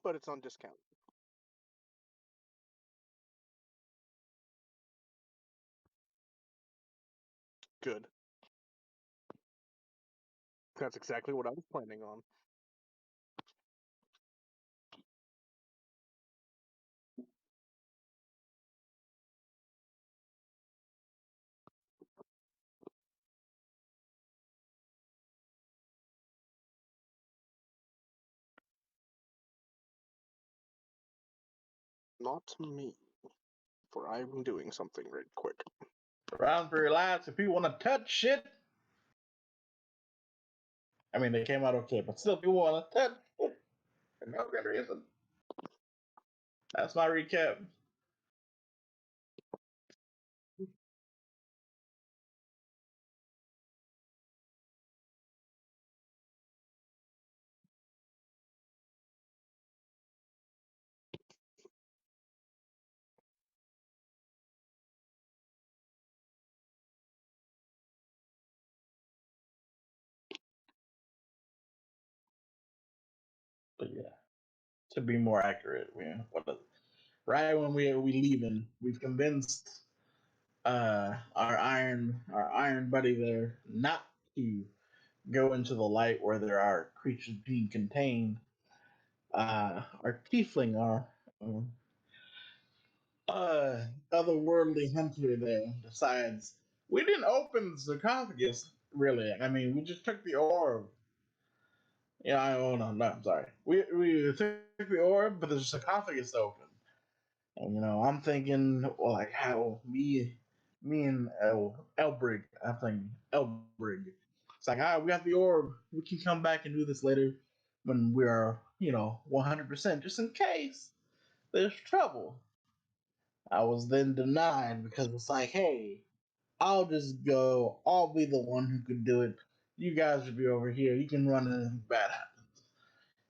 but it's on discount. Good. That's exactly what I was planning on. Not me, for I'm doing something right quick. Round for your lives. If you want to touch shit, I mean, they came out okay, but still, if you want to touch shit, for no good reason. That's my recap. But yeah, to be more accurate, right when we leaving, we've convinced our iron buddy there not to go into the light where there are creatures being contained. Our tiefling, our otherworldly hunter there decides we didn't open the sarcophagus really. I mean, we just took the orb. Yeah, oh no, I'm sorry. We took the orb, but the sarcophagus open. And I'm thinking, well, like how me and Elbrig, I'm thinking Elbrig. It's like, we got the orb. We can come back and do this later when we are, 100%, just in case there's trouble. I was then denied because it's like, hey, I'll just go. I'll be the one who could do it. You guys will be over here. You can run and anything bad happens.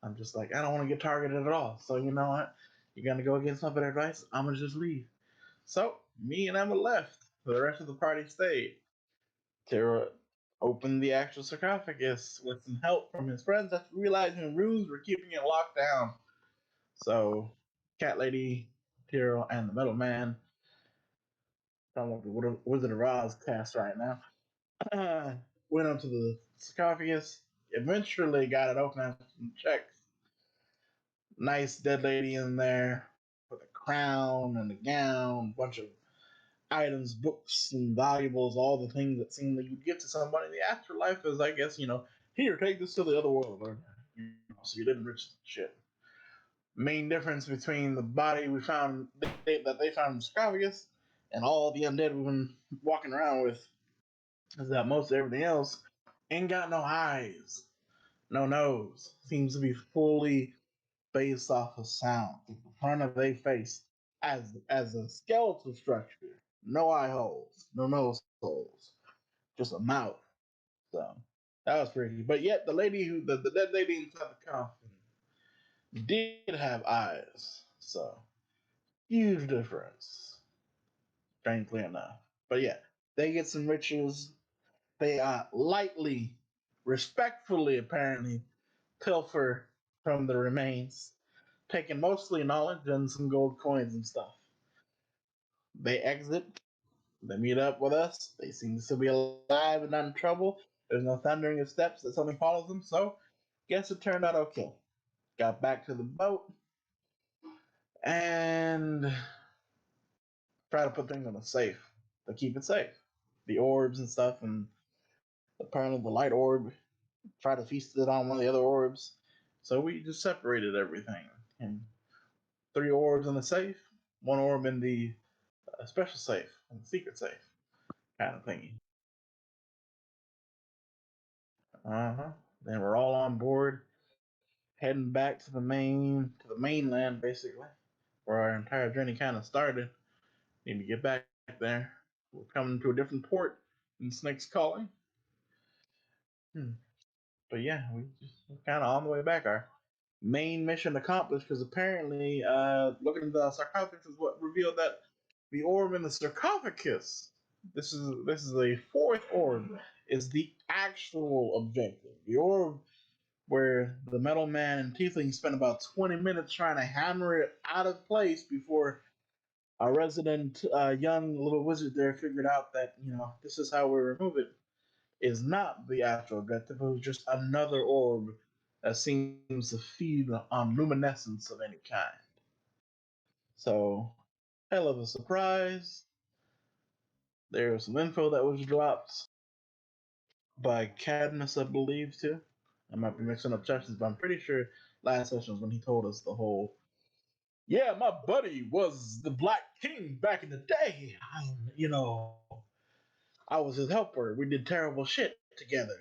I'm just like, I don't want to get targeted at all. So you know what? You're gonna go against my better advice. I'm gonna just leave. So me and Emma left. The rest of the party stayed. Tara opened the actual sarcophagus with some help from his friends after realizing runes were keeping it locked down. So Cat Lady, Tyrell, and the Metal Man, sound like the Wizard of Oz cast right now, went onto the sarcophagus. Eventually got it open after some checks. Nice dead lady in there with a crown and a gown, bunch of items, books, and valuables, all the things that seem like you'd give to somebody in the afterlife is, I guess, here, take this to the other world. Or, so you didn't rich shit. Main difference between the body we found that they found in the sarcophagus and all the undead we've been walking around with is that most everything else ain't got no eyes, no nose. Seems to be fully based off of sound. The front of their face as a skeletal structure. No eye holes, no nose holes, just a mouth. So that was pretty. But yet the dead lady inside the coffin did have eyes. So huge difference, strangely enough. But yeah, they get some riches. They lightly, respectfully, apparently, pilfer from the remains, taking mostly knowledge and some gold coins and stuff. They exit. They meet up with us. They seem to be alive and not in trouble. There's no thundering of steps that something follows them. So, guess it turned out okay. Got back to the boat and try to put things in a safe to keep it safe. The orbs and stuff, and apparently the light orb. Try to feast it on one of the other orbs. So we just separated everything. And 3 orbs in the safe, 1 orb in the special safe, in the secret safe, kind of thingy. Then we're all on board, heading back to the mainland, basically, where our entire journey kind of started. Need to get back there. We're coming to a different port in Snake's Calling. But yeah, we just kind of on the way back. Our main mission accomplished because apparently, looking at the sarcophagus is what revealed that the orb in the sarcophagus. This is a 4th orb. Is the actual objective. The orb where the Metal Man and Tiefling spent about 20 minutes trying to hammer it out of place before our resident young little wizard there figured out that, this is how we remove it, is not the actual objective. It was just another orb that seems to feed on luminescence of any kind. So, hell of a surprise. There was some info that was dropped by Cadmus, I believe, too. I might be mixing up sessions, but I'm pretty sure last session was when he told us the whole, yeah, my buddy was the Black King back in the day. I was his helper. We did terrible shit together.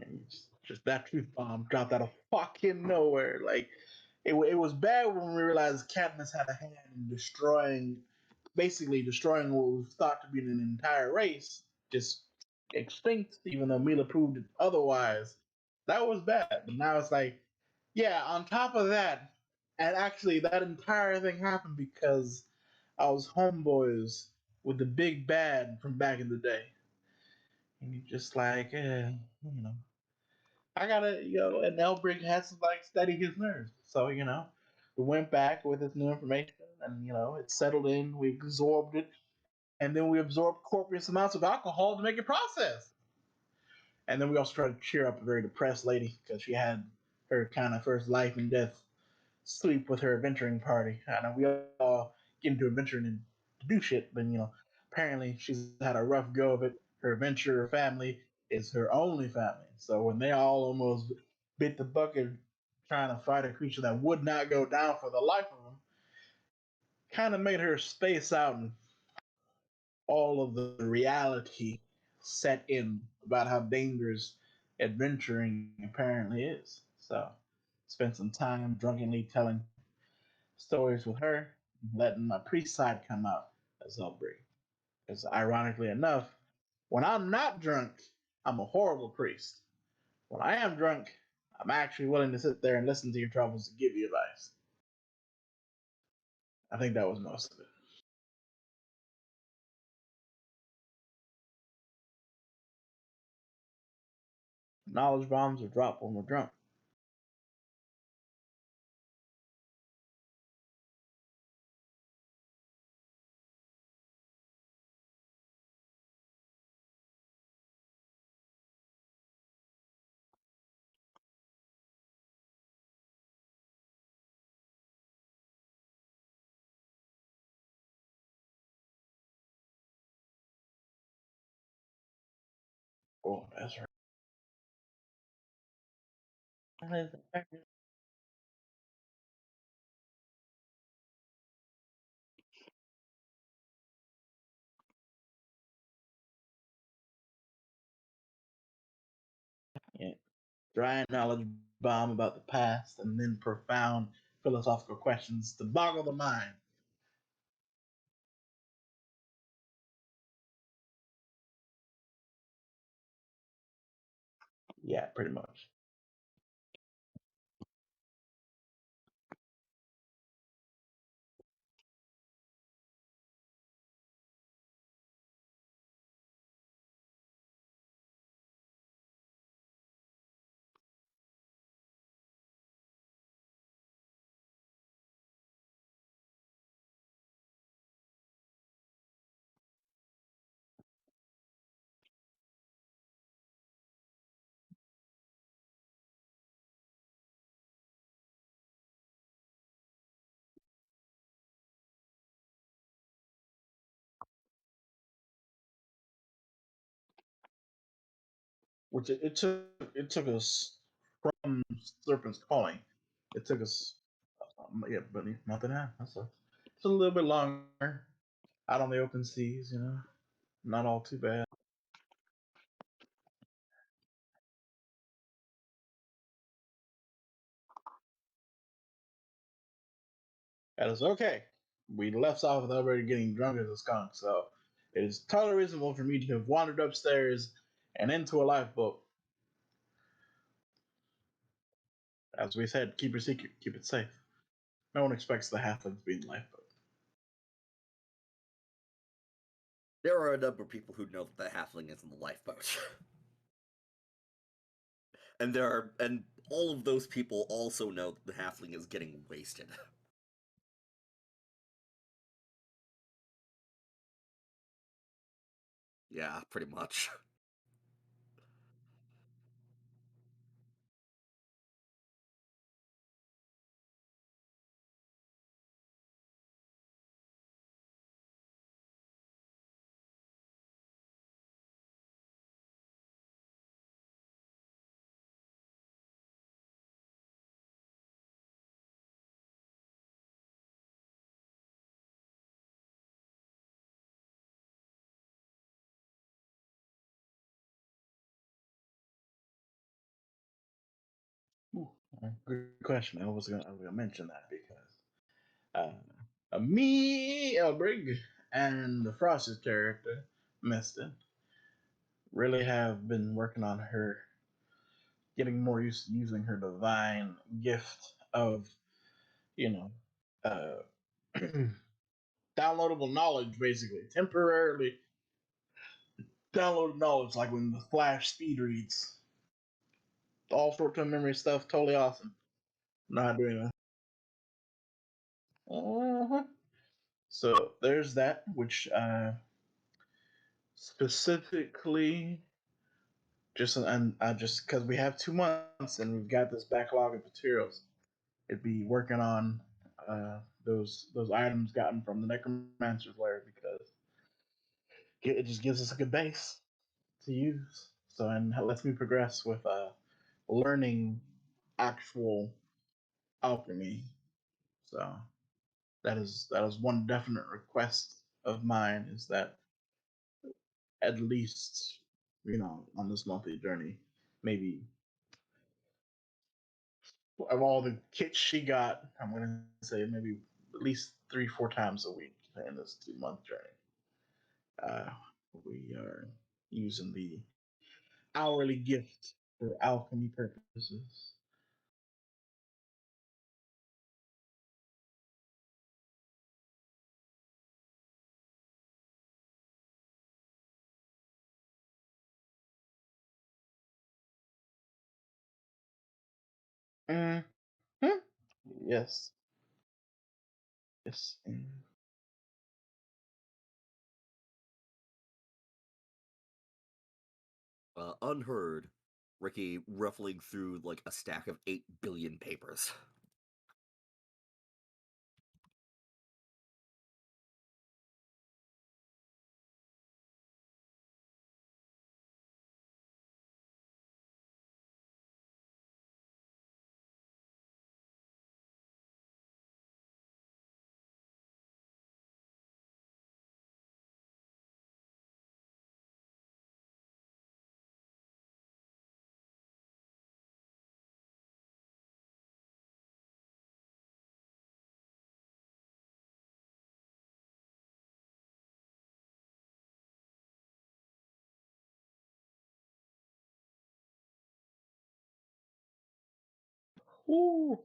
And just that truth bomb dropped out of fucking nowhere. Like, it was bad when we realized Cadmus had a hand in basically destroying what was thought to be an entire race, just extinct, even though Mila proved it otherwise. That was bad. But now it's like, yeah, on top of that, and actually that entire thing happened because I was homeboys with the big bad from back in the day. And you just like, I gotta, and Elbrick has to like steady his nerves. So, we went back with this new information and, it settled in, we absorbed it, and then we absorbed copious amounts of alcohol to make it process. And then we also tried to cheer up a very depressed lady because she had her kind of first life and death sleep with her adventuring party. I know we all get into adventuring and do shit, but apparently she's had a rough go of it. Her adventurer family is her only family. So when they all almost bit the bucket trying to fight a creature that would not go down for the life of them, kind of made her space out and all of the reality set in about how dangerous adventuring apparently is. So spent some time drunkenly telling stories with her, letting my priest side come out as Hellbreak. Because ironically enough, when I'm not drunk, I'm a horrible priest. When I am drunk, I'm actually willing to sit there and listen to your troubles and give you advice. I think that was most of it. Knowledge bombs are dropped when we're drunk. Oh, that's right. Yeah. Dry knowledge bomb about the past and then profound philosophical questions to boggle the mind. Yeah, pretty much. Which it took us from Serpent's Calling. It took us yeah, but a month and a half. So it's a little bit longer out on the open seas. Not all too bad. That is okay. We left off with already getting drunk as a skunk, so it is totally reasonable for me to have wandered upstairs and into a lifeboat. As we said, keep your secret, keep it safe. No one expects the halfling to be in the lifeboat. There are a number of people who know that the halfling is in the lifeboat. and all of those people also know that the halfling is getting wasted. Yeah, pretty much. Ooh, good question. I was gonna mention that because me, Elbrig, and the Frosted character, Miston, really have been working on her getting more used to using her divine gift of, you know, uh, downloadable knowledge, basically. Temporarily downloaded knowledge, like when the Flash speed reads. All short term memory stuff, totally awesome. Not doing that. Uh-huh. So there's that, which specifically just and I just because we have 2 months and we've got this backlog of materials, it'd be working on those items gotten from the necromancer's lair because it just gives us a good base to use. So and it lets me progress with learning actual alchemy. So that is one definite request of mine is that at least on this monthly journey, maybe of all the kits she got, I'm gonna say maybe at least 3-4 times a week in this 2 month journey. Uh, we are using the hourly gift for alchemy purposes. Mm-hmm. Yes. Yes. Unheard, Ricky ruffling through like a stack of 8 billion papers. Ooh.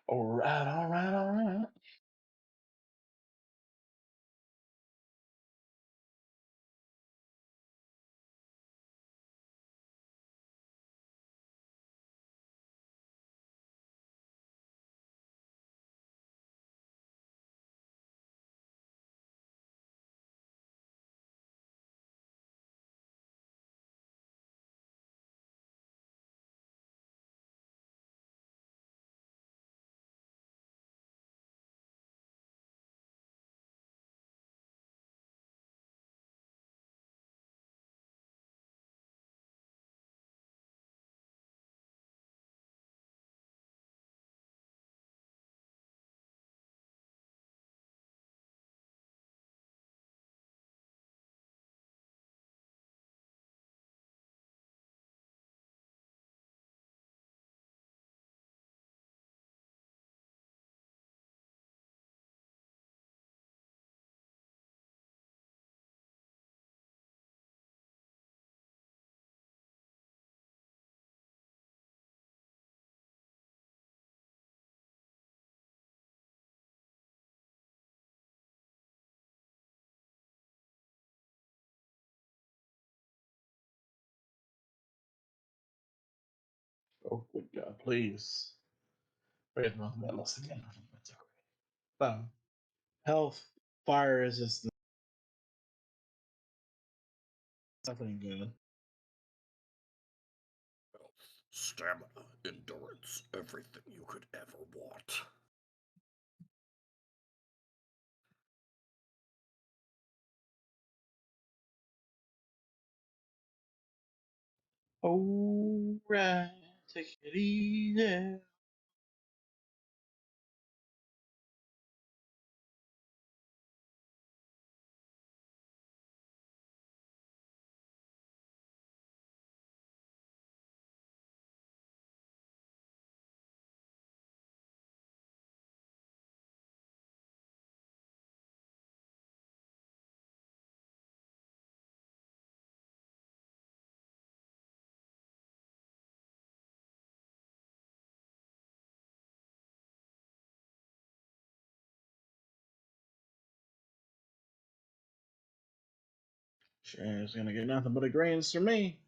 All right, all right, all right. Oh, good God, please. Where's my medals again? That's okay. Health, fire resistance. Nothing good. Stamina, endurance, everything you could ever want. All right, take it easy. Sure, it's gonna get nothing but a greens for me.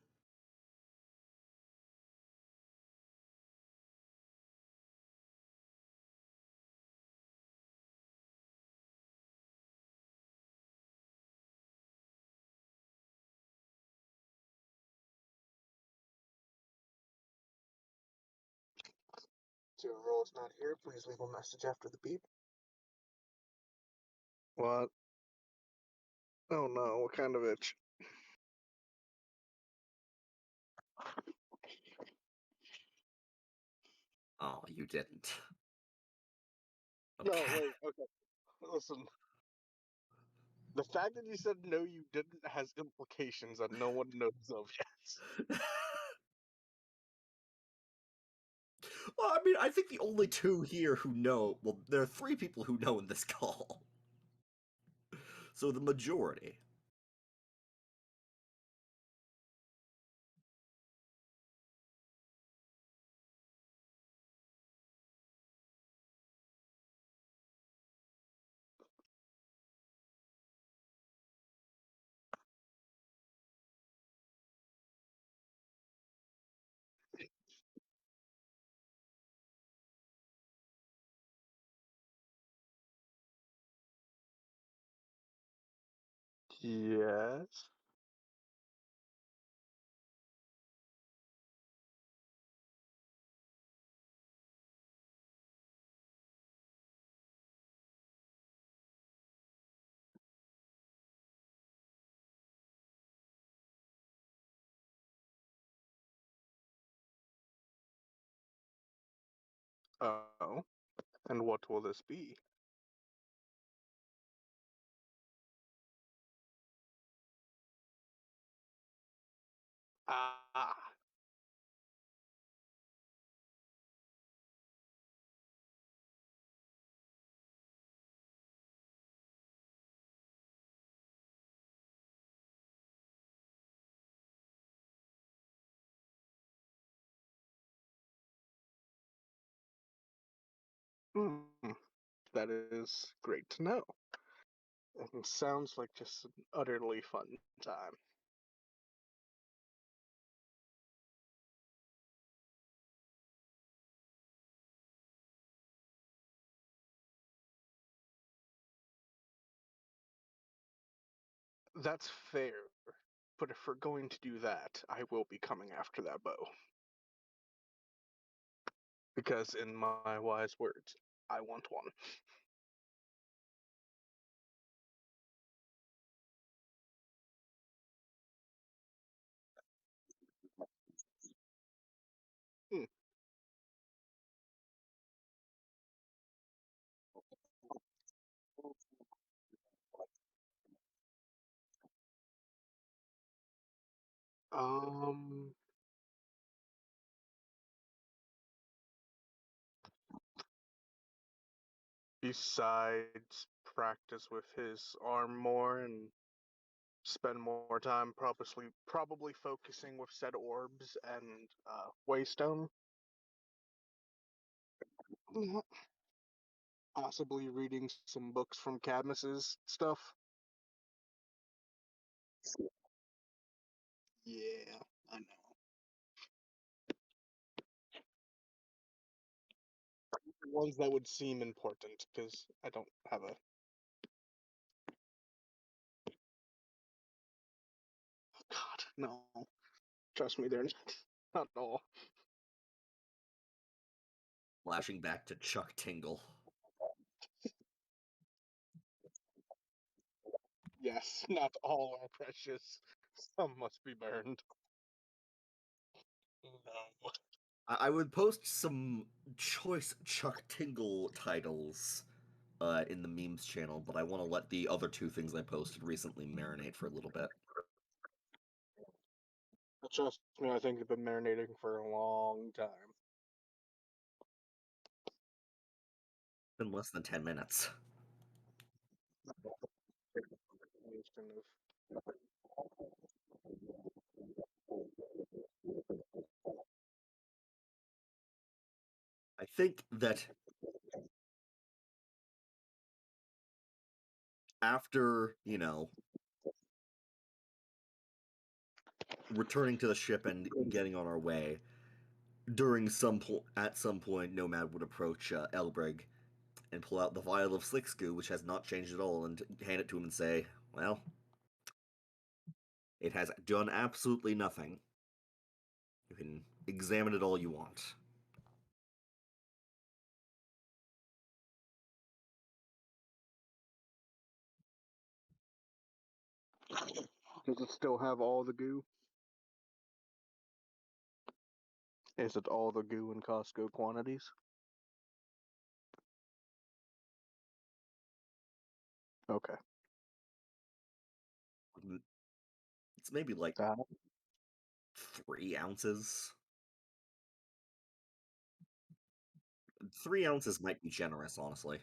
Zero roll is not here. Please leave a message after the beep. What? Oh no, what kind of itch? Oh, you didn't. No, Okay. wait, okay. Listen. The fact that you said no, you didn't has implications that no one knows of yet. Well, I mean, I think the only two here who know. Well, there are three people who know in this call. So the majority. Yes. Oh. And what will this be? Ah. Hmm, that is great to know. And sounds like just an utterly fun time. That's fair, but if we're going to do that, I will be coming after that bow. Because, in my wise words, I want one. Hmm. Um, besides practice with his arm more and spend more time probably focusing with said orbs and waystone. Mhm. Possibly reading some books from Cadmus's stuff. Yeah, I know. Ones that would seem important, because I don't have a. Oh God, no. Trust me, they're not at all. Flashing back to Chuck Tingle. Yes, not all are precious. Some must be burned. No. I would post some choice Chuck Tingle titles in the memes channel, but I want to let the other two things I posted recently marinate for a little bit. Trust me, I think they've been marinating for a long time. Been less than 10 minutes. Combination of- I think that after, returning to the ship and getting on our way, at some point, Nomad would approach Elbrig and pull out the vial of slick goo, which has not changed at all, and hand it to him and say, "Well, it has done absolutely nothing. You can examine it all you want." Does it still have all the goo? Is it all the goo in Costco quantities? Okay. It's maybe like That 3 ounces. 3 ounces might be generous, honestly.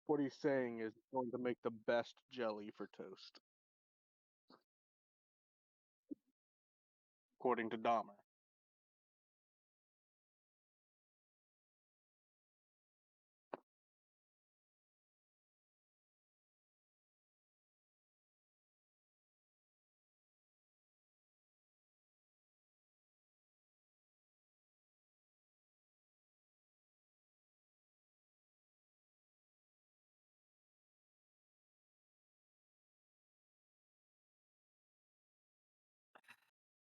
what he's saying is going to make the best jelly for toast, according to Dahmer.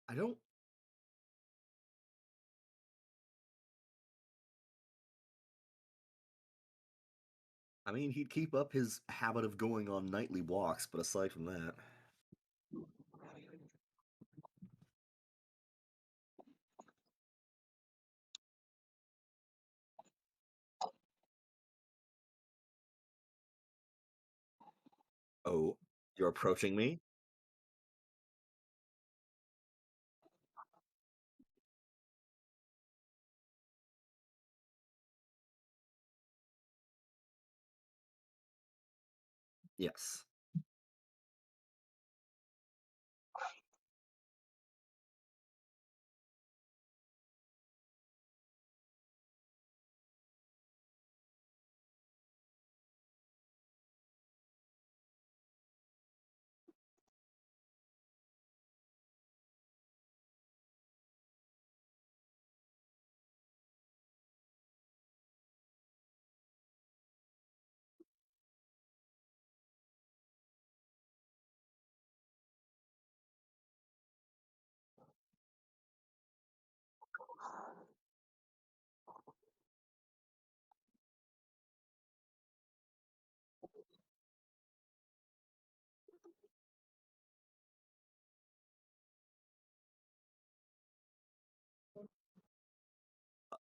I don't. I mean, he'd keep up his habit of going on nightly walks, but aside from that. Oh, you're approaching me? Yes.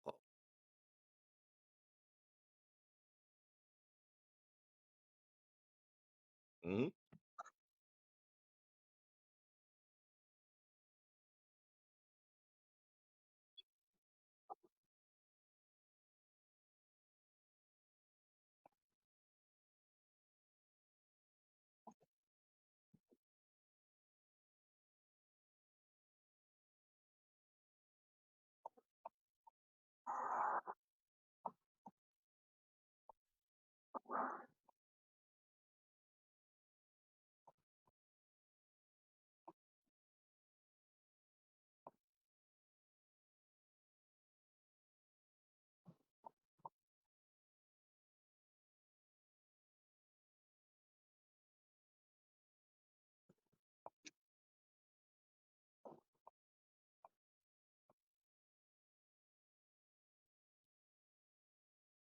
Oh. Mhm.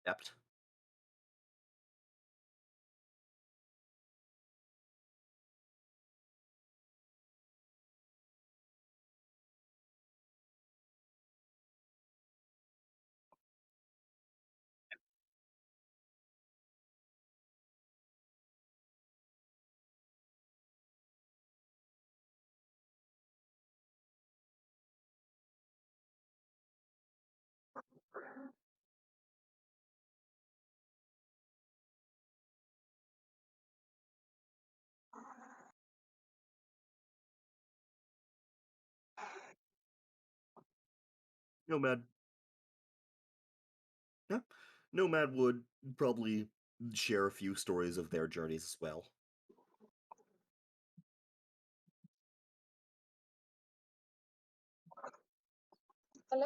Apt. Nomad. Yeah. Nomad would probably share a few stories of their journeys as well. Hello.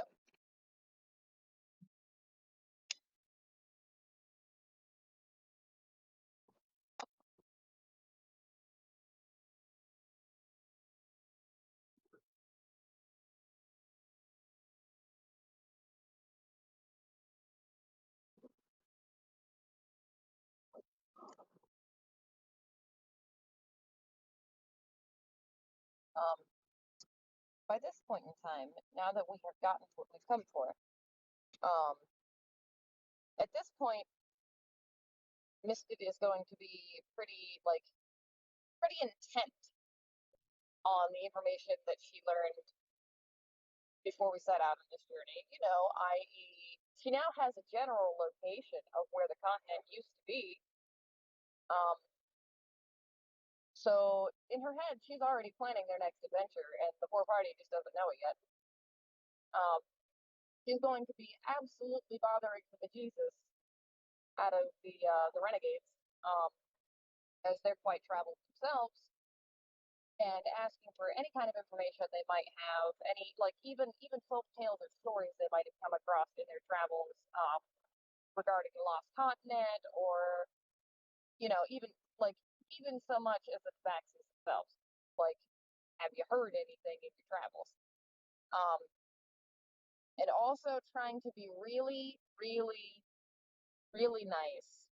Um, by this point in time, now that we have gotten to what we've come for, um, at this point, Misted is going to be pretty intent on the information that she learned before we set out on this journey. I.e., she now has a general location of where the continent used to be. Um, so in her head, she's already planning their next adventure, and the poor party just doesn't know it yet. Um, she's going to be absolutely bothering the bejesus out of the renegades, as they're quite traveled themselves, and asking for any kind of information they might have, any like even folk tales or stories they might have come across in their travels, regarding the lost continent, or even even so much as the Tabaxis themselves. Like, have you heard anything in your travels? Um, and also trying to be really, really, really nice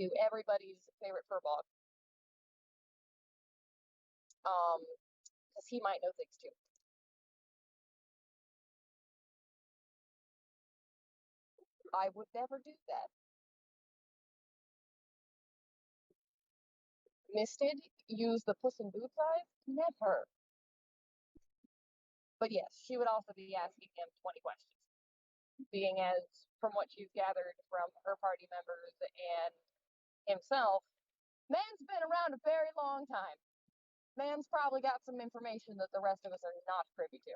to everybody's favorite furball, because he might know things too. I would never do that. Misted use the Puss in Boots eyes? Never. But yes, she would also be asking him 20 questions, being as, from what she's gathered from her party members and himself, Man's been around a very long time. Man's probably got some information that the rest of us are not privy to.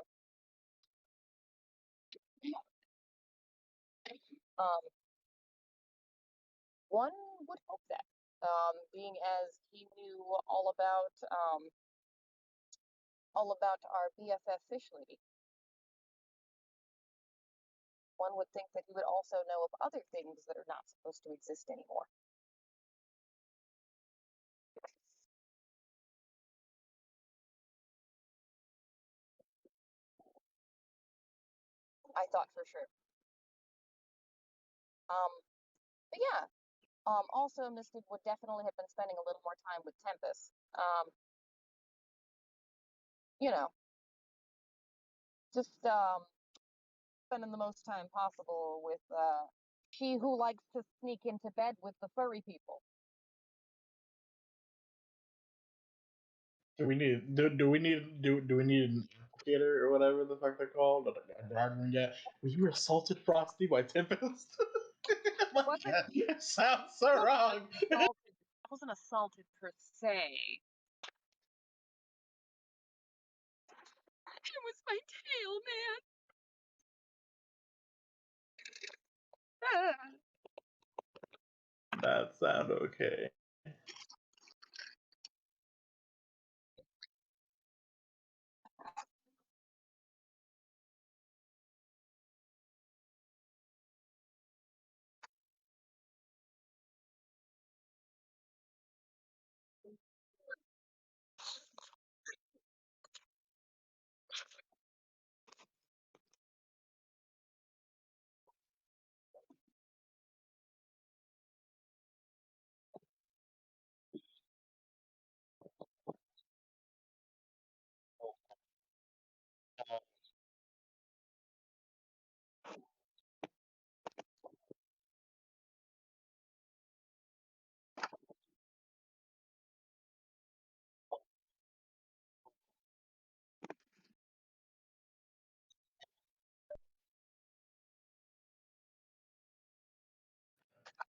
One would hope that, being as he knew all about our BFF fish lady. One would think that he would also know of other things that are not supposed to exist anymore. I thought for sure. But yeah. Also, Misted would definitely have been spending a little more time with Tempest. You know, just spending the most time possible with she who likes to sneak into bed with the furry people. Do we need an indicator or whatever the fuck they're called? Was you assaulted, Frosty, by Tempest? My God, it sounds so wrong. I wasn't assaulted per se. It was my tail, man. That sound okay.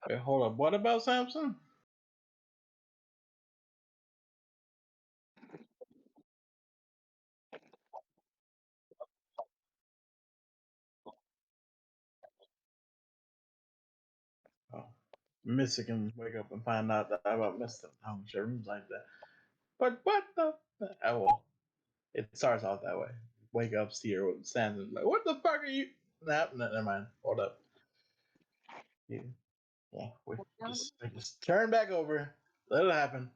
Wait, hold up. What about Samson? Oh, Missy can wake up and find out that about Mr. How much rooms like that. But what the? Oh, well, it starts off that way. Wake up, see her with Samson. Like, what the fuck are you? Nah, never mind. Hold up. Yeah, we just turn back over. Let it happen.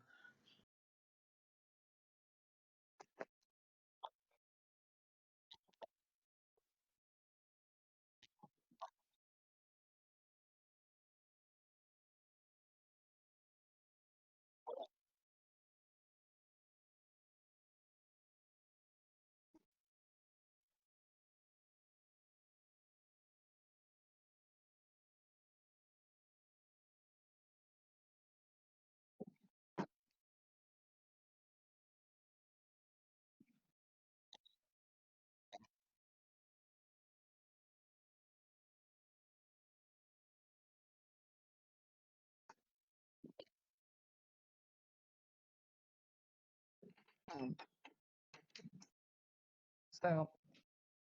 So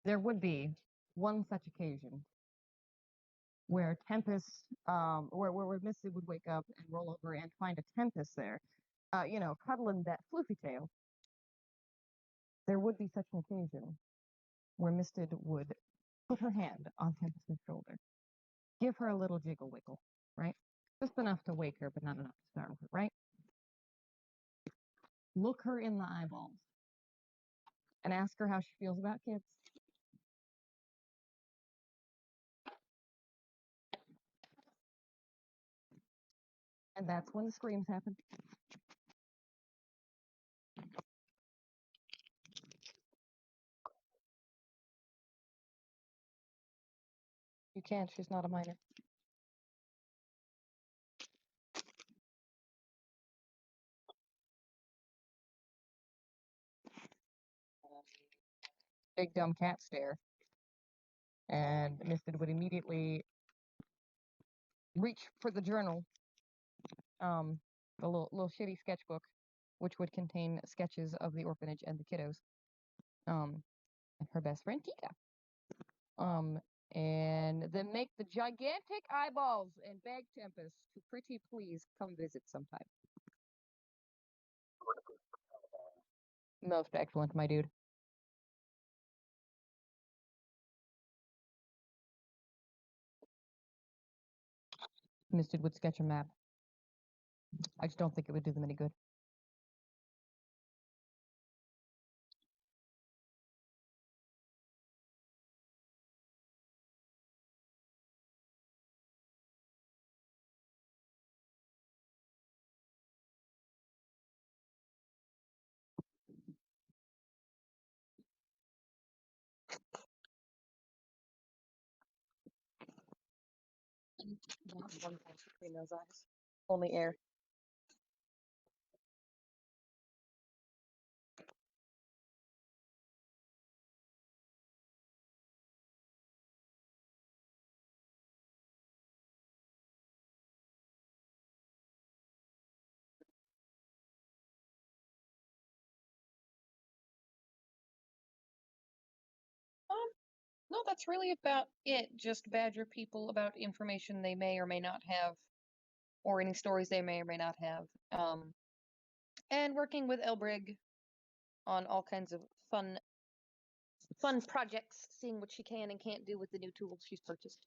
there would be one such occasion where Tempest, where Misty would wake up and roll over and find a Tempest there, cuddling that floofy tail. There would be such an occasion where Misted would put her hand on Tempest's shoulder, give her a little jiggle wiggle, right? Just enough to wake her, but not enough to startle her, right? Look her in the eyeballs and ask her how she feels about kids. And that's when the screams happen. You can't, she's not a minor. Big dumb cat stare. And Misted would immediately reach for the journal, the little shitty sketchbook, which would contain sketches of the orphanage and the kiddos. And her best friend Tika. And then make the gigantic eyeballs and beg Tempest to pretty please come visit sometime. Most excellent, my dude. Misted would sketch a map. I just don't think it would do them any good. Not one pass between those eyes. Only air. No, that's really about it. Just badger people about information they may or may not have, or any stories they may or may not have. And working with Elbrig on all kinds of fun projects, seeing what she can and can't do with the new tools she's purchased.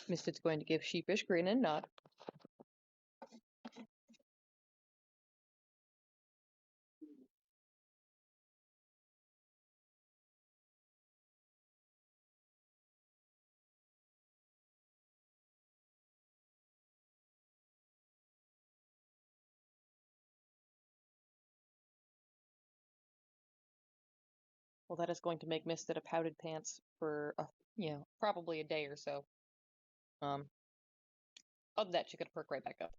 Misfit's going to give sheepish grin and nod. Well, that is going to make Misfit a pouted pants for, probably a day or so. Other than that, she could perk right back up.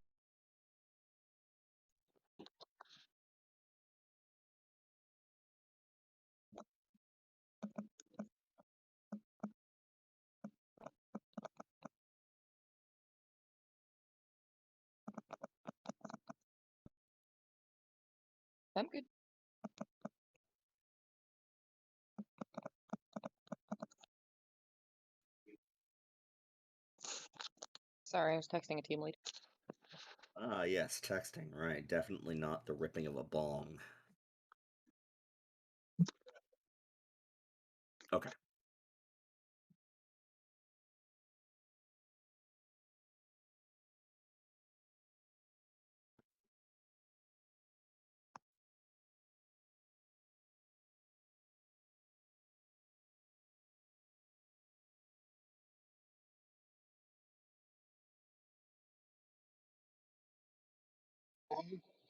I'm good. Sorry, I was texting a team lead. Ah, yes, texting, right. Definitely not the ripping of a bong. Okay.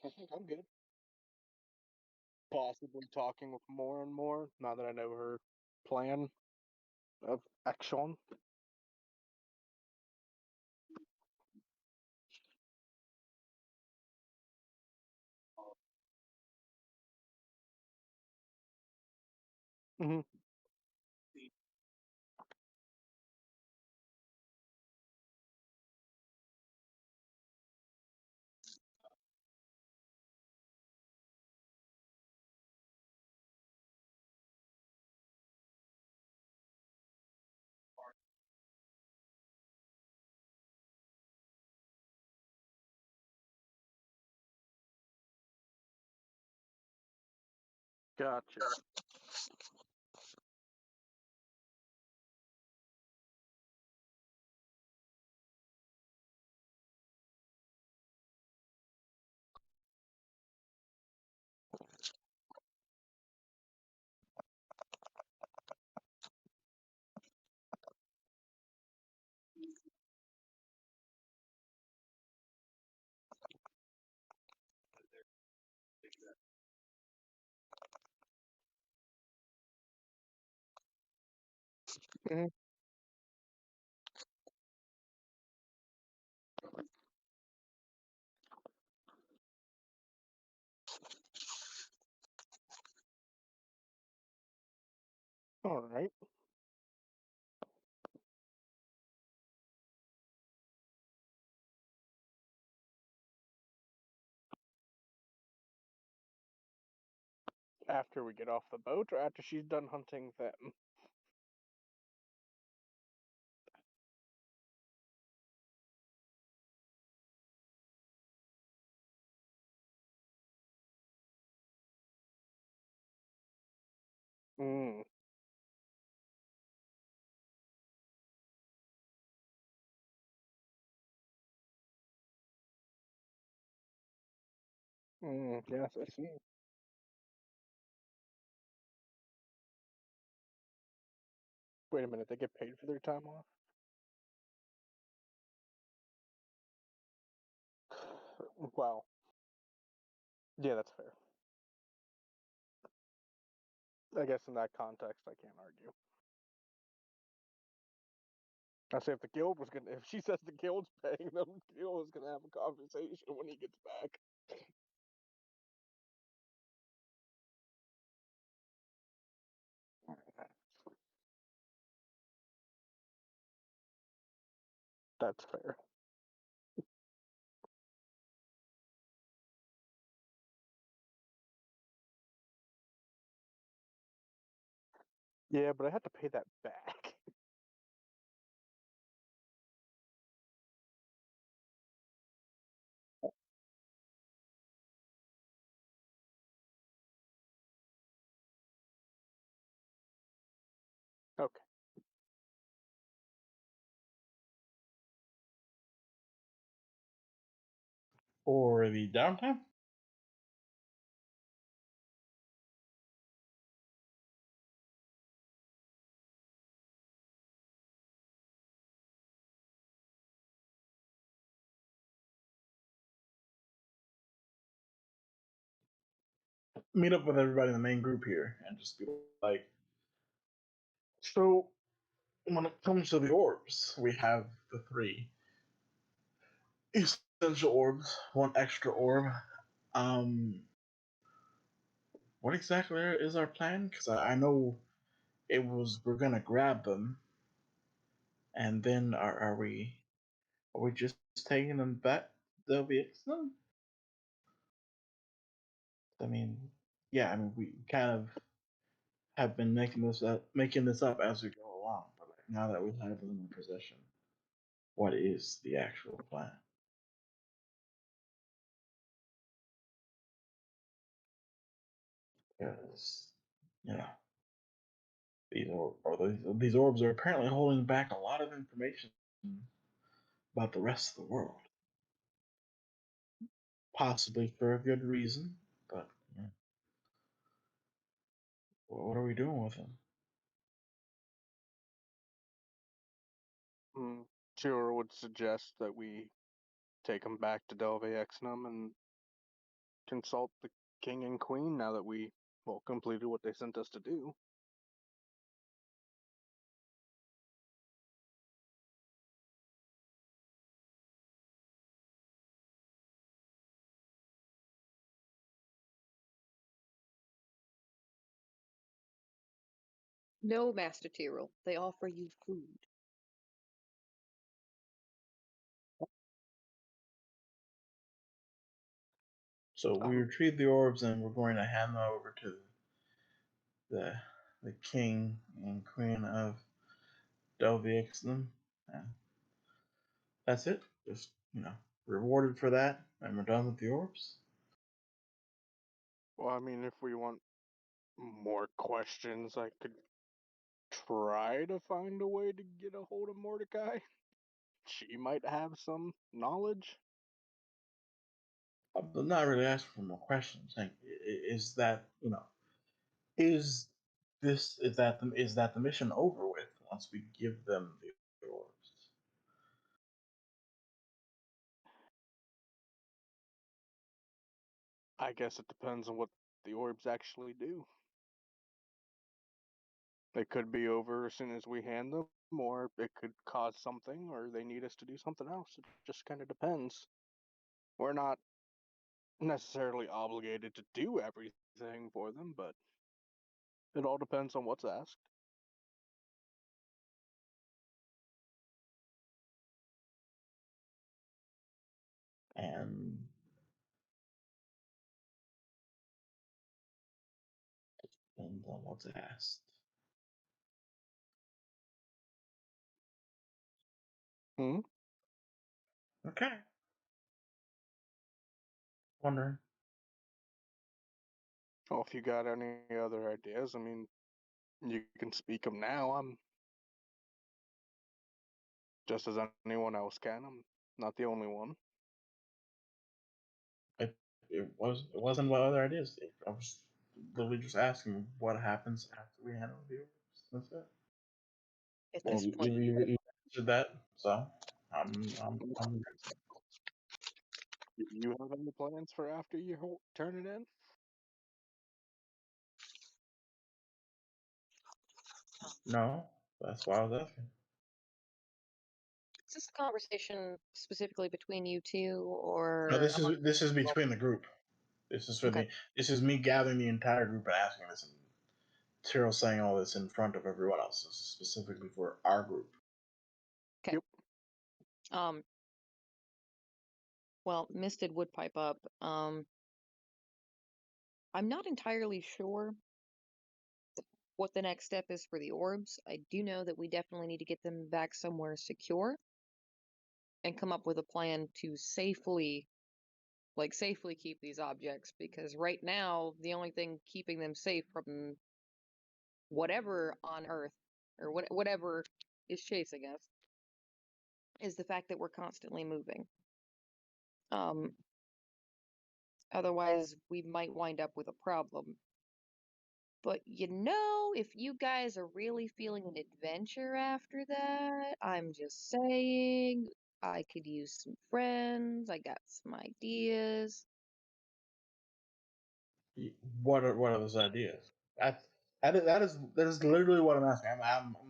I think I'm good. Possibly talking with more and more now that I know her plan of action. Mm-hmm. Gotcha. Mm-hmm. All right. After we get off the boat, or after she's done hunting them? Mm. Yes, I see. Wait a minute, they get paid for their time off? Wow. Yeah, that's fair. I guess in that context, I can't argue. I say if the guild was gonna, if she says the guild's paying them, the guild is gonna have a conversation when he gets back. That's fair. Yeah, but I have to pay that back. Okay. For the downtime? Meet up with everybody in the main group here and just be like, so when it comes to the orbs, we have the three essential orbs, one extra orb. Um, what exactly is our plan? Because I know it was we're gonna grab them, and then are we just taking them back? They'll be excellent. I mean, yeah, I mean we kind of have been making this up as we go along, but like, now that we have them in possession, what is the actual plan? Because you know these orbs are apparently holding back a lot of information about the rest of the world, possibly for a good reason. But yeah, what are we doing with them? Sure would suggest that we take him back to Delve Exnum and consult the king and queen now that we, well, completed what they sent us to do. No, Master Tyrrell. They offer you food. So we retrieve the orbs and we're going to hand them over to the king and queen of Delviexdom. And that's it. Just, rewarded for that, and we're done with the orbs. Well, I mean, if we want more questions, I could try to find a way to get a hold of Mordecai. She might have some knowledge. I'm not really asking for more questions. Like, is that is is that the mission over with once we give them the orbs? I guess it depends on what the orbs actually do. They could be over as soon as we hand them, or it could cause something, or they need us to do something else. It just kind of depends. We're not necessarily obligated to do everything for them, but it all depends on what's asked. And what's asked? Hmm? Okay. Wondering. Well, if you got any other ideas, I mean, you can speak them now. I'm just as anyone else can. I'm not the only one. It wasn't what other ideas. I was literally just asking what happens after we handle the orbs. That's it. At Well, this point, you answered that, so I'm Do you have any plans for after you turn it in? no. That's why I was asking. is this a conversation specifically between you two No, or this among is people? between the group. This is for Okay. this is me gathering the entire group and asking this, and Tyrell saying all this in front of everyone else. This is specifically for our group. Okay. Yep. Um. Well, Misted would pipe up. I'm not entirely sure what the next step is for the orbs. I do know that we definitely need to get them back somewhere secure and come up with a plan to safely keep these objects, because right now the only thing keeping them safe from whatever on Earth or whatever is chasing us is the fact that we're constantly moving. Um, Otherwise, we might wind up with a problem. But if you guys are really feeling an adventure after that, I'm just saying, I could use some friends. I got some ideas. What are those ideas? That is literally what I'm asking.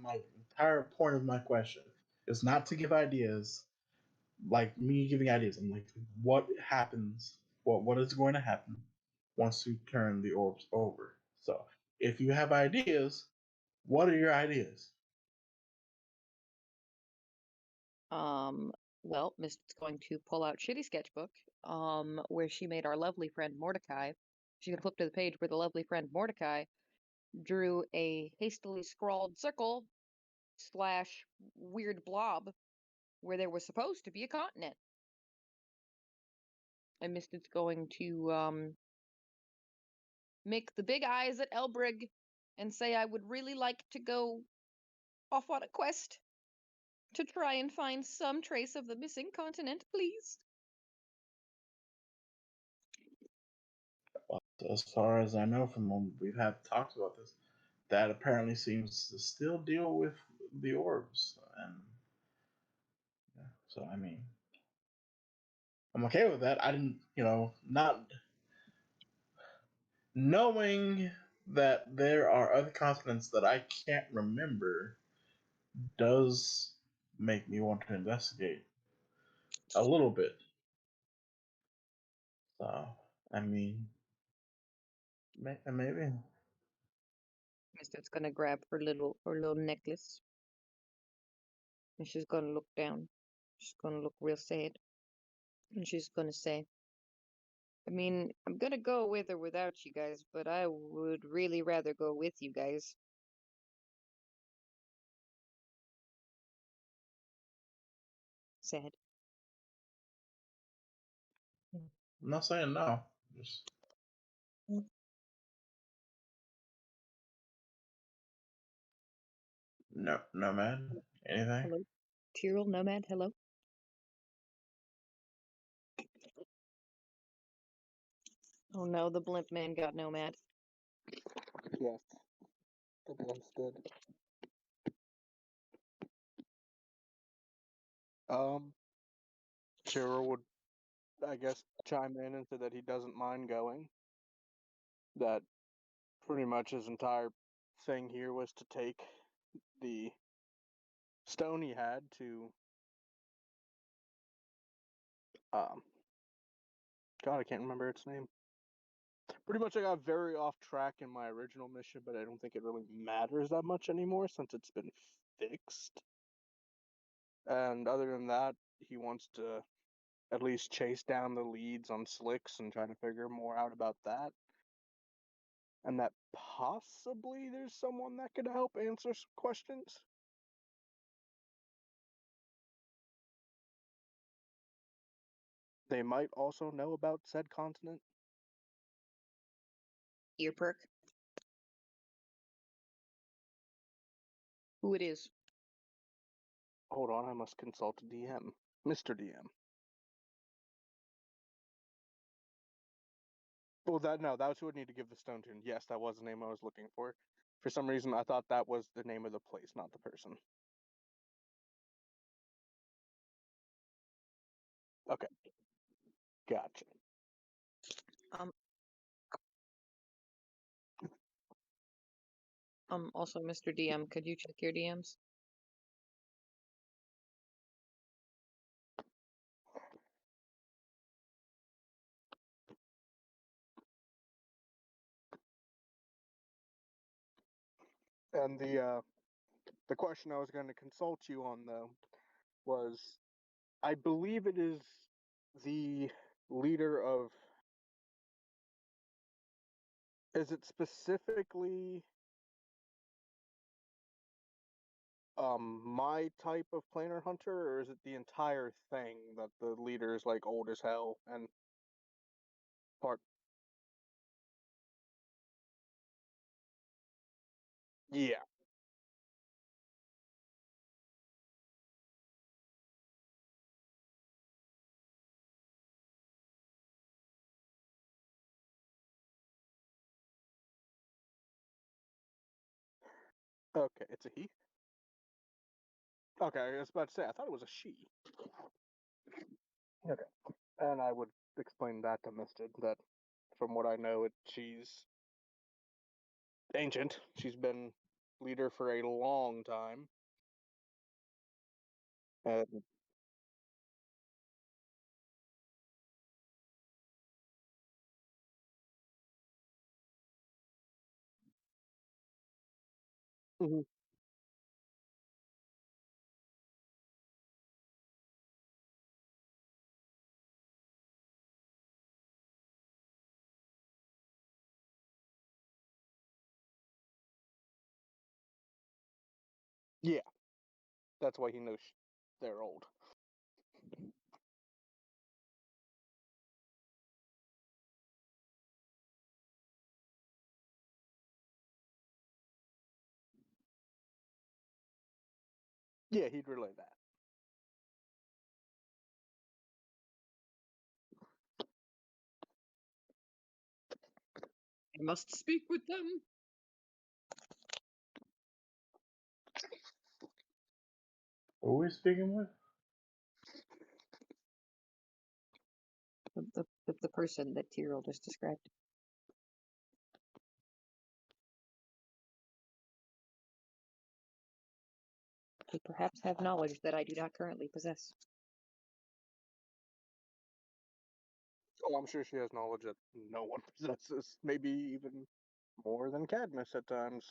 My entire point of my question is not to give ideas, like me giving ideas. I'm like, what happens? What is going to happen once you turn the orbs over? So if you have ideas, what are your ideas? Um, well, Miss is going to pull out Shitty Sketchbook, where she made our lovely friend Mordecai. She's gonna flip to the page where the lovely friend Mordecai drew a hastily scrawled circle slash weird blob where there was supposed to be a continent. And Mistin's going to make the big eyes at Elbrig and say, I would really like to go off on a quest to try and find some trace of the missing continent, please. As far as I know from when we've had talks about this, that apparently seems to still deal with the orbs, and yeah, so I mean, I'm okay with that. I didn't, not. knowing that there are other continents that I can't remember does make me want to investigate a little bit. So, I mean, maybe. Mister's gonna grab her little necklace, and she's gonna look down. She's gonna look real sad, and she's gonna say, I mean, I'm gonna go with or without you guys, but I would really rather go with you guys. Sad. I'm not saying no. Just no, man. Anything? Hello? Tyrell, Nomad, hello? Oh no, the blimp man got Nomad. Yes, the glimpse did. Kira would, I guess, chime in and say that he doesn't mind going. That pretty much his entire thing here was to take the stone he had to, um, God, I can't remember its name. Pretty much I got very off track in my original mission, but I don't think it really matters that much anymore since it's been fixed. And other than that, he wants to at least chase down the leads on Slicks and try to figure more out about that. And that possibly there's someone that could help answer some questions. They might also know about said continent. Ear perk. Who it is? Hold on, I must consult a DM. Mr. DM. Well, that was who would need to give the stone to. Yes, that was the name I was looking for. For some reason, I thought that was the name of the place, not the person. Okay, gotcha. Also, Mr. DM, could you check your DMs? And the question I was going to consult you on though was, I believe it is the leader of. Is it specifically my type of planar hunter, or is it the entire thing that the leader is like old as hell and part? Yeah. Okay, it's a he. Okay, I was about to say I thought it was a she. Okay, and I would explain that to Misted that, from what I know, she's ancient. She's been leader for a long time. And Mhm. Yeah, that's why he knows they're old. Yeah, he'd relay that. I must speak with them. Who are we speaking with? The person that Tyrell just described. They perhaps have knowledge that I do not currently possess. Oh, I'm sure she has knowledge that no one possesses. Maybe even more than Cadmus at times.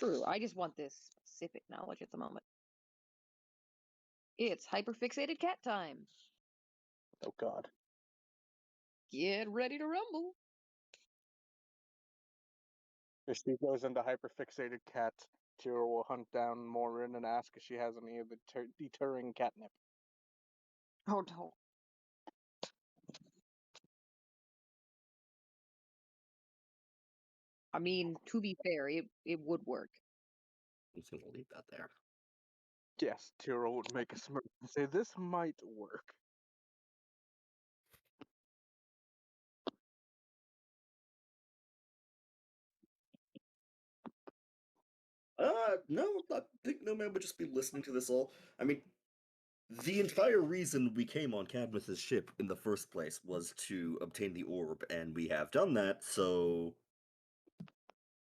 True, I just want this specific knowledge at the moment. It's hyperfixated cat time. Oh God. Get ready to rumble. If she goes into hyperfixated cat, Tira will hunt down Morin and ask if she has any of the deterring catnip. Oh no. I mean, to be fair, it would work. I'm just gonna leave that there. Yes, Tira would make a smirk and say, "This might work." No, I think no man would just be listening to this all. I mean, the entire reason we came on Cadmus's ship in the first place was to obtain the orb, and we have done that, so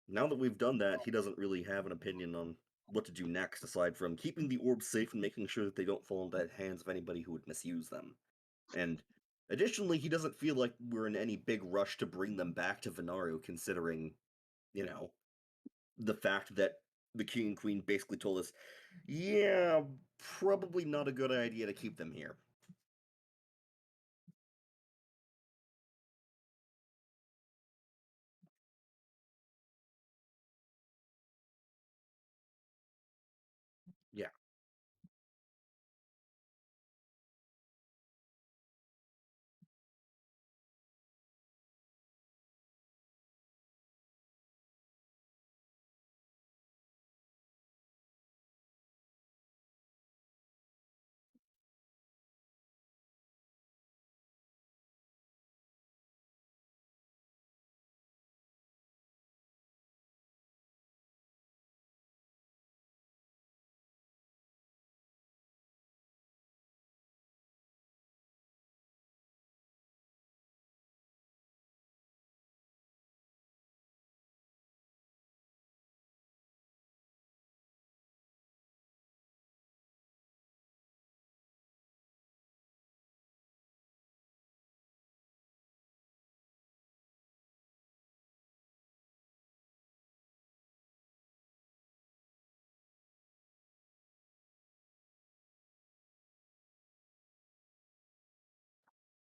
now that we've done that, he doesn't really have an opinion on what to do next, aside from keeping the orbs safe and making sure that they don't fall into the hands of anybody who would misuse them. And additionally, he doesn't feel like we're in any big rush to bring them back to Venario, considering, you know, the fact that the king and queen basically told us, yeah, probably not a good idea to keep them here. Yeah.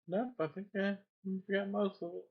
Nope, I think I forgot most of it.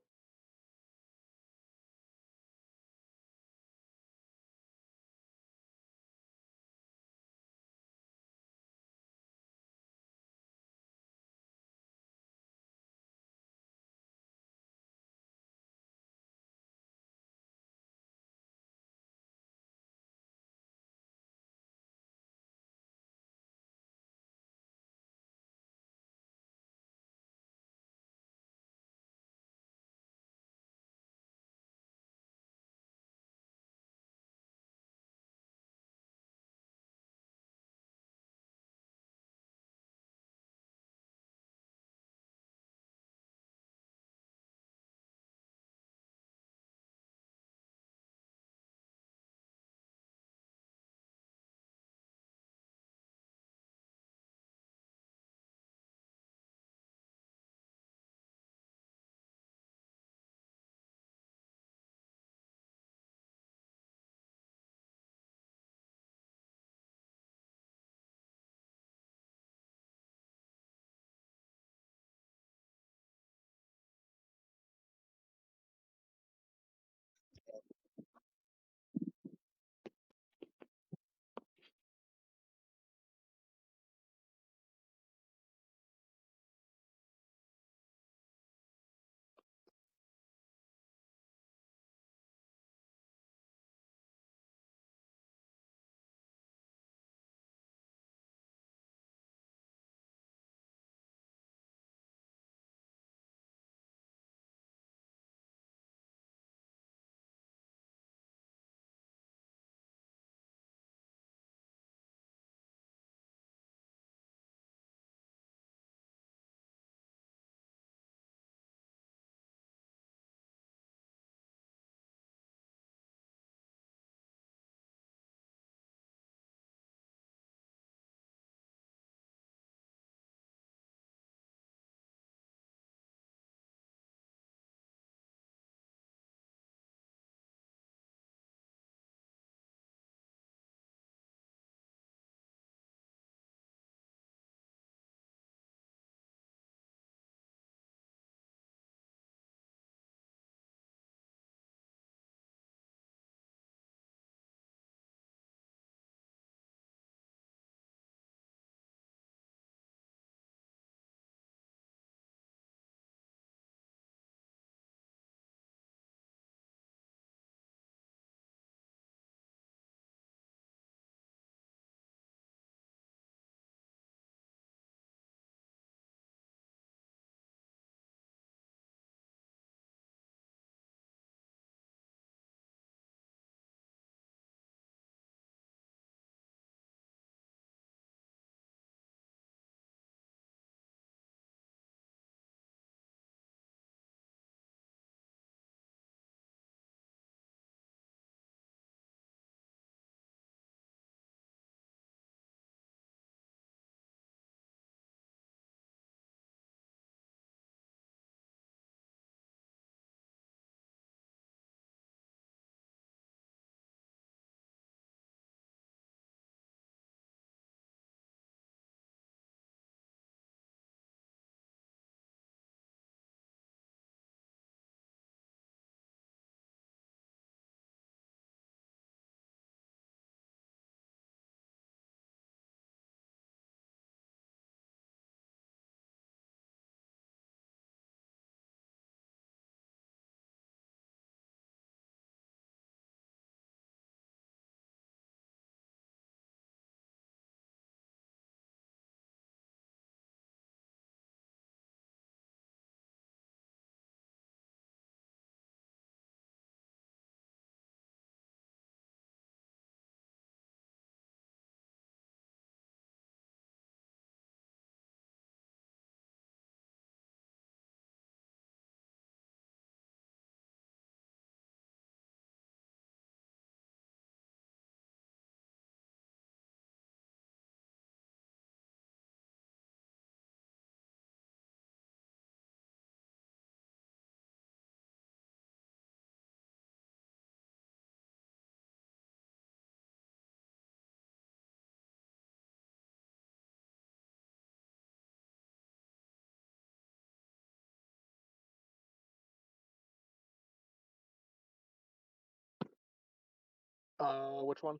Which one?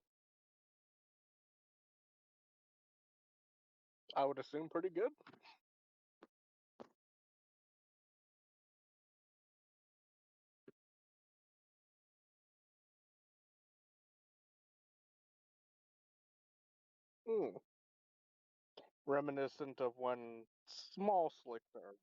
I would assume pretty good. Hmm. Reminiscent of when small slick are.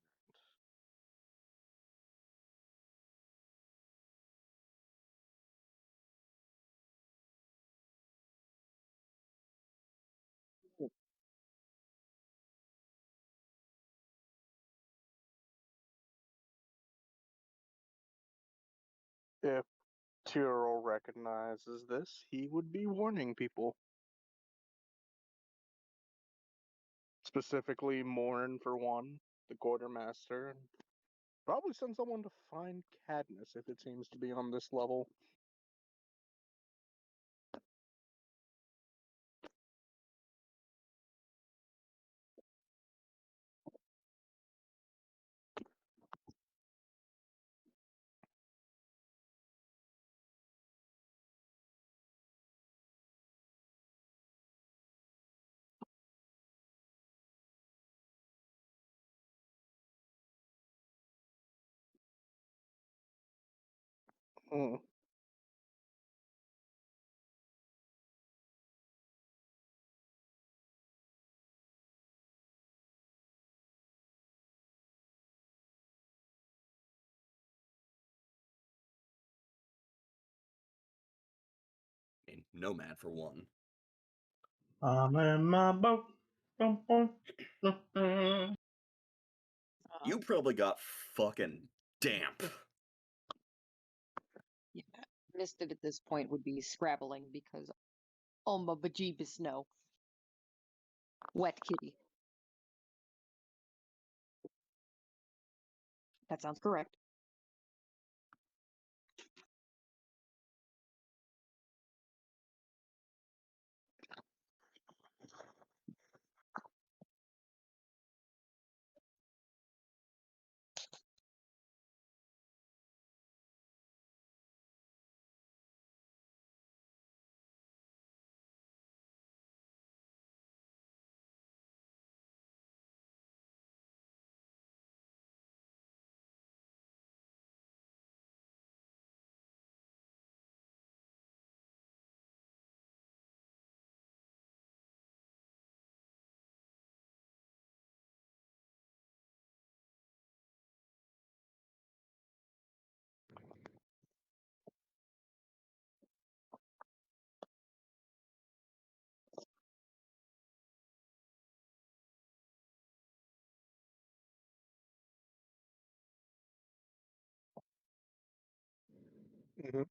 If Tyrell recognizes this, he would be warning people. Specifically Morn for one, the quartermaster, and probably send someone to find Cadmus if it seems to be on this level. Hmm. I mean, Nomad for one. I'm in my boat. You probably got fucking damp. Yeah, Misted at this point would be scrabbling because, oh my bejeebus, no. Wet kitty. That sounds correct. Mm-hmm.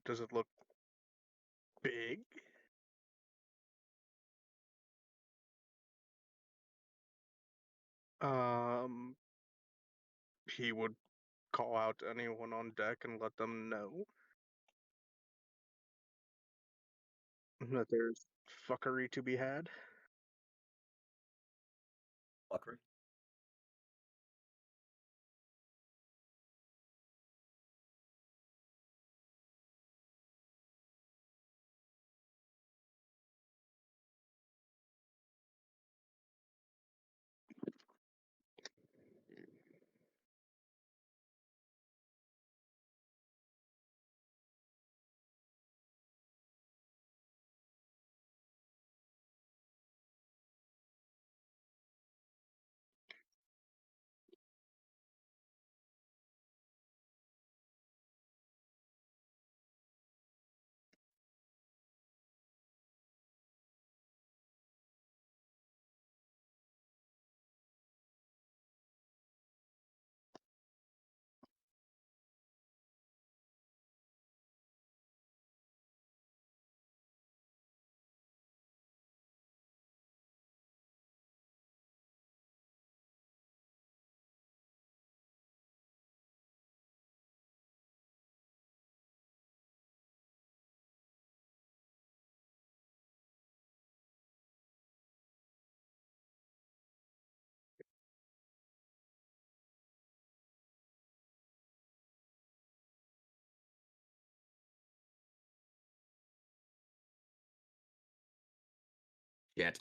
Does it look big? Um, he would call out anyone on deck and let them know that there's fuckery to be had. Fuckery. Yet.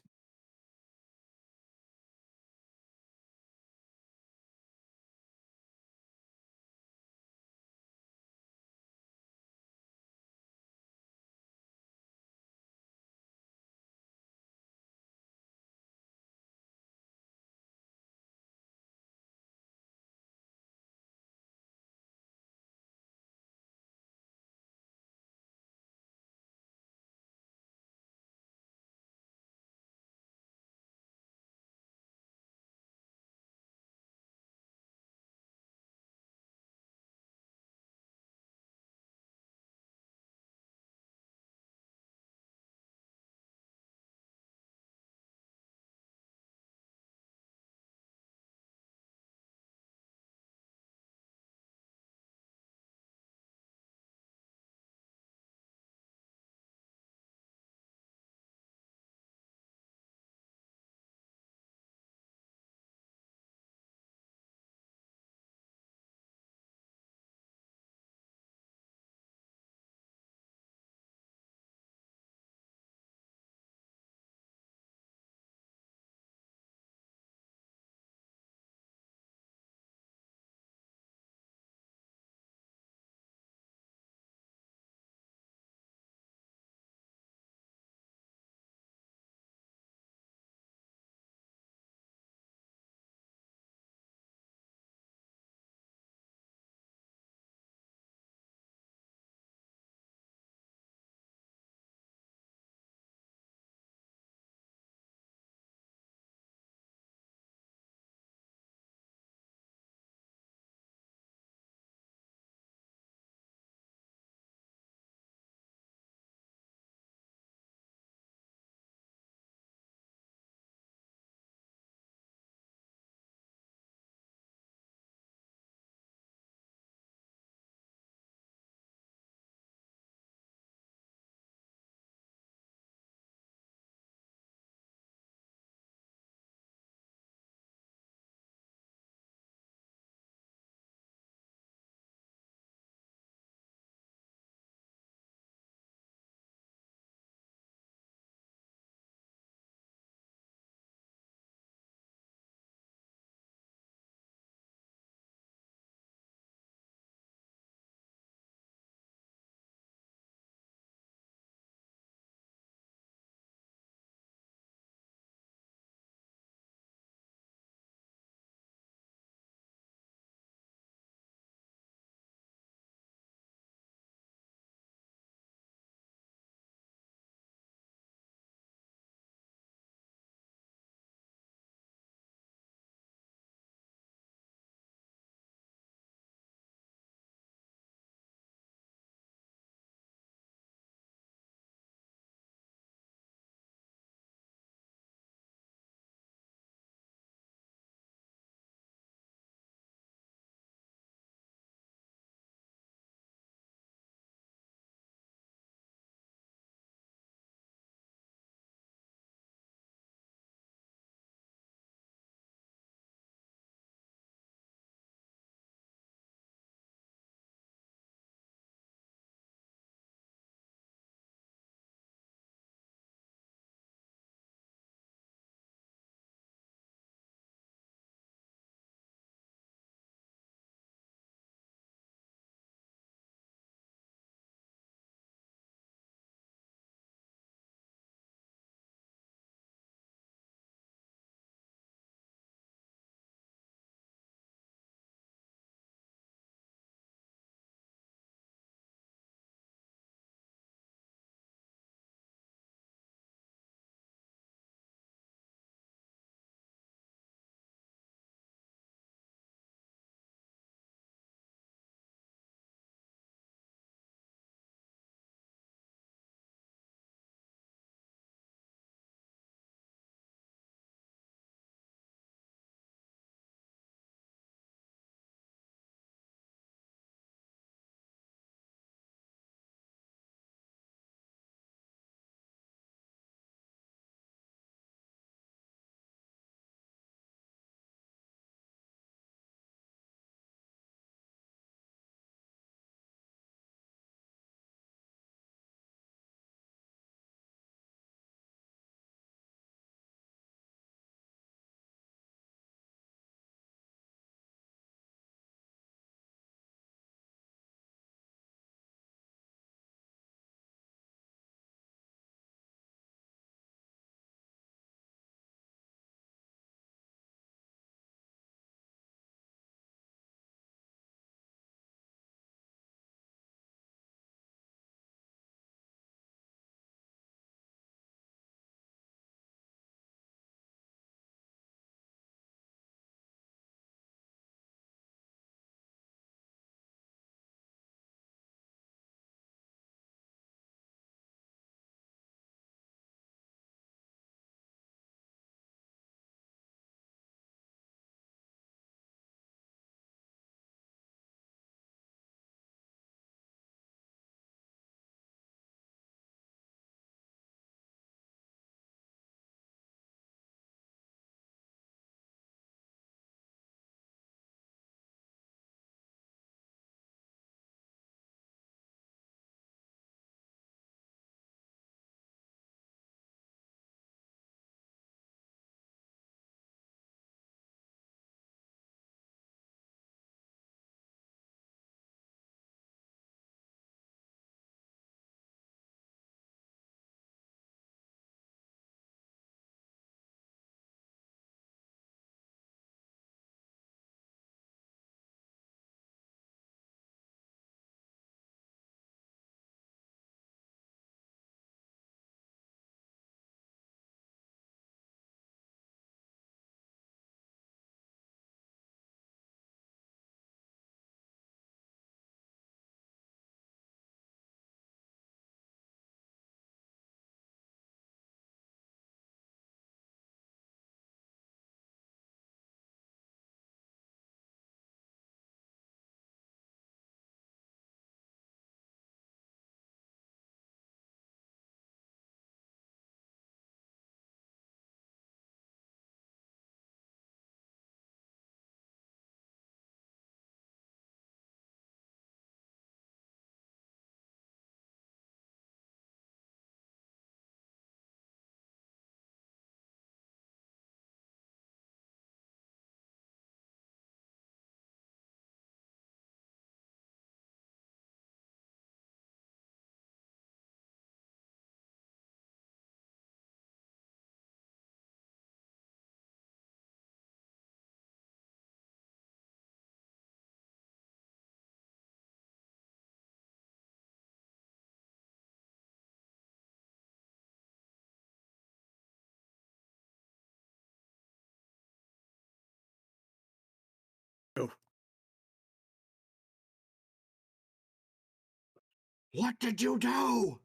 What did you do?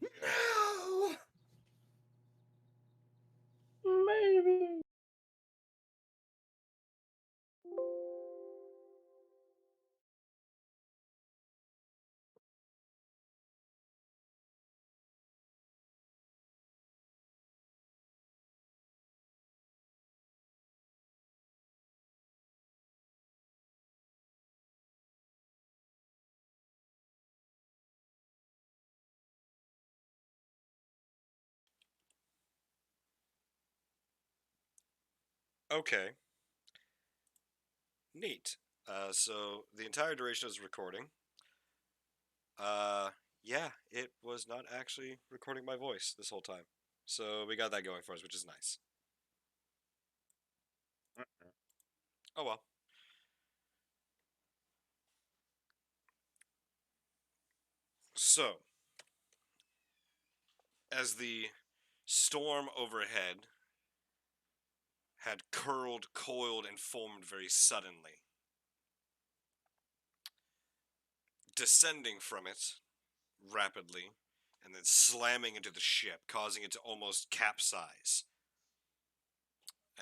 No! Maybe. Okay. Neat. So the entire duration of this recording, yeah, it was not actually recording my voice this whole time. So we got that going for us, which is nice. Oh well. So, as the storm overhead had curled, coiled, and formed very suddenly, descending from it rapidly, and then slamming into the ship, causing it to almost capsize,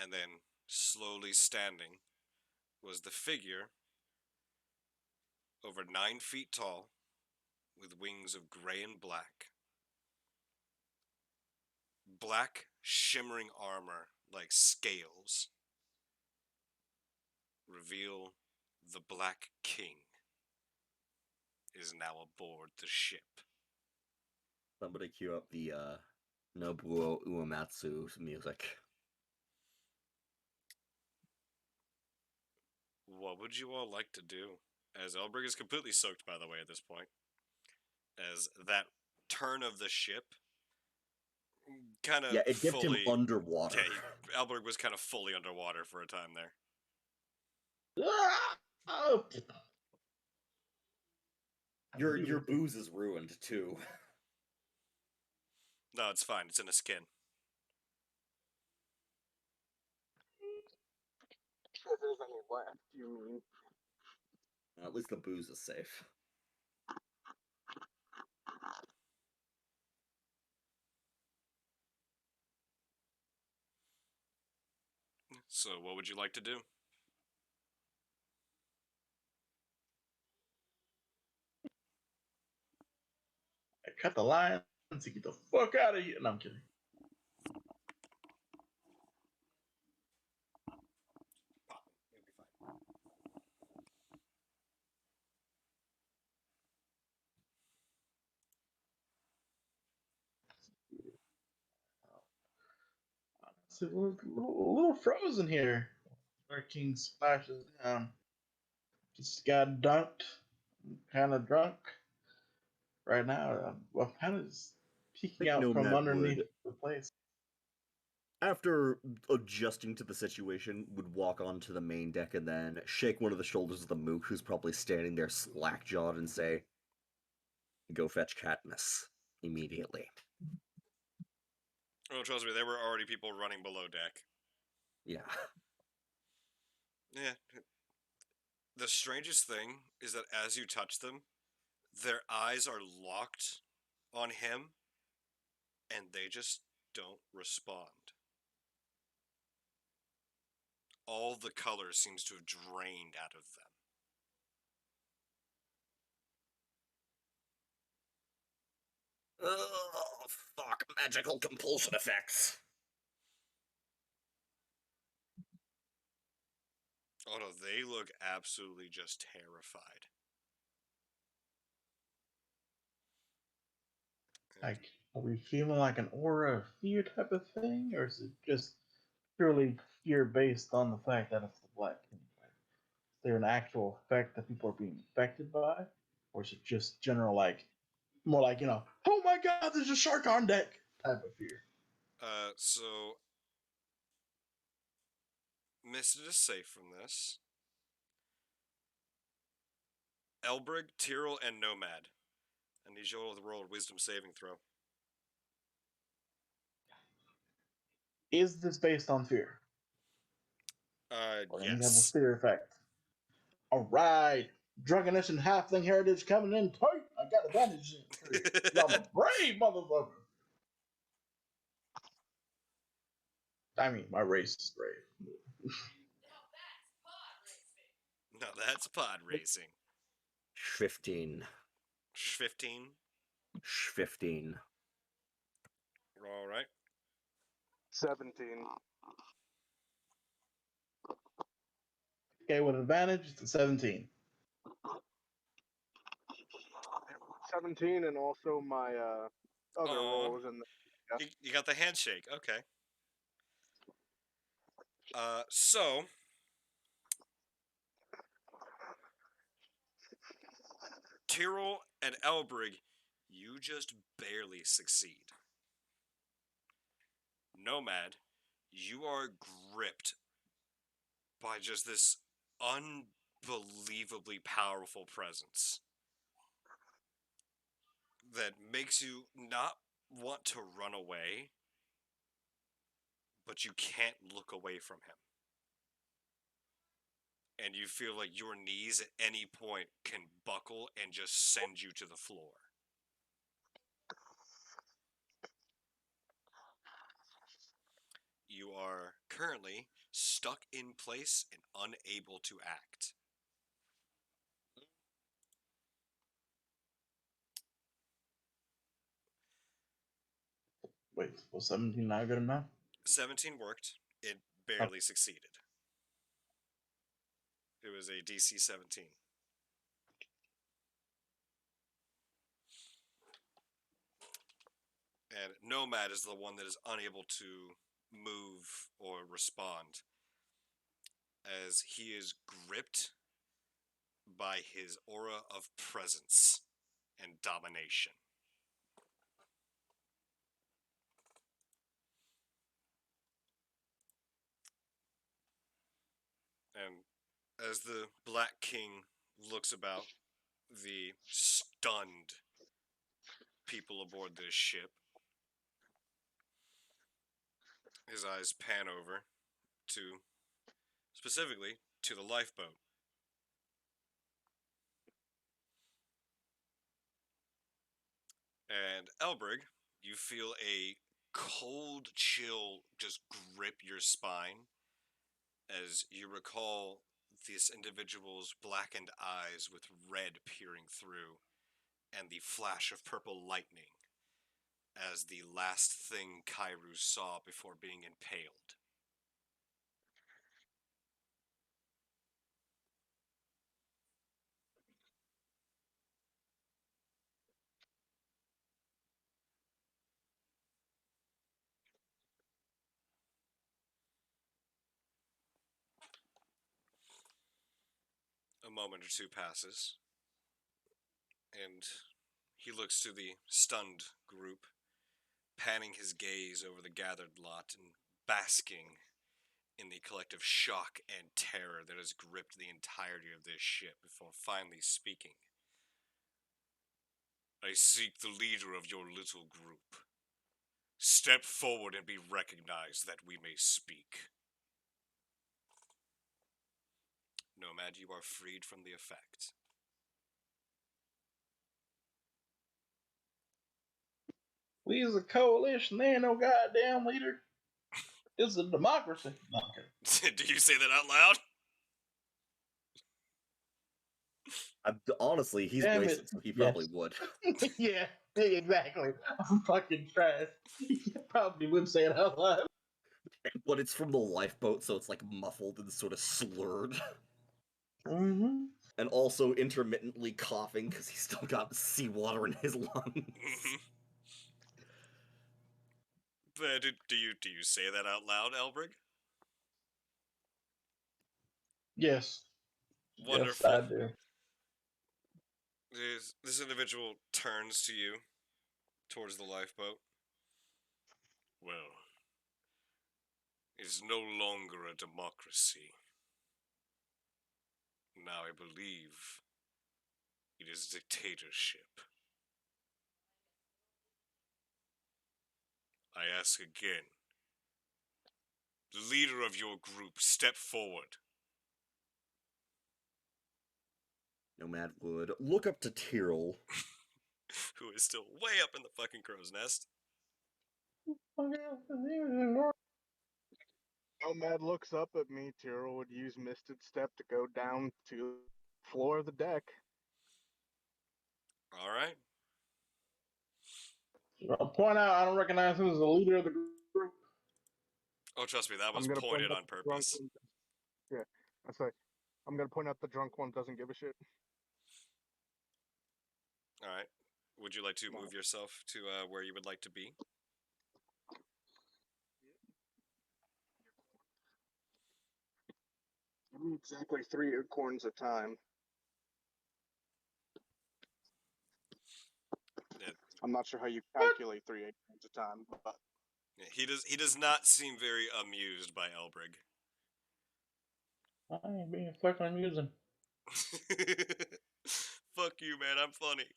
and then slowly standing, was the figure over 9 feet tall, with wings of gray and black. Black, shimmering armor like scales reveal the Black King is now aboard the ship. Somebody cue up the Nobuo Uematsu music. What would you all like to do? As Elbrig is completely soaked, by the way, at this point. As that turn of the ship kind of Yeah, it dipped him fully. underwater. Yeah, Elbrig was kind of fully underwater for a time there. Ah! Your booze is ruined too. No, it's fine. It's in a skin. If there's any left, you mean? At least the booze is safe. So, what would you like to do? I cut the line to get the fuck out of here. No, I'm kidding. Pop. It'll be fine. It's a little frozen here. Our king splashes down. Just got dunked. I'm kind of drunk right now. Well, kind of just I peeking think out from Nomad underneath would, the place. after adjusting to the situation, would walk onto the main deck and then shake one of the shoulders of the mook who's probably standing there slack-jawed and say, "Go fetch Katniss immediately." Oh, trust me, there were already people running below deck. Yeah. Yeah. The strangest thing is that as you touch them, their eyes are locked on him, and they just don't respond. All the color seems to have drained out of them. Oh, fuck, magical compulsion effects. Oh no, they look absolutely just terrified. And Like, are we feeling like an aura of fear type of thing, or is it just purely fear based on the fact that it's the Black King? Is there an actual effect that people are being affected by, or is it just general, like, more like, oh my god, there's a shark on deck type of fear? so Misted is safe from this. Elbrig, Tyrell, and Nomad. I need you all to roll a wisdom saving throw. Is this based on fear or any type of Yes. fear effect? All right, drunkenness and halfling heritage coming in tight. I got advantage in here. 'Cause I'm a brave motherfucker. I mean, my race is brave. No, that's pod racing. 15. 15. 15. All right. 17. Okay, with advantage, it's a 17. 17, and also my other Aw. rolls in the. Yeah. You got the handshake. Okay. So Tyrrell and Elbrig, you just barely succeed. Nomad, you are gripped by just this unbelievably powerful presence that makes you not want to run away, but you can't look away from him. And you feel like your knees at any point can buckle and just send you to the floor. You are currently stuck in place and unable to act. Wait, was 17 not good enough? 17 worked. It Oh, barely succeeded. It was a DC 17. And Nomad is the one that is unable to move or respond, as he is gripped by his aura of presence and domination. And as the Black King looks about the stunned people aboard this ship, his eyes pan over to, specifically, to the lifeboat. And Elbrig, you feel a cold chill just grip your spine as you recall this individual's blackened eyes with red peering through and the flash of purple lightning as the last thing Kairu saw before being impaled. A moment or two passes, and he looks to the stunned group, panning his gaze over the gathered lot and basking in the collective shock and terror that has gripped the entirety of this ship before finally speaking. I seek the leader of your little group. Step forward and be recognized that we may speak. Nomad, you are freed from the effect. we as a coalition, there ain't no goddamn leader. It's a democracy. No, okay. Do you say that out loud? Honestly, he's Damn wasted, it. so he Yes. probably would. Yeah, exactly. I'm fucking trash. You probably would say it out loud. But it's from the lifeboat, so it's like muffled and sort of slurred. Mm-hmm. And also intermittently coughing because he's still got seawater in his lungs. But do you say that out loud, Elbrig? Yes. Yes, Wonderful. I do. This individual turns to you, towards the lifeboat. Well, it's no longer a democracy. Now I believe it is dictatorship. I ask again. The leader of your group, step forward. Nomad would look up to Tyrrell. Who is still way up in the fucking crow's nest. Nomad looks up at me. Tyrrell would use Misted Step to go down to the floor of the deck. All right. I'll point out I don't recognize who's the leader of the group. Oh, trust me, that was I'm gonna point pointed out on the drunk purpose. one. Yeah, that's right. I'm gonna point out the drunk one doesn't give a shit. All right. Would you like to No. move yourself to where you would like to be? Give me exactly 3 acorns a time. Yeah, I'm not sure how you calculate 3 acorns a time, but yeah, he does not seem very amused by Elbrig. I ain't being fucking amusing. Fuck you, man. I'm funny.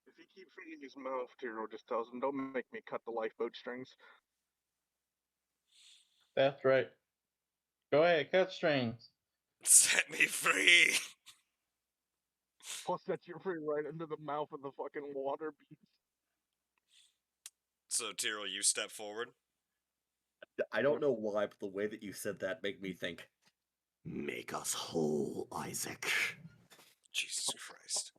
if he keeps running his mouth, Tyrrell just tells him, "Don't make me cut the lifeboat strings." That's right. Go ahead, cut strings. Set me free. Plus, set you free right into the mouth of the fucking water beast. So, Tyrrell, you step forward. I don't know why, but the way that you said that made me think, make us whole, Isaac. Jesus Christ.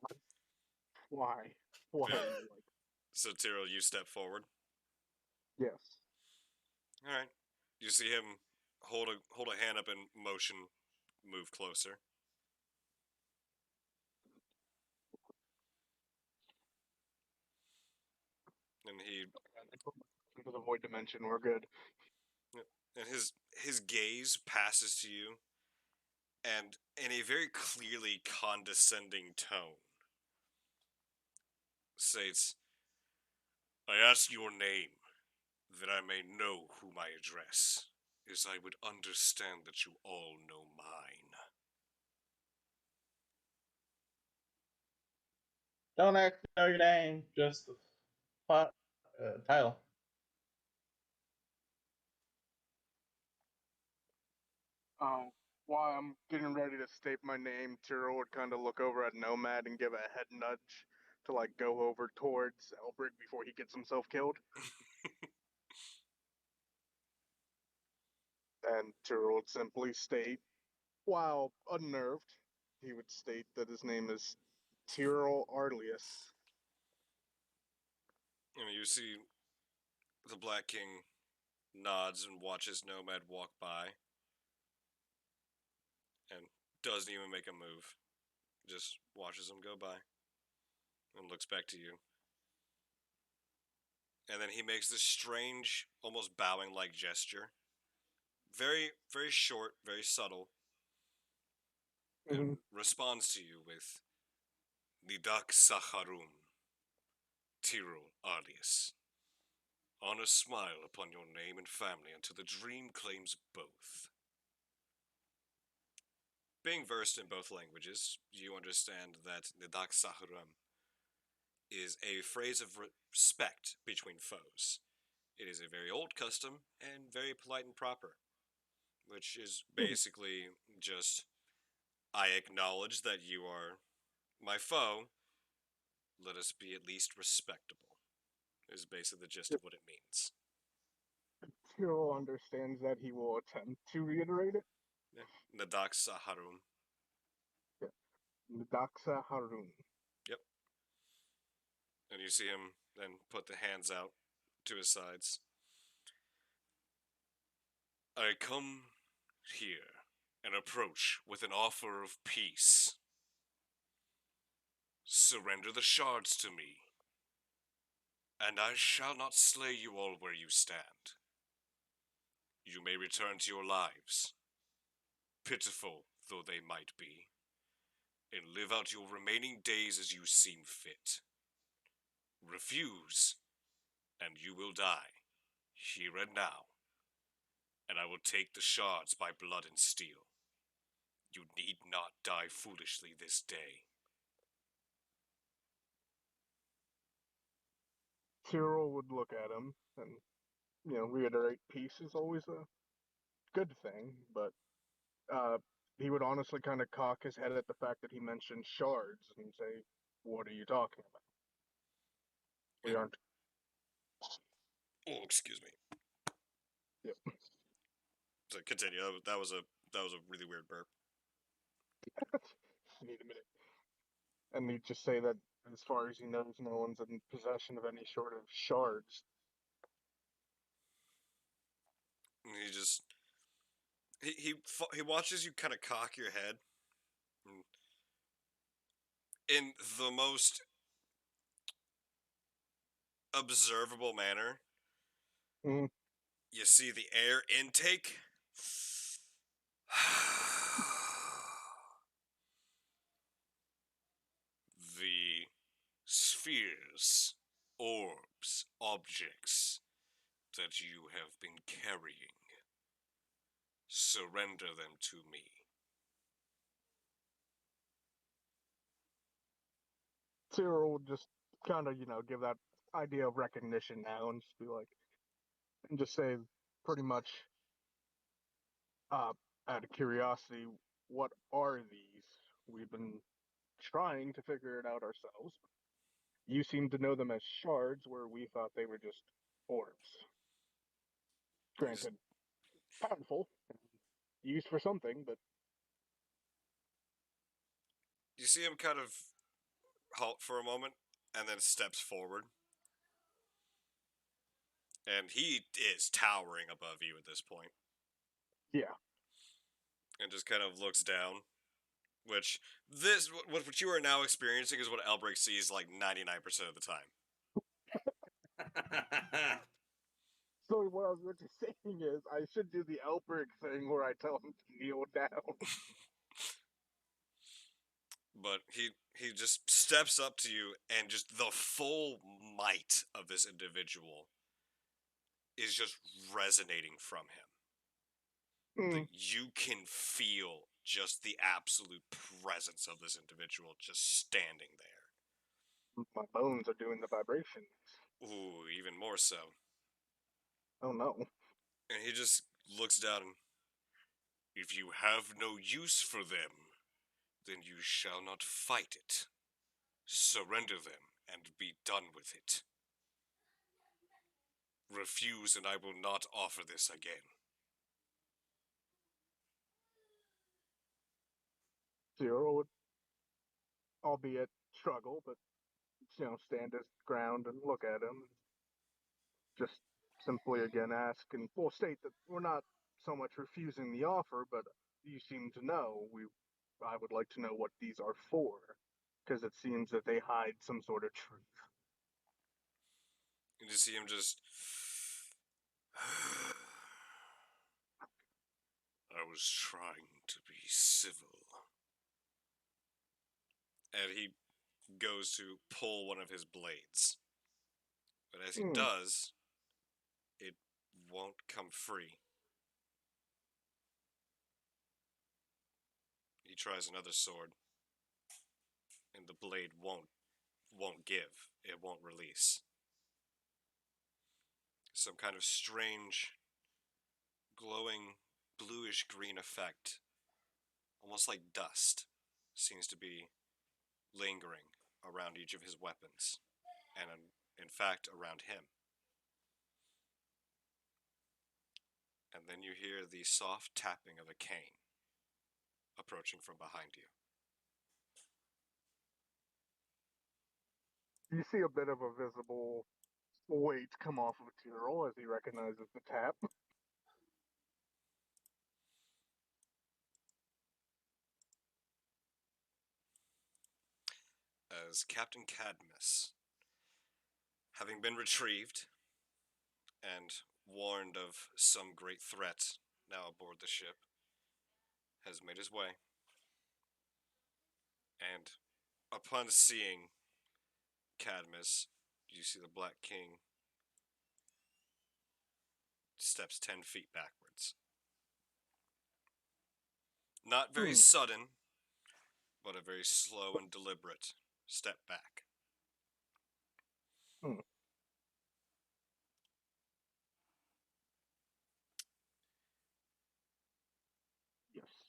Why? Why are you like? So, Tyrrell, you step forward. Yes. All right. You see him hold a hand up in motion, move closer. And he Into the void dimension, we're good. and his gaze passes to you, and in a very clearly condescending tone states, "I ask your name, that I may know whom I address, as I would understand that you all know mine." Don't actually know your name, just the title. While I'm getting ready to state my name, Tyrrell would kind of look over at Nomad and give a head nudge to like go over towards Elbrick before he gets himself killed. And Tyrrell would simply state, while unnerved, he would state that his name is Tyrrell Arlius. And you see the Black King nods and watches Nomad walk by, and doesn't even make a move. Just watches him go by, and looks back to you. And then he makes this strange, almost bowing-like gesture. Very, very short, very subtle, and responds to you with Nidak Saharum, Tyrrell Arlius. Honor smile upon your name and family until the dream claims both. Being versed in both languages, you understand that Nidak Saharum is a phrase of respect between foes. It is a very old custom and very polite and proper, which is basically just, I acknowledge that you are my foe, let us be at least respectable, is basically the gist of what it means. Tyrrell understands that he will attempt to reiterate it. Yeah. Nadak Saharum. Daxa Harun. Yep. And you see him then put the hands out to his sides. I come here and approach with an offer of peace. Surrender the shards to me, and I shall not slay you all where you stand. You may return to your lives, pitiful though they might be, and live out your remaining days as you seem fit. Refuse, and you will die, here and now, and I will take the shards by blood and steel. You need not die foolishly this day. Tyrrell would look at him and, reiterate peace is always a good thing, but he would honestly kind of cock his head at the fact that he mentioned shards and say, "What are you talking about? We And aren't." oh, excuse me. Yep. So continue. That was a really weird burp. Need a minute. And he'd just say that, as far as he knows, no one's in possession of any sort of shards. And he watches you kind of cock your head, and in the most observable manner, Mm, you see the air intake. The spheres, orbs, objects that you have been carrying. Surrender them to me. Cyril would just kind of, give that idea of recognition now and just be like, and just say pretty much, uh, out of curiosity, what are these? We've been trying to figure it out ourselves. You seem to know them as shards, where we thought they were just orbs. You just Granted, powerful, used for something, but you see him kind of halt for a moment and then steps forward. And he is towering above you at this point, yeah. and just kind of looks down. Which what you are now experiencing is what Elbrick sees like 99% of the time. So what I was really saying is, I should do the Elbrick thing where I tell him to kneel down. But he just steps up to you, and just the full might of this individual is just resonating from him. Mm, That you can feel just the absolute presence of this individual just standing there. my bones are doing the vibrations. Ooh, even more so. Oh no. And he just looks down and, if you have no use for them, then you shall not fight it. Surrender them and be done with it. Refuse and I will not offer this again. Cyril would, albeit struggle, but stand his ground and look at him. Just simply again ask, and we'll state that we're not so much refusing the offer, but you seem to know. I would like to know what these are for, because it seems that they hide some sort of truth. You just see him just. I was trying to be civil. And he goes to pull one of his blades. But as he Hmm. does, it won't come free. He tries another sword, and the blade won't give. It won't release. Some kind of strange, glowing, bluish green effect, almost like dust, seems to be lingering around each of his weapons, and in fact around him. And then you hear the soft tapping of a cane approaching from behind you. You see a bit of a visible weight come off of Tyrrell as he recognizes the tap. As Captain Cadmus, having been retrieved and warned of some great threat now aboard the ship, has made his way. And upon seeing Cadmus, you see the Black King steps 10 feet backwards. Not very Hmm. sudden, but a very slow and deliberate step back. Hmm. Yes.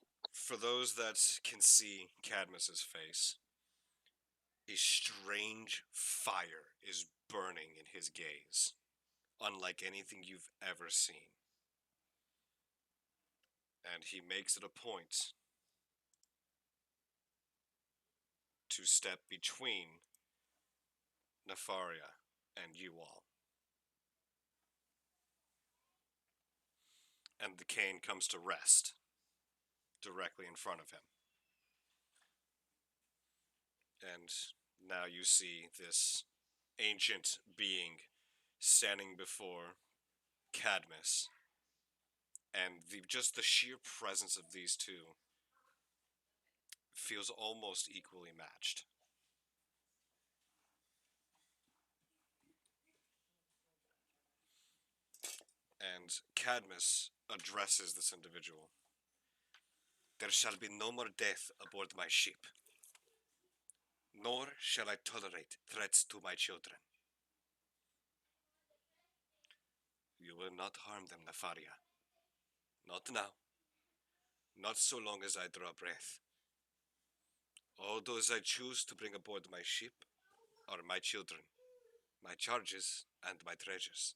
For those that can see Cadmus's face, a strange fire is burning in his gaze, unlike anything you've ever seen. And he makes it a point to step between Nefaria and you all. And the cane comes to rest directly in front of him. And now you see this ancient being standing before Cadmus, and just the sheer presence of these two feels almost equally matched. And Cadmus addresses this individual. There shall be no more death aboard my ship, nor shall I tolerate threats to my children. You will not harm them, Nefaria. Not now. Not so long as I draw breath. All those I choose to bring aboard my ship are my children, my charges, and my treasures.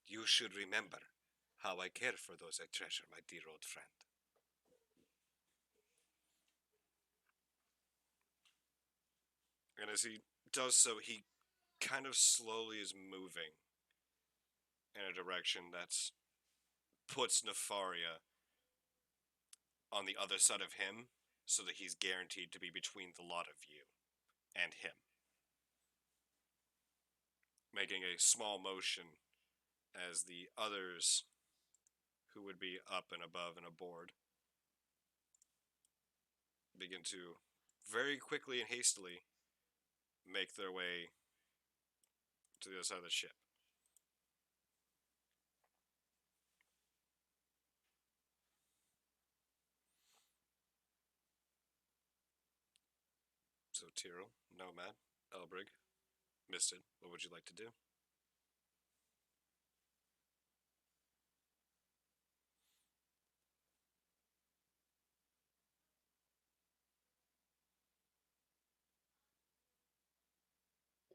You should remember how I care for those I treasure, my dear old friend. And as he does so, he kind of slowly is moving in a direction that puts Nefaria on the other side of him, so that he's guaranteed to be between the lot of you and him. Making a small motion as the others who would be up and above and aboard begin to very quickly and hastily make their way to the other side of the ship. So Tyrell, Nomad, Elbrig, Misted, what would you like to do?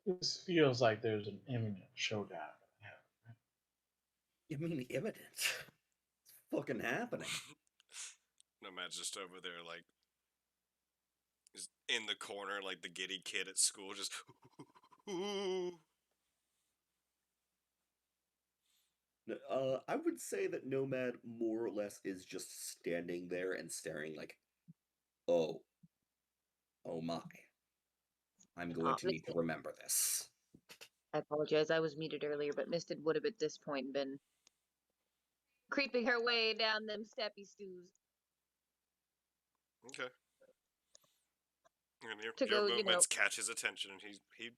This feels like there's an imminent showdown. You mean imminent? It's fucking happening. Nomad's just over there, like, is in the corner, like the giddy kid at school, just. I would say that Nomad more or less is just standing there and staring like, oh, oh my. I'm going to need to Misted, remember this. I apologize. I was muted earlier, but Misted would have at this point been creeping her way down them steppy stews Okay. And to your go, movements catch his attention, and he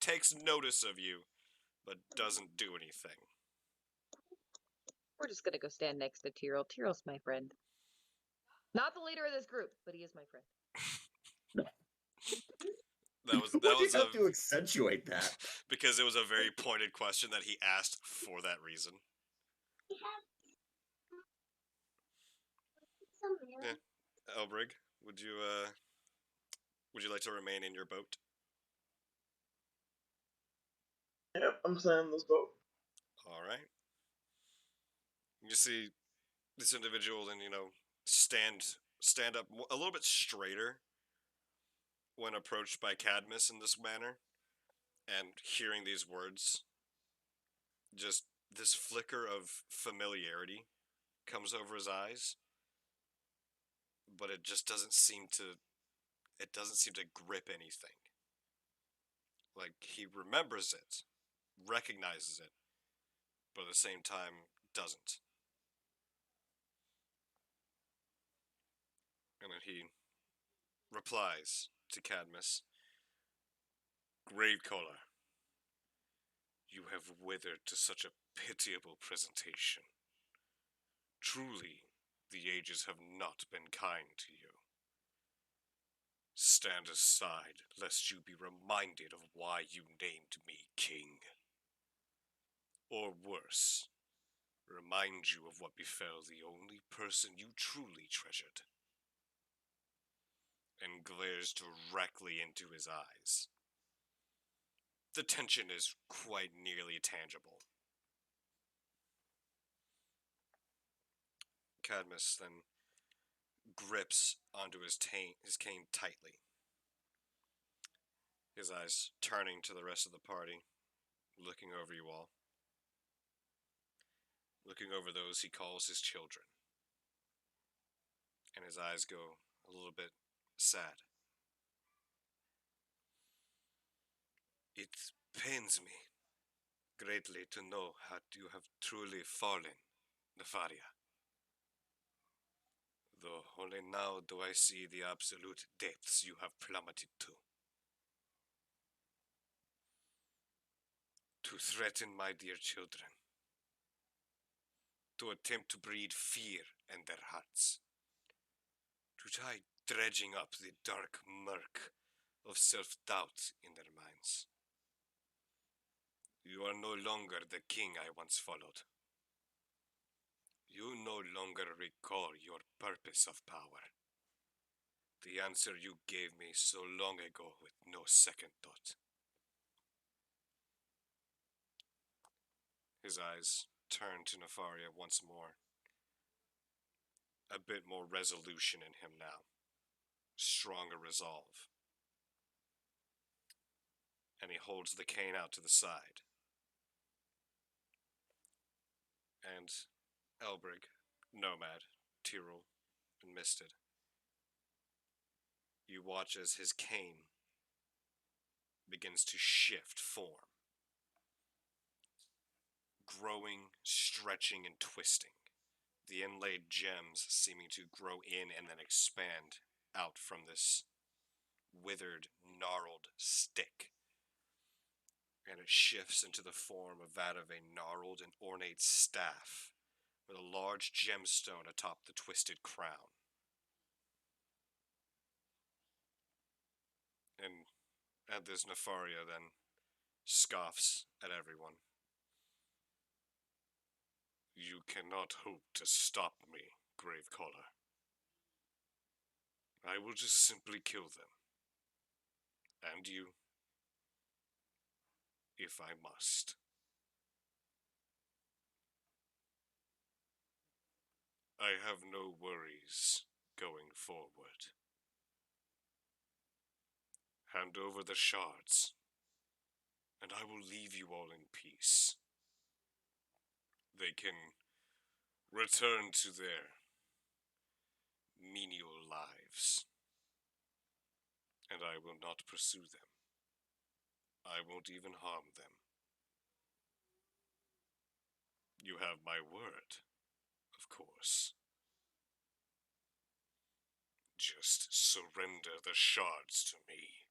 takes notice of you, but doesn't do anything. we're just gonna go stand next to Tyrell. Tyrell's my friend. Not the leader of this group, but he is my friend. That was Why'd you have to accentuate that? because it was a very pointed question that he asked for that reason. Yeah. Elbrig, would you like to remain in your boat? Yep, I'm saying let's go. All right. You see this individual, then stand up a little bit straighter when approached by Cadmus in this manner, and hearing these words, just this flicker of familiarity comes over his eyes, but it just doesn't seem to grip anything. Like, he remembers it, recognizes it, but at the same time doesn't. And then he replies to Cadmus, Gravecaller, you have withered to such a pitiable presentation. Truly, the ages have not been kind to you. Stand aside, lest you be reminded of why you named me king. Or worse, remind you of what befell the only person you truly treasured, and glares directly into his eyes. The tension is quite nearly tangible. Cadmus then grips onto his cane tightly, his eyes turning to the rest of the party, looking over you all, looking over those he calls his children, and his eyes go a little bit sad. It pains me greatly to know how you have truly fallen, Nefaria. Though only now do I see the absolute depths you have plummeted to. To threaten my dear children. To attempt to breed fear in their hearts. To try dredging up the dark murk of self-doubt in their minds. You are no longer the king I once followed. You no longer recall your purpose of power. The answer you gave me so long ago with no second thought. His eyes turn to Nefaria once more. A bit more resolution in him now. Stronger resolve. And he holds the cane out to the side. And Elbrig, Nomad, Tyrrell, and Misted, you watch as his cane begins to shift form. Growing, stretching, and twisting. The inlaid gems seeming to grow in and then expand out from this withered, gnarled stick. And it shifts into the form of that of a gnarled and ornate staff with a large gemstone atop the twisted crown. And at this, Nefaria then scoffs at everyone. You cannot hope to stop me, Gravecaller. I will just simply kill them. And you, if I must. I have no worries going forward. Hand over the shards, and I will leave you all in peace. They can return to their menial lives, and I will not pursue them. I won't even harm them. You have my word, of course. Just surrender the shards to me.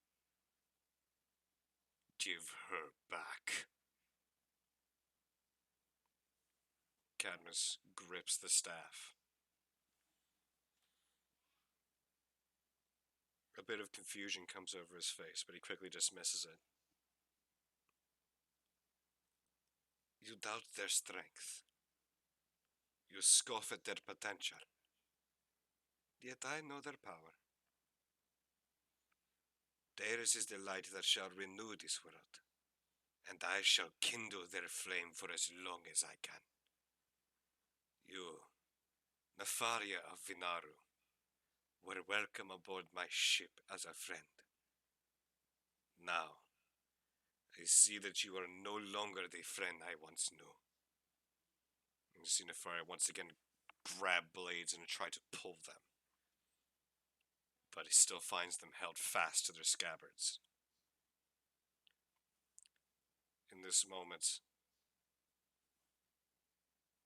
Give her back. Cadmus grips the staff. A bit of confusion comes over his face, but he quickly dismisses it. You doubt their strength. You scoff at their potential. Yet I know their power. Theirs is the light that shall renew this world, and I shall kindle their flame for as long as I can. You, Nefaria of Vinaru, were welcome aboard my ship as a friend. Now, I see that you are no longer the friend I once knew. And you see Nefaria once again grab blades and try to pull them. But he still finds them held fast to their scabbards. In this moment,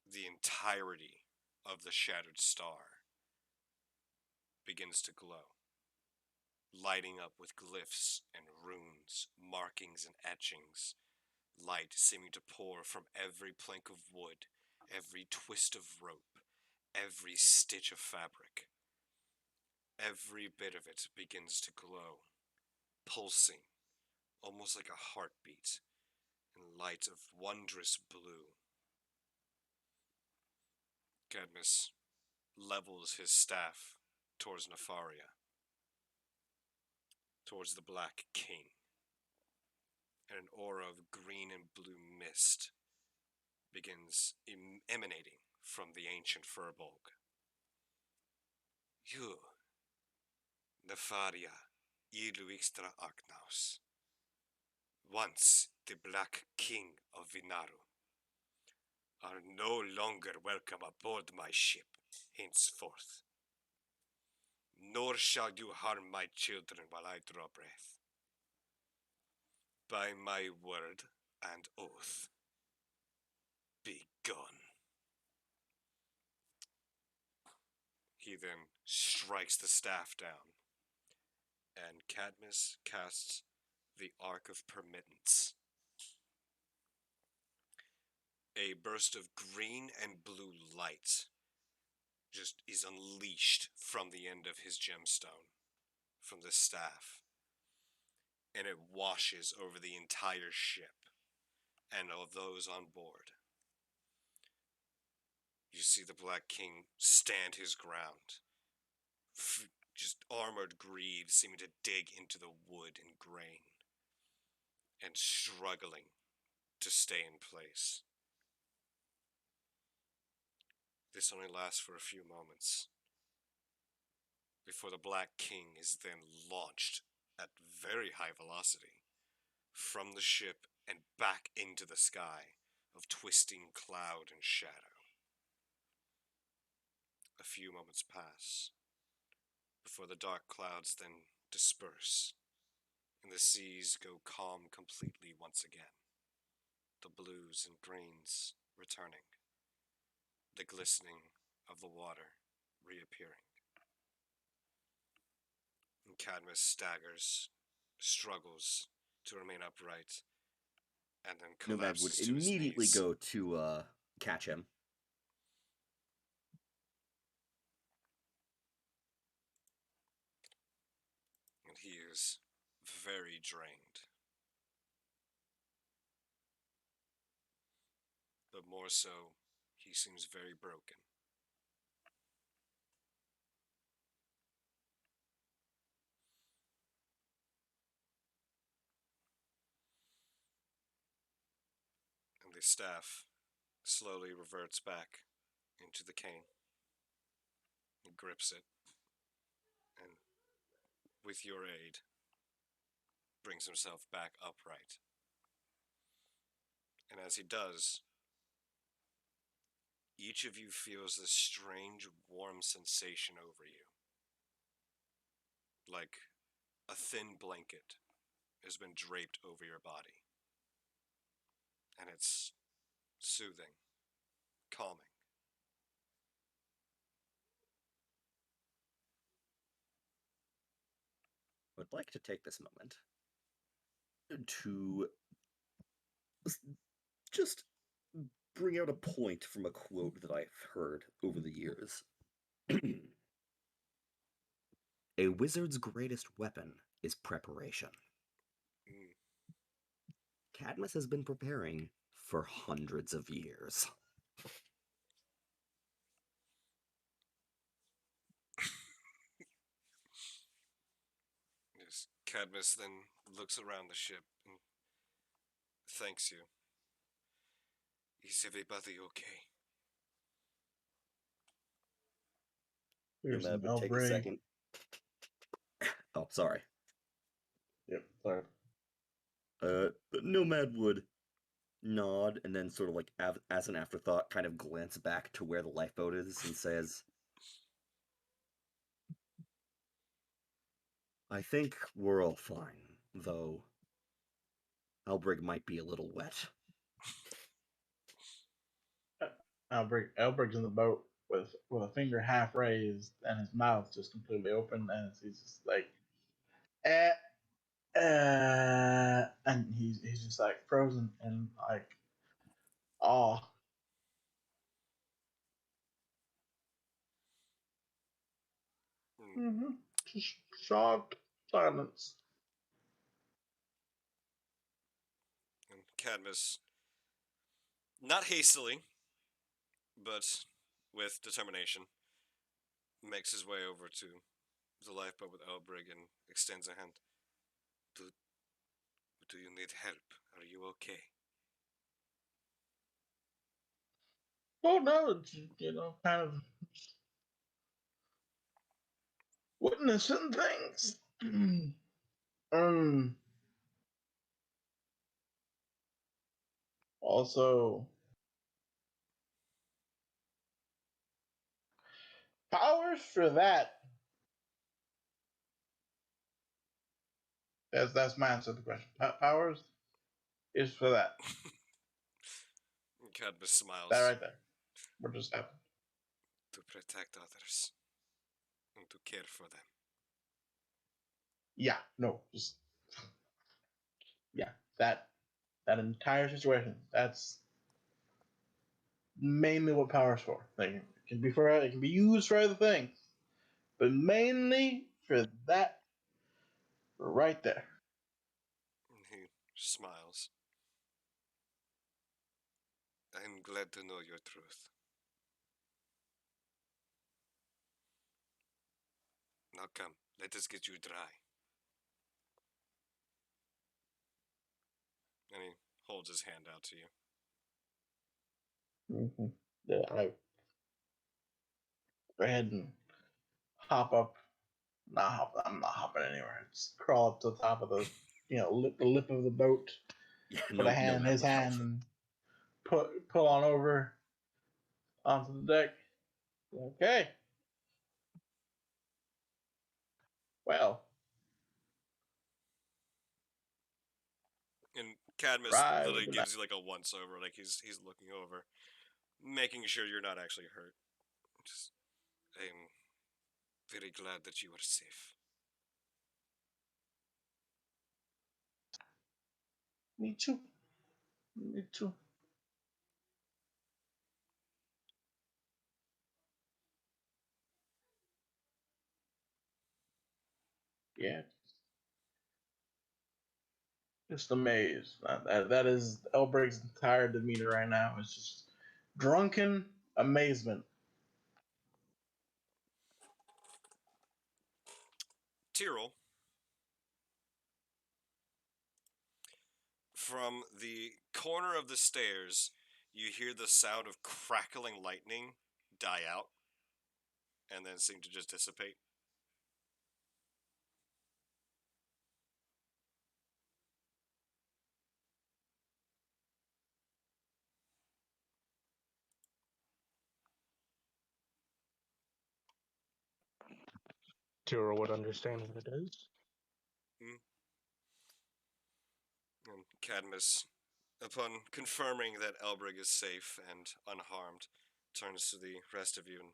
the entirety of the shattered star begins to glow, lighting up with glyphs and runes, markings and etchings, light seeming to pour from every plank of wood, every twist of rope, every stitch of fabric. Every bit of it begins to glow, pulsing, almost like a heartbeat, in light of wondrous blue. Cadmus levels his staff towards Nefaria, towards the Black King, and an aura of green and blue mist begins emanating from the ancient Furbolg. You, Nefaria, Iluixtra Arcnaus, once the Black King of Vinaru, are no longer welcome aboard my ship henceforth. Nor shall you harm my children while I draw breath. By my word and oath, be gone. He then strikes the staff down, and Cadmus casts the Arc of Permittance. A burst of green and blue light just is unleashed from the end of his gemstone, from the staff, and it washes over the entire ship and of those on board. You see the Black King stand his ground, just armored greed seeming to dig into the wood and grain, and struggling to stay in place. This only lasts for a few moments, before the Black King is then launched at very high velocity from the ship and back into the sky of twisting cloud and shadow. A few moments pass before the dark clouds then disperse and the seas go calm completely once again, the blues and greens returning, the glistening of the water reappearing. And Cadmus staggers, struggles to remain upright, and then Nomad would collapses to his immediately knees. go to catch him. And he is very drained. But more so, he seems very broken. And the staff slowly reverts back into the cane. He grips it, and with your aid, brings himself back upright. And as he does, each of you feels this strange warm sensation over you. Like a thin blanket has been draped over your body. And it's soothing, calming. I would like to take this moment to just bring out a point from a quote that I've heard over the years. A wizard's greatest weapon is preparation. Mm. Cadmus has been preparing for hundreds of years. Yes. Cadmus then looks around the ship and thanks you. Is everybody okay? Here's some Nomad would take a Elbray. second. Oh, sorry. Yep, sorry. Nomad would nod and then sort of like as an afterthought kind of glance back to where the lifeboat is and says, I think we're all fine, though Albrig might be a little wet. Elbrig's in the boat with a finger half raised and his mouth just completely open, and he's just like, eh, and he's just like frozen in like awe. Mm. Mm-hmm. Just shocked silence. And Cadmus, not hastily, but with determination, makes his way over to the lifeboat with Elbrig and extends a hand. Do you need help? Are you okay? Oh no, kind of witnessing things. um. Also, powers for that. That's my answer to the question. Powers is for that. Cadmus That smiles. right there. What just happened? To protect others and to care for them. Yeah, no, just yeah. That entire situation. That's mainly what power's for. Like, it can be for it can be used for other things, but mainly for that right there. He smiles. I'm glad to know your truth. Now come, let us get you dry. And he holds his hand out to you. Mm-hmm. Yeah, I go ahead and hop up. Not hop. I'm not hopping anywhere. Just crawl up to the top of the the lip of the boat. Yeah, Put a no, hand in Nomad his would help. hand and pull on over onto the deck. Okay. Well, And Cadmus try with literally the knife. gives you like a once over, like he's looking over, making sure you're not actually hurt. Just, I'm very glad that you are safe. Me too. Me too. Yeah, just amazed. That is Elbrig's entire demeanor right now. It's just drunken amazement. Tyrrell, from the corner of the stairs, you hear the sound of crackling lightning die out and then seem to just dissipate. Tira would understand what it is. Mm. And Cadmus, upon confirming that Elbrig is safe and unharmed, turns to the rest of you and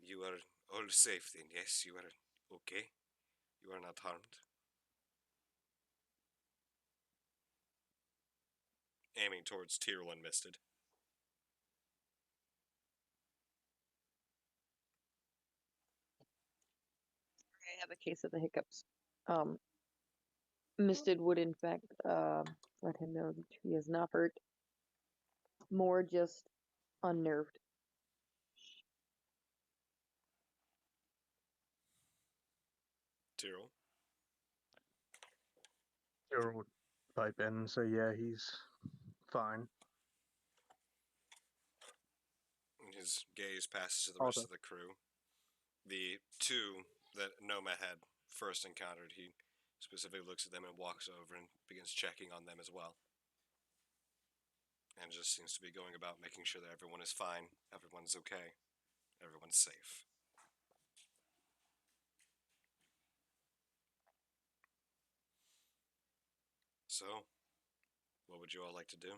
you are all safe then, yes? You are okay? You are not harmed? Aiming towards Tyrrell and Misted. I have a case of the hiccups. Misted would in fact let him know that he is not hurt, more just unnerved. Tyrrell. Tira would pipe in and say, yeah, he's fine. His gaze passes to the rest Also, of the crew. The two that Nomad had first encountered, he specifically looks at them and walks over and begins checking on them as well. And just seems to be going about making sure that everyone is fine, everyone's okay, everyone's safe. So, what would you all like to do?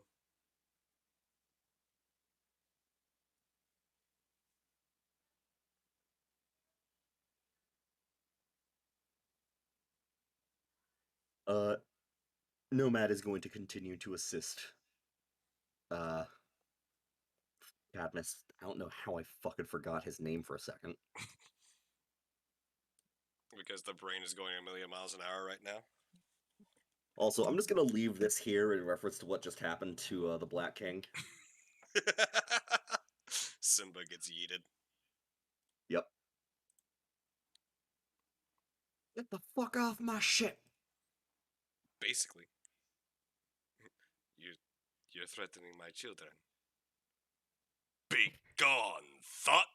Uh, Nomad is going to continue to assist. Cadmus. I don't know how I fucking forgot his name for a second. Because the brain is going a million miles an hour right now. Also, I'm just gonna leave this here in reference to what just happened to the Black King. Simba gets yeeted. Yep. Get the fuck off my ship! Basically, you you're threatening my children. Be gone, thought.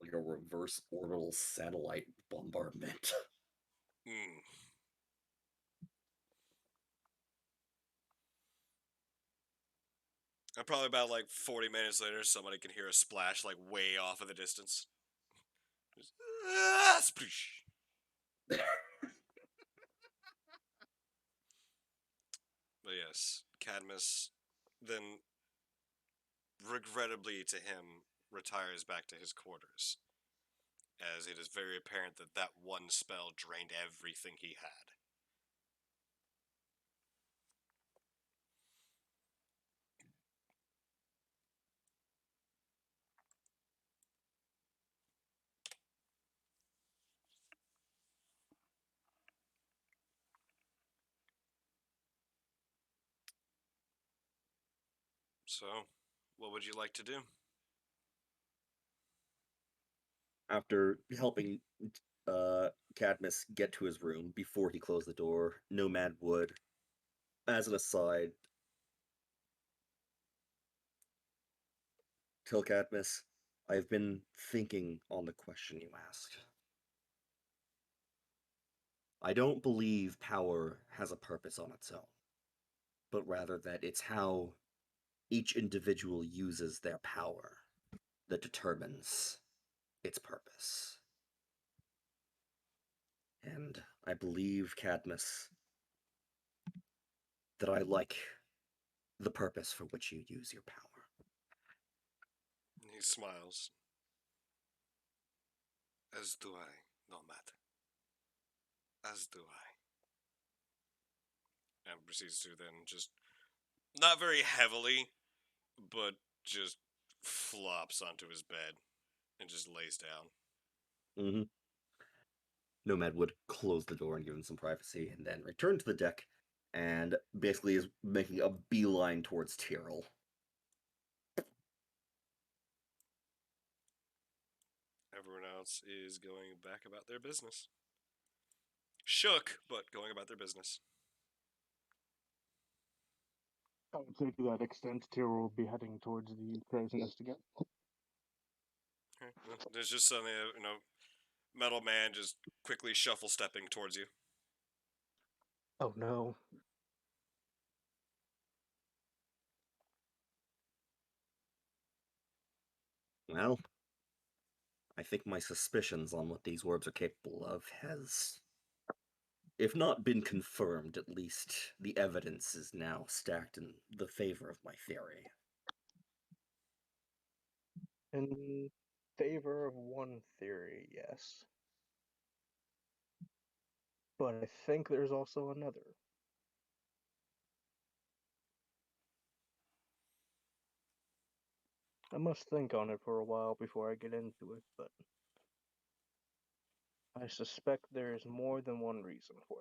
Like a reverse orbital satellite bombardment. Mm. And probably about like 40 minutes later, somebody can hear a splash like way off in the distance. Just, sploosh. But yes, Cadmus then, regrettably to him, retires back to his quarters, as it is very apparent that that one spell drained everything he had. So, what would you like to do? After helping Cadmus get to his room before he closed the door, Nomad would, as an aside, tell Cadmus, I've been thinking on the question you asked. I don't believe power has a purpose on its own, but rather that it's how each individual uses their power that determines its purpose. And I believe, Cadmus, that I like the purpose for which you use your power. He smiles. As do I, Nomad. As do I. And proceeds to then just, not very heavily, but just flops onto his bed and just lays down. Mm-hmm. Nomad would close the door and give him some privacy, and then return to the deck, and basically is making a beeline towards Tyrrell. Everyone else is going back about their business. Shook, but going about their business. I would say to that extent, Tyrrell will be heading towards the crow's nest again. Okay. There's just suddenly metal man just quickly shuffle stepping towards you. Oh no. Well, I think my suspicions on what these orbs are capable of has, if not been confirmed, at least the evidence is now stacked in the favor of my theory. In favor of one theory, yes. But I think there's also another. I must think on it for a while before I get into it, but I suspect there is more than one reason for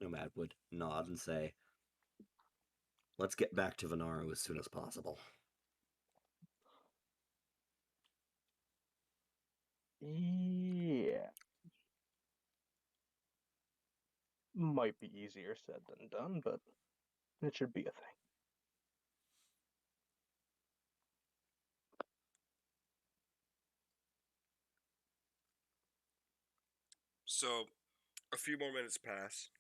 them. Nomad would nod and say, let's get back to Venaro as soon as possible. Yeah. Might be easier said than done, but it should be a thing. So, a few more minutes pass,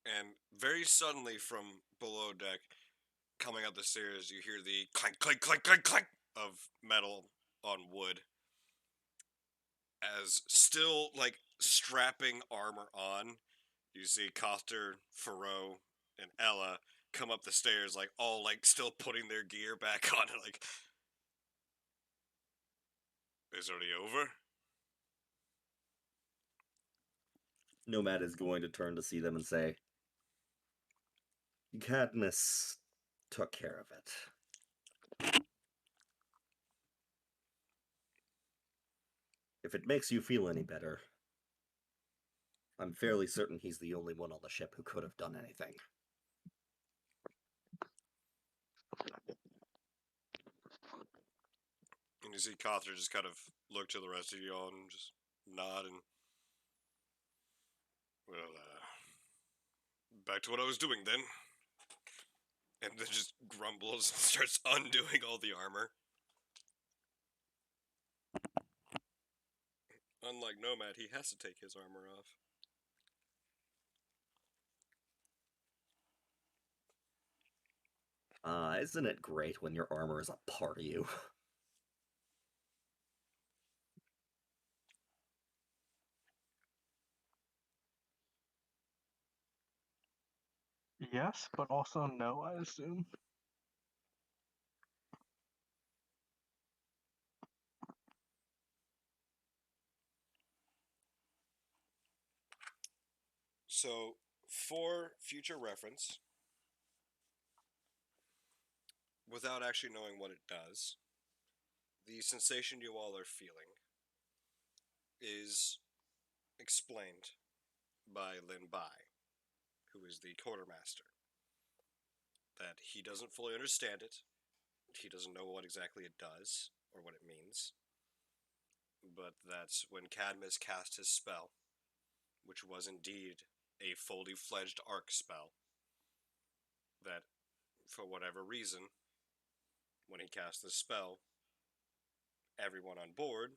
and very suddenly from below deck, coming up the stairs, you hear the clank, clank, clank, clank, clank of metal on wood. As still, like, strapping armor on, you see Coster, Faro, and Ella come up the stairs, like, all, like, still putting their gear back on. And, like, it's already over? Nomad is going to turn to see them and say, Cadmus took care of it. If it makes you feel any better, I'm fairly certain he's the only one on the ship who could have done anything. And you see Kothra just kind of look to the rest of you all and just nod and, well, back to what I was doing then. And then just grumbles and starts undoing all the armor. Unlike Nomad, he has to take his armor off. Isn't it great when your armor is a part of you? Yes, but also no, I assume. So, for future reference, without actually knowing what it does, the sensation you all are feeling is explained by Lin Bai, who is the quartermaster. That he doesn't fully understand it, he doesn't know what exactly it does or what it means, but that when Cadmus cast his spell, which was indeed a fully fledged arc spell, that for whatever reason, when he cast the spell, everyone on board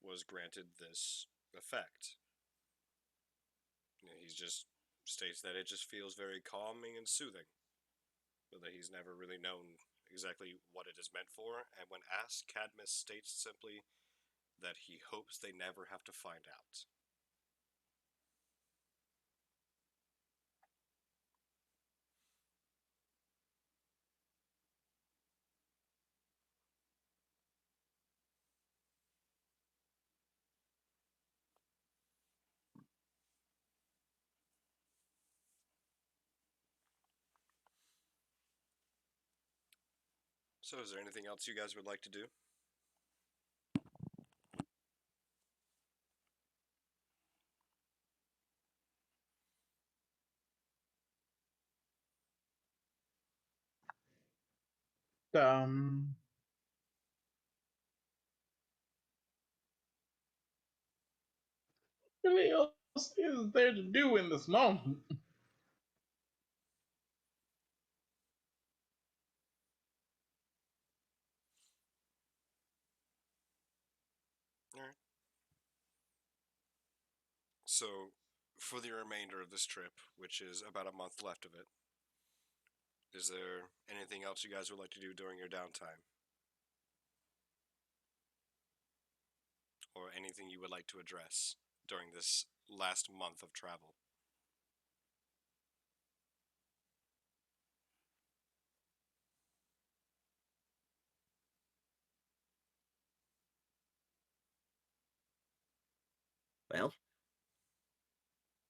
was granted this effect. He just states that it just feels very calming and soothing, but that he's never really known exactly what it is meant for, and when asked, Cadmus states simply that he hopes they never have to find out. So is there anything else you guys would like to do? Um, what else is there to do in this moment? Alright. So, for the remainder of this trip, which is about a month left of it, is there anything else you guys would like to do during your downtime? Or anything you would like to address during this last month of travel? Well,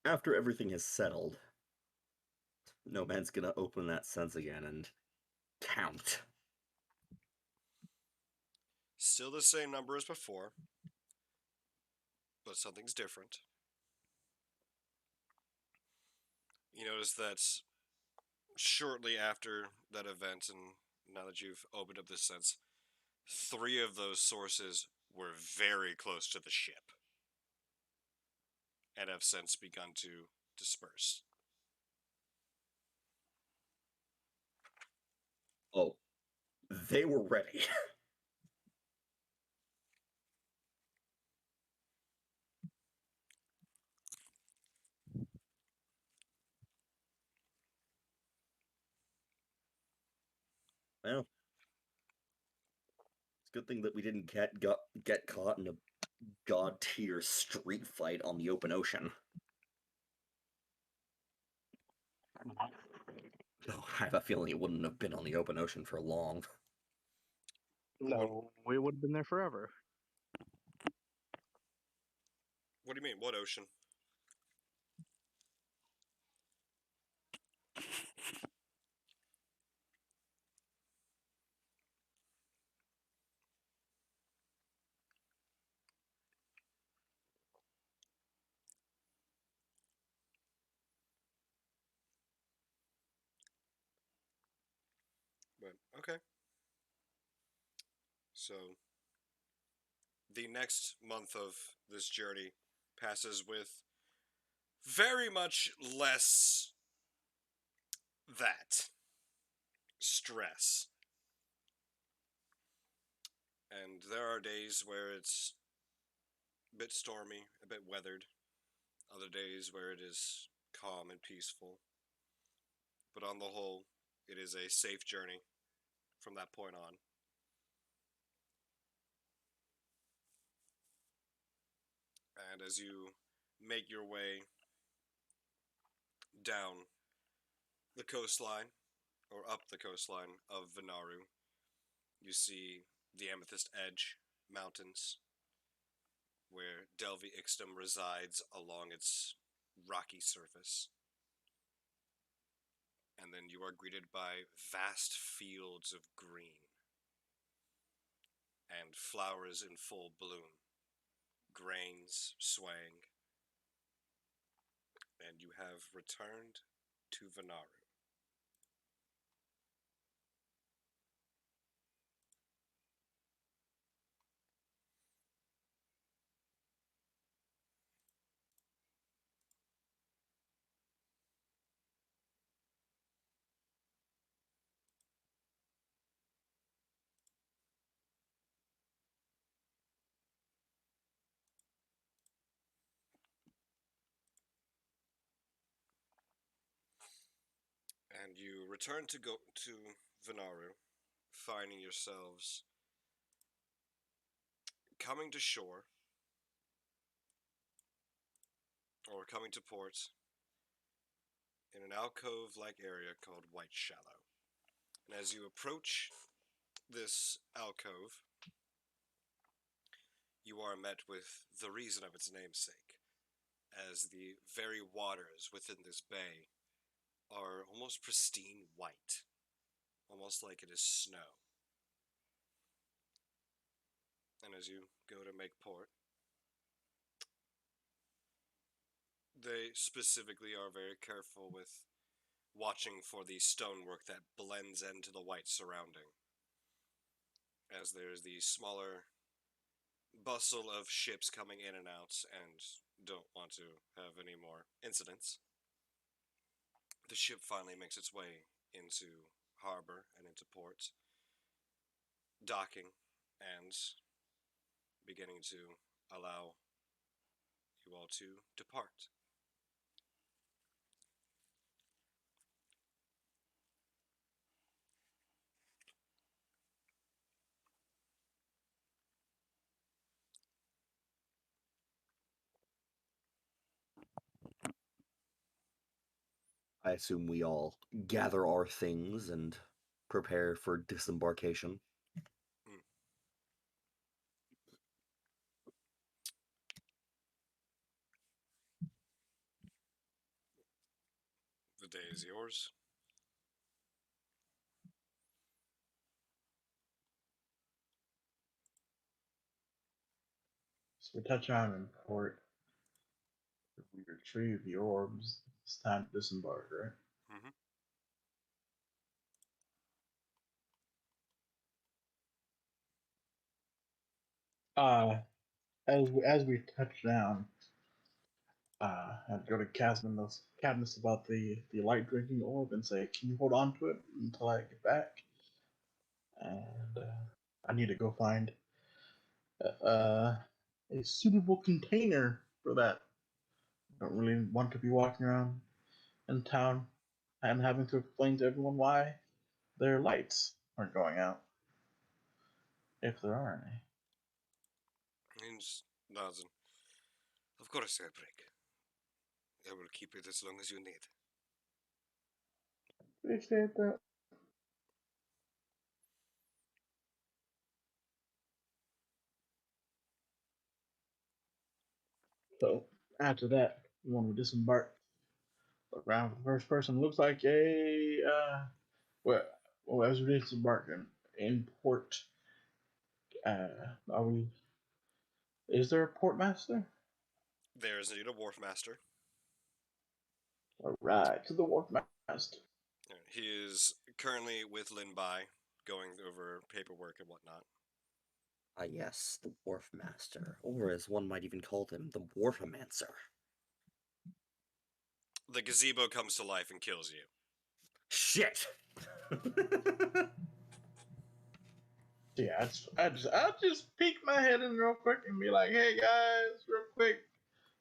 after everything is settled, Nomad's gonna open that sense again and count. Still the same number as before, but something's different. You notice that shortly after that event, and now that you've opened up this sense, 3 of those sources were very close to the ship and have since begun to disperse. Oh, they were ready. Well, it's a good thing that we didn't get caught in a god tier street fight on the open ocean. Oh, I have a feeling it wouldn't have been on the open ocean for long. No, we would have been there forever. What do you mean? What ocean? But okay. So the next month of this journey passes with very much less that stress. And there are days where it's a bit stormy, a bit weathered, other days where it is calm and peaceful. But on the whole, it is a safe journey from that point on. And as you make your way down the coastline, or up the coastline of Vinaru, you see the Amethyst Edge Mountains, where Delvi Ixtum resides along its rocky surface. And then you are greeted by vast fields of green and flowers in full bloom, grains swaying, and you have returned to Vinaru. And you return to go to Vinaru, finding yourselves coming to shore, or coming to port, in an alcove-like area called White Shallow. And as you approach this alcove, you are met with the reason of its namesake, as the very waters within this bay are almost pristine white, almost like it is snow. And as you go to make port, they specifically are very careful with watching for the stonework that blends into the white surrounding, as there's the smaller bustle of ships coming in and out and don't want to have any more incidents. The ship finally makes its way into harbor and into port, docking and beginning to allow you all to depart. I assume we all gather our things and prepare for disembarkation. Mm. The day is yours. So we touch on in port. If we retrieve the orbs, it's time to disembark, right? Mm-hmm. As we touch down, I'd go to Cadmus about the light drinking orb and say, "Can you hold on to it until I get back?" And I need to go find uh, a suitable container for that. I don't really want to be walking around in town and having to explain to everyone why their lights aren't going out, if there are any. Means nothing. Of course, I break. I will keep it as long as you need. Appreciate that. So after that, when we disembark, look around for the first person. Looks like a well, as we disembark in port, are we? Is there a port master? There is indeed a wharf master. All right, to the wharf master. He is currently with Lin Bai, going over paperwork and whatnot. Ah, yes, the Wharf Master, or as one might even call him, the Wharfomancer. The gazebo comes to life and kills you. Shit! Yeah, I'll just peek my head in real quick and be like, "Hey guys, real quick,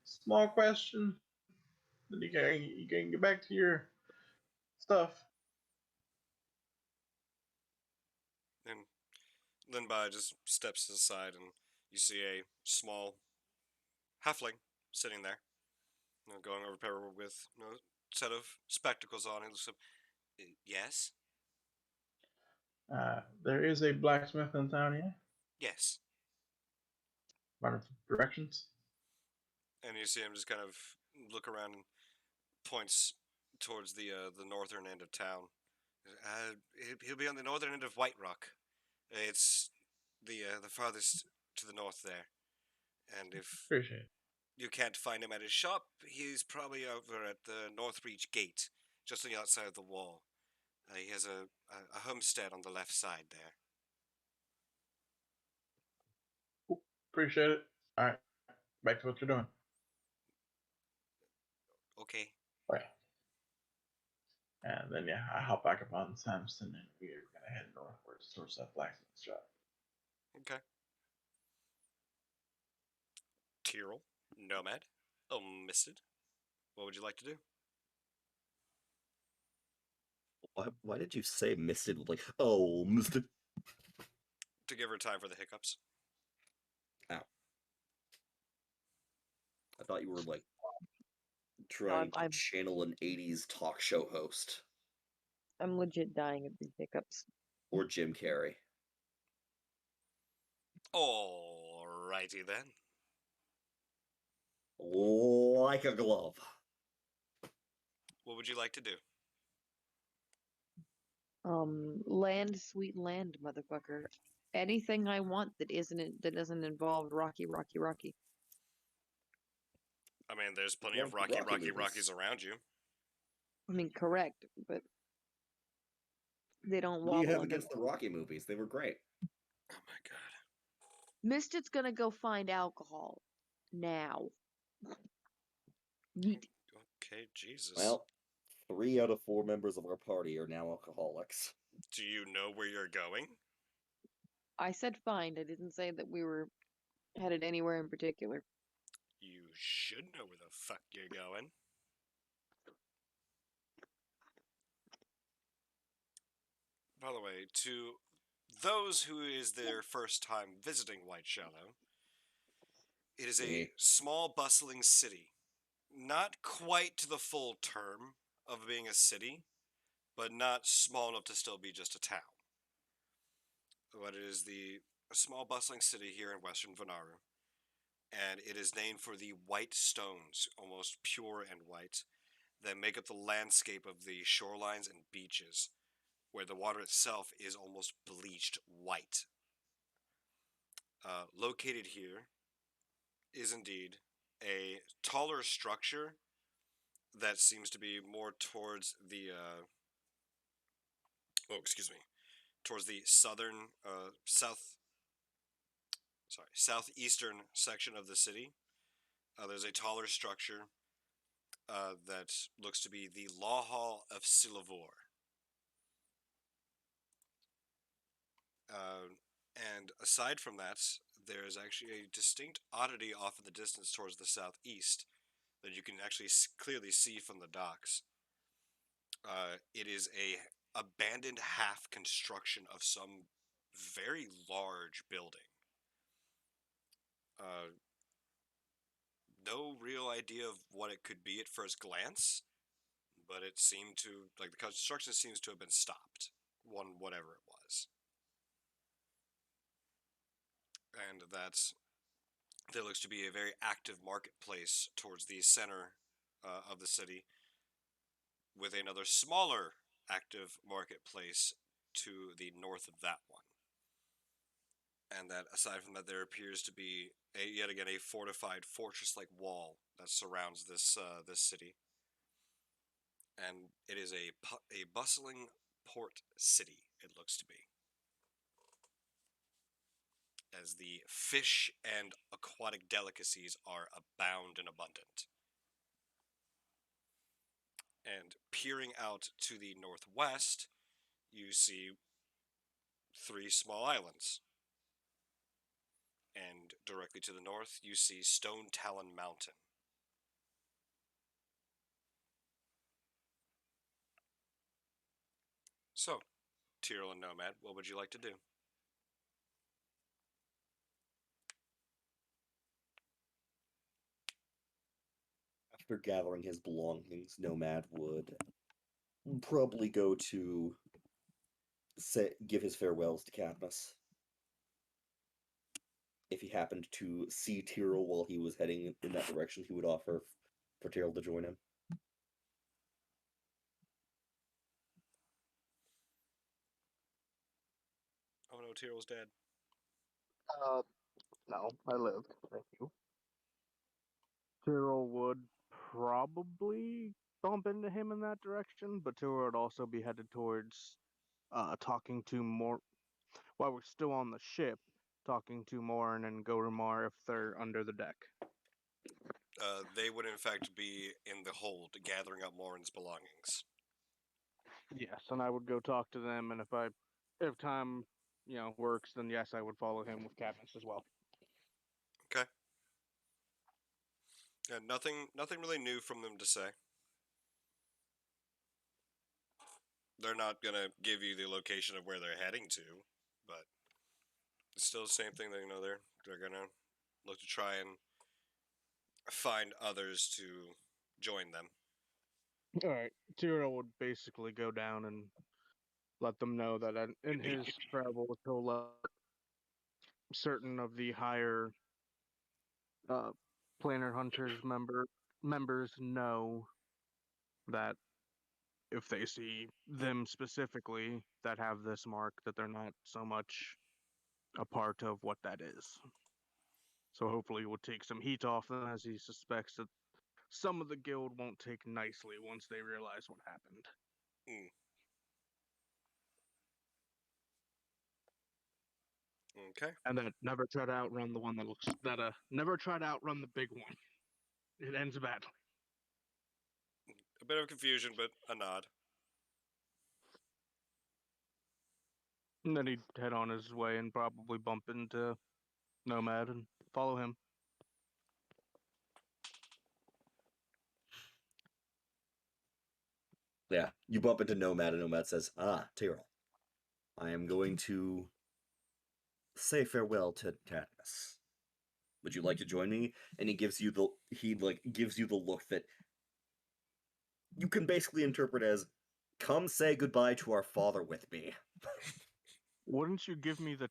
small question." Then you can get back to your stuff. And Lin Bai just steps aside, and you see a small halfling sitting there, going over paperwork with set of spectacles on. He looks up. Yes, There is a blacksmith in town here. yes. Running for directions. And you see him just kind of look around and points towards the northern end of town. He'll be on the northern end of White Rock. It's the farthest to the north there. And if Appreciate it. you can't find him at his shop, he's probably over at the North Reach Gate, just on the outside of the wall. He has a homestead on the left side there. Cool. Appreciate it. All right, back to what you're doing. Okay. All right. And then yeah, I hop back up on Samson and we're gonna head northwards towards that blacksmith shop. Okay. Tyrrell, Nomad, Misted. What would you like to do? Why did you say Misted? Like, oh, Misted. To give her time for the hiccups. Ow. I thought you were, like, No, trying to I'm channel an 80s talk show host. I'm legit dying of these hiccups. Or Jim Carrey. Alrighty then. Like a glove. What would you like to do? Land, sweet land, motherfucker. Anything I want that doesn't involve Rocky, Rocky, Rocky. I mean, there's plenty Love of the Rocky movies. Rockies around you. I mean, correct, but they don't What do you wobble have under. against the Rocky movies? They were great. Oh my god. Misted's gonna go find alcohol now. Yeet. Okay, Jesus. Well, 3 out of 4 members of our party are now alcoholics. Do you know where you're going? I said find. I didn't say that we were headed anywhere in particular. You should know where the fuck you're going. By the way, to those who is their first time visiting White Shallow, it is a Me. small, bustling city. Not quite to the full term of being a city, but not small enough to still be just a town. But it is a small, bustling city here in western Vanaru, and it is named for the white stones, almost pure and white, that make up the landscape of the shorelines and beaches, where the water itself is almost bleached white. Located here is indeed a taller structure that seems to be more towards towards the southeastern section of the city. There's a taller structure that looks to be the Law Hall of Silavor. And aside from that, there is actually a distinct oddity off in the distance towards the southeast that you can actually clearly see from the docks. It is a abandoned half construction of some very large building. No real idea of what it could be at first glance, but it seemed to, like, the construction seems to have been stopped, whatever it was. And that's there looks to be a very active marketplace towards the center of the city, with another smaller active marketplace to the north of that one. And that aside from that, there appears to be yet again a fortified fortress-like wall that surrounds this city. and it is a bustling port city, it looks to be, as the fish and aquatic delicacies are abound and abundant. And peering out to the northwest, you see three small islands. And directly to the north, you see Stone Talon Mountain. So, Tyrell and Nomad, what would you like to do? After gathering his belongings, Nomad would probably go to give his farewells to Cadmus. If he happened to see Tyrell while he was heading in that direction, he would offer for Tyrell to join him. Oh no, Tyrell's dead. No, I live. Thank you. Tyrell would probably bump into him in that direction, but Tyrell would also be headed towards talking to more while we're still on the ship, talking to Morin and Gorumar if they're under the deck. They would in fact be in the hold, gathering up Morin's belongings. Yes, and I would go talk to them, and if time, works, then yes, I would follow him with Cadmus as well. Okay. Yeah, nothing really new from them to say. They're not gonna give you the location of where they're heading to, but it's still the same thing. That they're gonna look to try and find others to join them. All right, Tyrell would basically go down and let them know that in his travels he'll let certain of the higher Planner Hunters members know that if they see them specifically that have this mark, that they're not so much a part of what that is. So hopefully it will take some heat off them, as he suspects that some of the guild won't take nicely once they realize what happened. Mm. Okay. And that never try to outrun the one that looks never try to outrun the big one. It ends badly. A bit of confusion, but a nod. And then he'd head on his way and probably bump into Nomad and follow him. Yeah, you bump into Nomad, and Nomad says, Tyrell, I am going to say farewell to Cadmus. Would you like to join me? And he gives you the look that you can basically interpret as, come say goodbye to our father with me. Wouldn't you give me the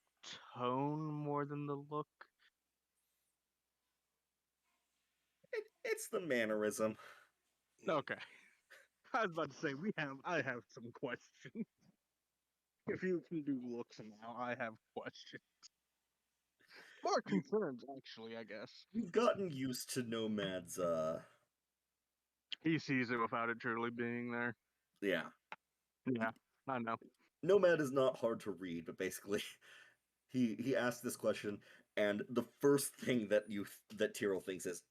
tone more than the look? It's the mannerism. Okay. I was about to say I have some questions. If you can do looks now, I have questions. More concerns, actually, I guess. You've gotten used to Nomad's, He sees it without it truly being there. yeah. Yeah, I know. Nomad is not hard to read, but basically, he asked this question, and the first thing that Tyrell thinks is,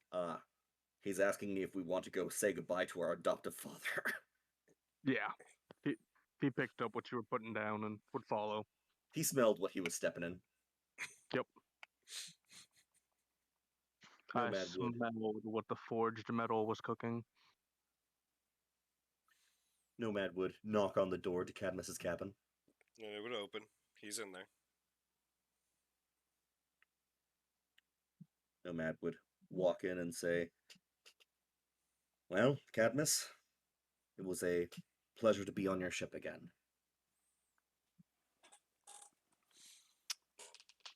he's asking me if we want to go say goodbye to our adoptive father. Yeah. He picked up what you were putting down and would follow. He smelled what he was stepping in. Yep. I Nomad would. smelled what the forged metal was cooking. Nomad would knock on the door to Cadmus's cabin. And it would open. He's in there. Nomad would walk in and say, well, Cadmus, it was a pleasure to be on your ship again.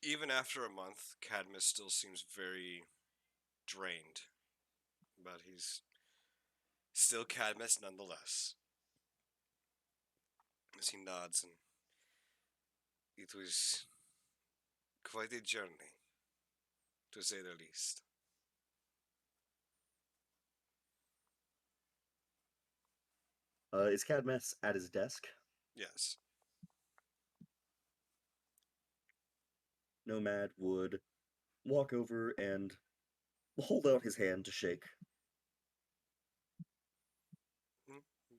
Even after a month, Cadmus still seems very drained. But he's still Cadmus nonetheless. As he nods, and it was quite a journey, to say the least. Is Cadmus at his desk? Yes. Nomad would walk over and hold out his hand to shake.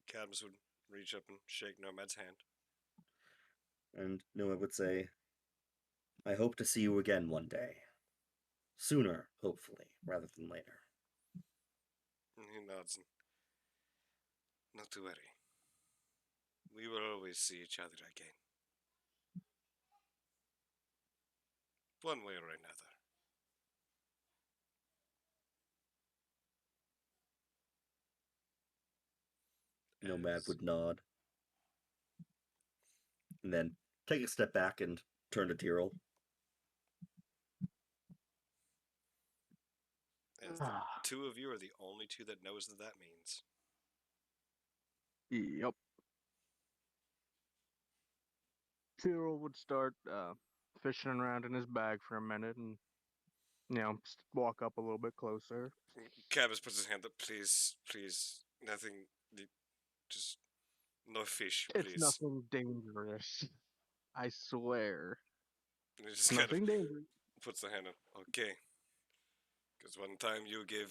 Cadmus would reach up and shake Nomad's hand. And Nomad would say, I hope to see you again one day. Sooner, hopefully, rather than later. And he nods. Not to worry. We will always see each other again. One way or another. Nomad As would nod, and then take a step back and turn to Tyrell. as the two of you are the only two that knows that that means. Yep. Cyril would start fishing around in his bag for a minute and, walk up a little bit closer. Cadmus puts his hand up. Please, please, nothing. Just no fish, It's please. nothing dangerous. I swear. And he just kind of Nothing dangerous. puts the hand up. Okay. Because one time you gave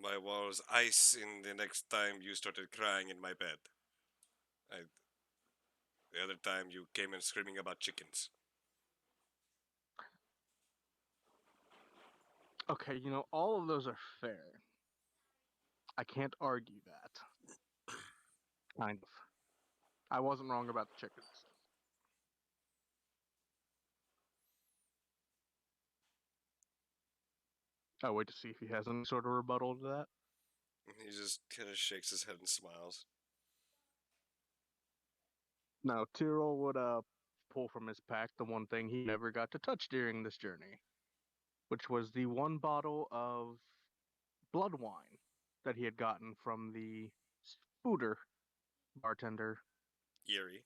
my walls ice, and the next time you started crying in my bed. The other time you came in screaming about chickens. Okay, all of those are fair. I can't argue that. Kind of. I wasn't wrong about the chickens. I'll wait to see if he has any sort of rebuttal to that. And he just kind of shakes his head and smiles. Now, Tyrell would pull from his pack the one thing he never got to touch during this journey, which was the one bottle of blood wine that he had gotten from the spooter bartender. Eerie.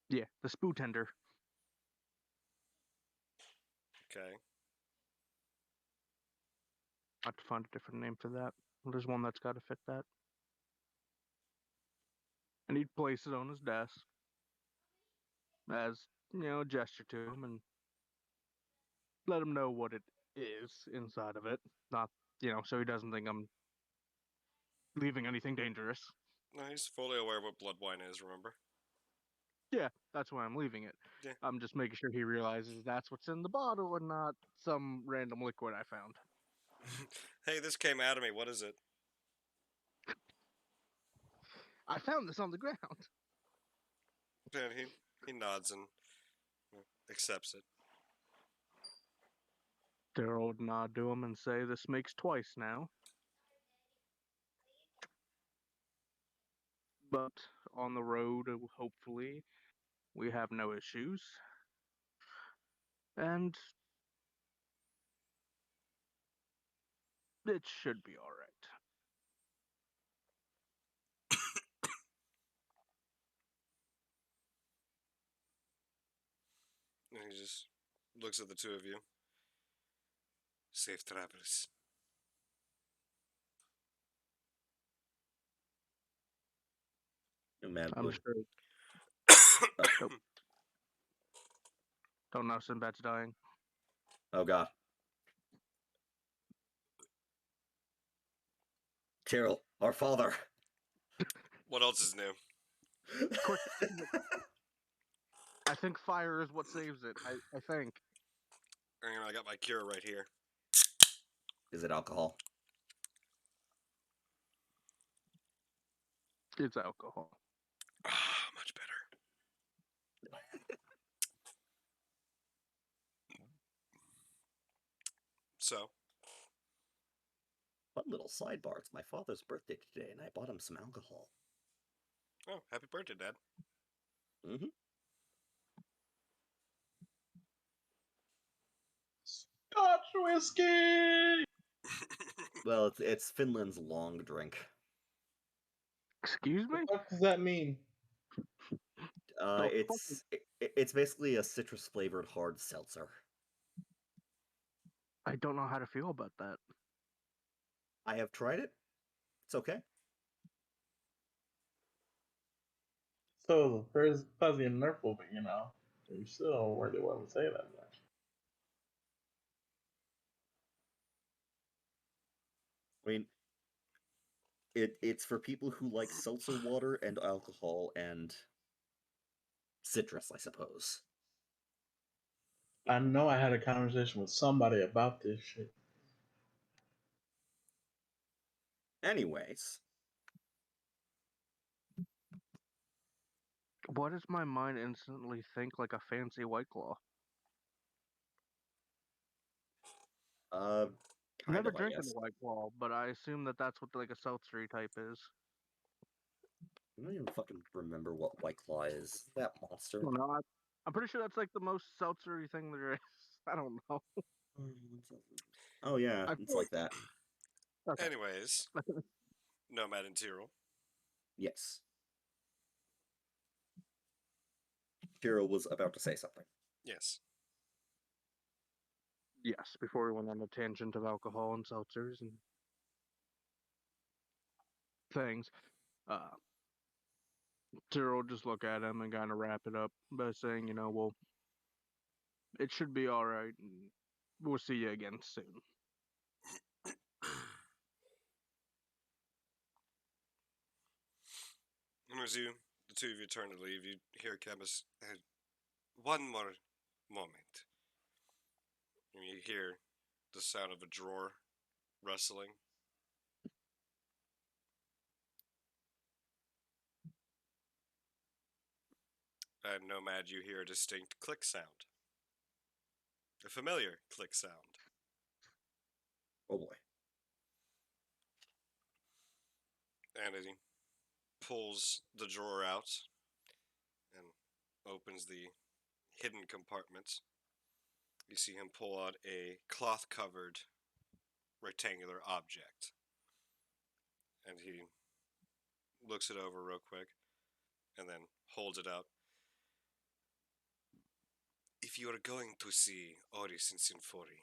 Yeah, the spootender. Okay. I have to find a different name for that. There's one that's got to fit that. And he'd place it on his desk as, a gesture to him and let him know what it is inside of it. Not, so he doesn't think I'm leaving anything dangerous. No, he's fully aware of what blood wine is, remember? Yeah, that's why I'm leaving it. Yeah. I'm just making sure he realizes that's what's in the bottle and not some random liquid I found. Hey, this came out of me. What is it? I found this on the ground. And he nods and accepts it. Daryl would nod to him and say, "This makes twice now." But on the road, hopefully, we have no issues. And it should be alright. And he just looks at the two of you. Safe travels. Nomad I'm would. sure. Nope. Don't know, Sinbad's dying. Oh, God. Tyrell, our father. What else is new? Quick. I think fire is what saves it. I think. I got my cure right here. Is it alcohol? It's alcohol. Ah, much better. So, Fun little sidebar. It's my father's birthday today, and I bought him some alcohol. oh, happy birthday, Dad. Mm-hmm. Scotch whiskey! Well, it's Finland's long drink. Excuse me? What the fuck does that mean? It's basically a citrus flavored hard seltzer. I don't know how to feel about that. I have tried it. It's okay. So the fuzzy and nurple, but you still don't really want to say that much. I mean, it's for people who like seltzer water and alcohol and citrus, I suppose. I know I had a conversation with somebody about this shit. Anyways, Why does my mind instantly think like a fancy White Claw? uh, kind Never of, I drinking a guess. White Claw, but I assume that that's what like a seltzery type is. I don't even fucking remember what White Claw is. That monster. I don't know. I'm pretty sure that's like the most seltzery thing there is. I don't know. Oh yeah, I it's feel like that. okay. Anyways, Nomad and Tyrrell. Yes. Kira was about to say something. Yes. Yes, before we went on a tangent of alcohol and seltzers and things, uh, Tyrrell just look at him and kind of wrap it up by saying, well, it should be all right, and we'll see you again soon. And as the two of you turn to leave, you hear Camus, one more moment. And you hear the sound of a drawer rustling. And Nomad, you hear a distinct click sound. A familiar click sound. Oh boy. And as he pulls the drawer out and opens the hidden compartment, you see him pull out a cloth-covered rectangular object. And he looks it over real quick and then holds it out. If you are going to see Oris and Sinfori,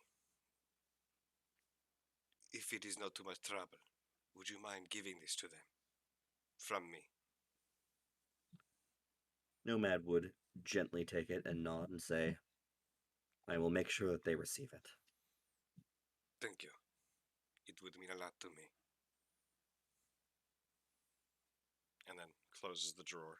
if it is not too much trouble, would you mind giving this to them? From me. Nomad would gently take it and nod and say, I will make sure that they receive it. Thank you. It would mean a lot to me. And then closes the drawer.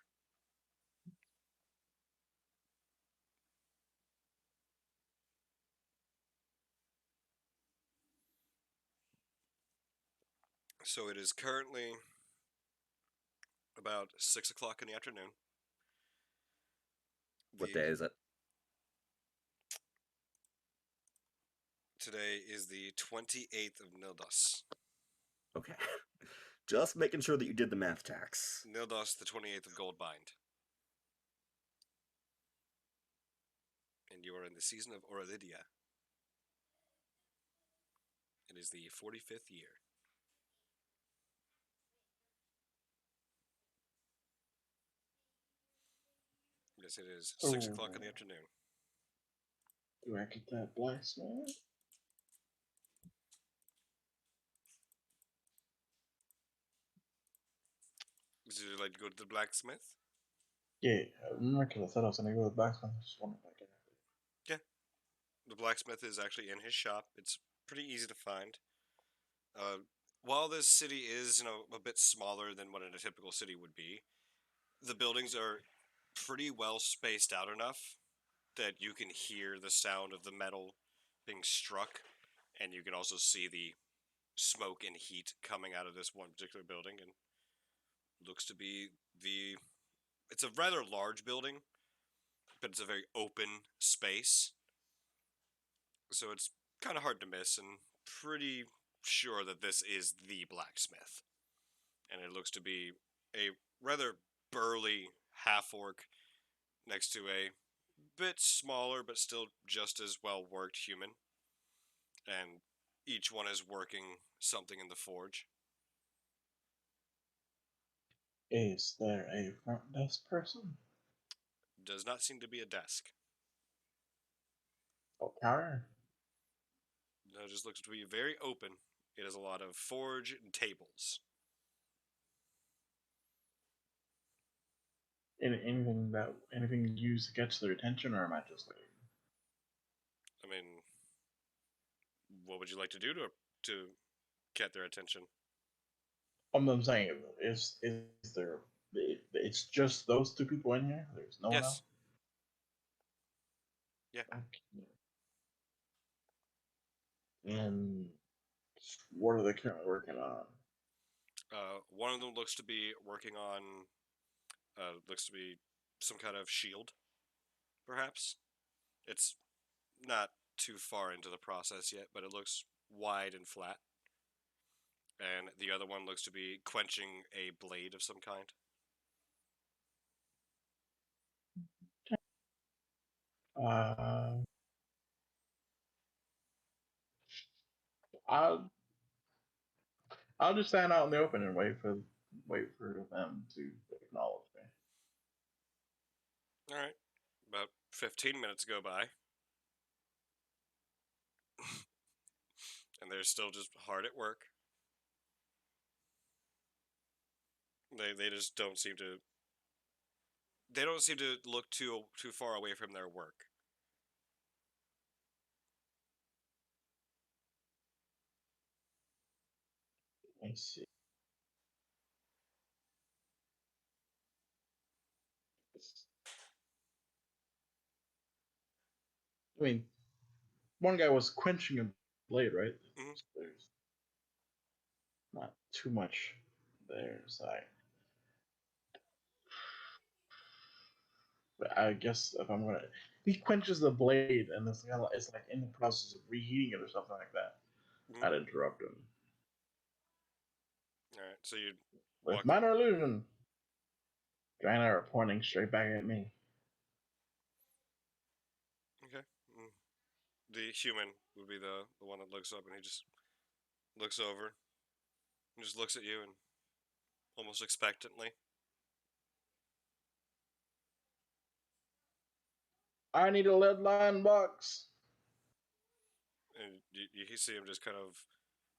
So it is currently about 6 o'clock in the afternoon. What day is it? Today is the 28th of Nildos. Okay. Just making sure that you did the math tax. Nildos, the 28th of Goldbind. And you are in the season of Aurelidia. It is the 45th year. Yes, it is 6 o'clock in the afternoon. Do I get that blacksmith? Would you like to go to the blacksmith? Yeah, remember because I said I was going to go to the blacksmith. I just wondering if I can. Yeah. The blacksmith is actually in his shop. It's pretty easy to find. While this city is, a bit smaller than what a typical city would be, the buildings are pretty well spaced out enough that you can hear the sound of the metal being struck, and you can also see the smoke and heat coming out of this one particular building, and looks to be it's a rather large building, but it's a very open space, so it's kind of hard to miss, and pretty sure that this is the blacksmith. And it looks to be a rather burly half-orc next to a bit smaller but still just as well worked human, and each one is working something in the forge. Is there a front desk person? Does not seem to be a desk. Oh, counter? No, it just looks to be very open. It has a lot of forge and tables. anything used to catch their attention, or am I just like? I mean, what would you like to do to get their attention? I'm saying is there? It's just those two people in here. There's no one else. Yes. Yeah. Okay. And what are they currently working on? One of them looks to be working on looks to be some kind of shield, perhaps. It's not too far into the process yet, but it looks wide and flat. And the other one looks to be quenching a blade of some kind. Uh, I'll I'll just stand out in the open and wait for them to acknowledge me. All right. About 15 minutes go by, and they're still just hard at work. They just don't seem to. They don't seem to look too far away from their work. I see. I mean, one guy was quenching a blade, right? Mm-hmm. There's not too much there, so but I guess if I'm gonna, he quenches the blade, and it's like in the process of reheating it or something like that. Mm-hmm. I'd interrupt him All right. So you with walk up. minor illusion. Draina are pointing straight back at me. Okay. Mm. The human would be the one that looks up, and he just looks over and just looks at you and almost expectantly. I need a lead line box. And you see him just kind of,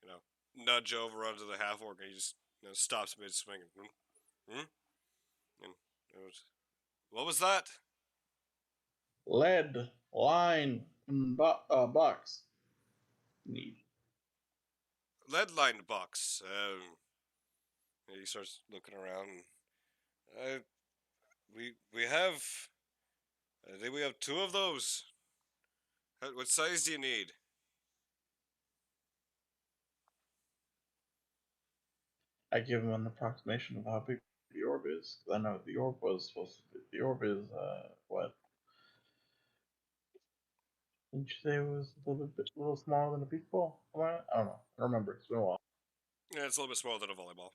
you know, nudge over onto the half orc, and he just stops mid swing. And, hmm? And it was, what was that? Lead line box. Need. Lead lined box. And he starts looking around. And, we have. I think we have two of those. What size do you need? I give him an approximation of how big the orb is. Because I know the orb was supposed to be. The orb is, what? Didn't you say it was a little smaller than a beach ball? I don't know. I remember. It's been a while. Yeah, it's a little bit smaller than a volleyball.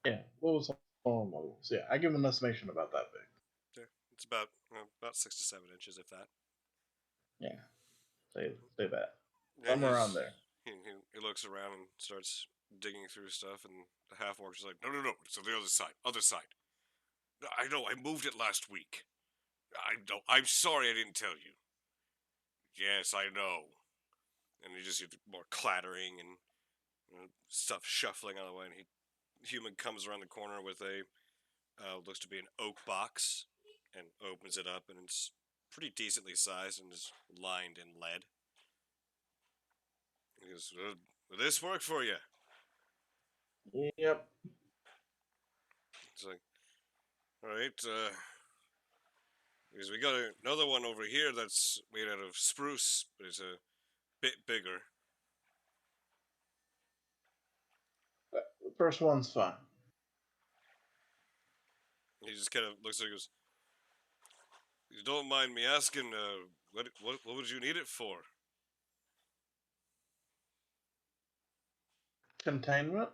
Yeah, what was smaller? So yeah, I give him an estimation about that big. Yeah, it's about 6 to 7 inches, if that. Yeah, say that. Yeah, Somewhere around there. he looks around and starts digging through stuff, and the half orc is like, no, no, no, it's on the other side, other side. I know, I moved it last week. I don't. I'm sorry, I didn't tell you. Yes, I know. And you just hear more clattering and stuff shuffling on the way. And human comes around the corner with a looks to be an oak box, and opens it up, and it's pretty decently sized and is lined in lead. He goes, will this work for you? Yep. It's like, all right, because we got another one over here that's made out of spruce, but it's a bit bigger. The first one's fine. He just kind of looks like he goes, you don't mind me asking, what would you need it for? Containment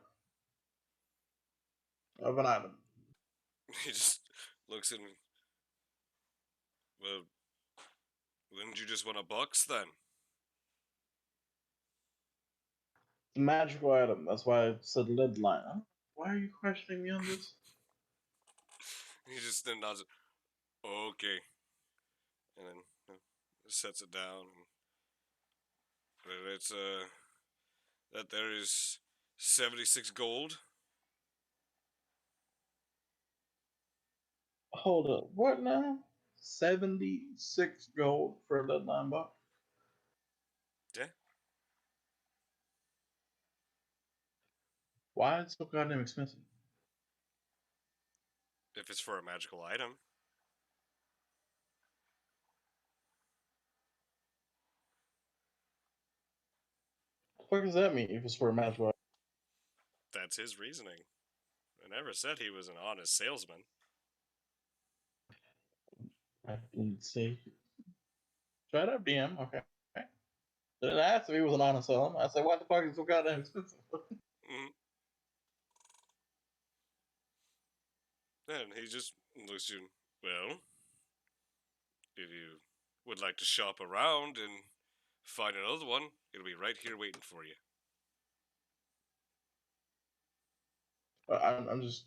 of an item. He just looks at me. Well, wouldn't you just want a box then? Magical item. That's why I said lead line. Huh? Why are you questioning me on this? He just then nods. Okay, and then sets it down. And it's that there is 76 gold. Hold up. What now? 76 gold for a deadline buck? Yeah. Why is it so goddamn expensive? If it's for a magical item. What the fuck does that mean if it's for a match? That's his reasoning. I never said he was an honest salesman. I didn't say. Shut up, DM. Okay. Didn't ask if he was an honest seller. I said, what the fuck is so goddamn expensive? Mm. And he just looks at you. Well, if you would like to shop around and find another one, it'll be right here waiting for you. I'm just.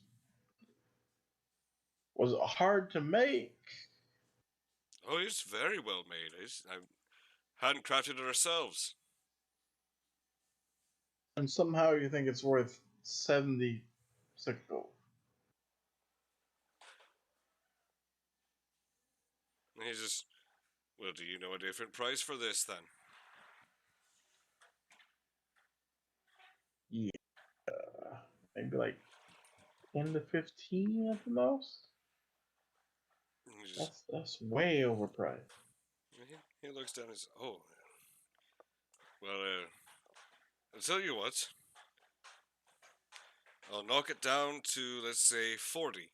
Was it hard to make? Oh, it's very well made. I handcrafted it ourselves. And somehow you think it's worth 76 gold. And he's just, well, do you know a different price for this then? Yeah. Maybe like 10 to 15 at the most? And he just, That's way overpriced. he looks down and says, oh, well, I'll tell you what. I'll knock it down to, let's say, 40.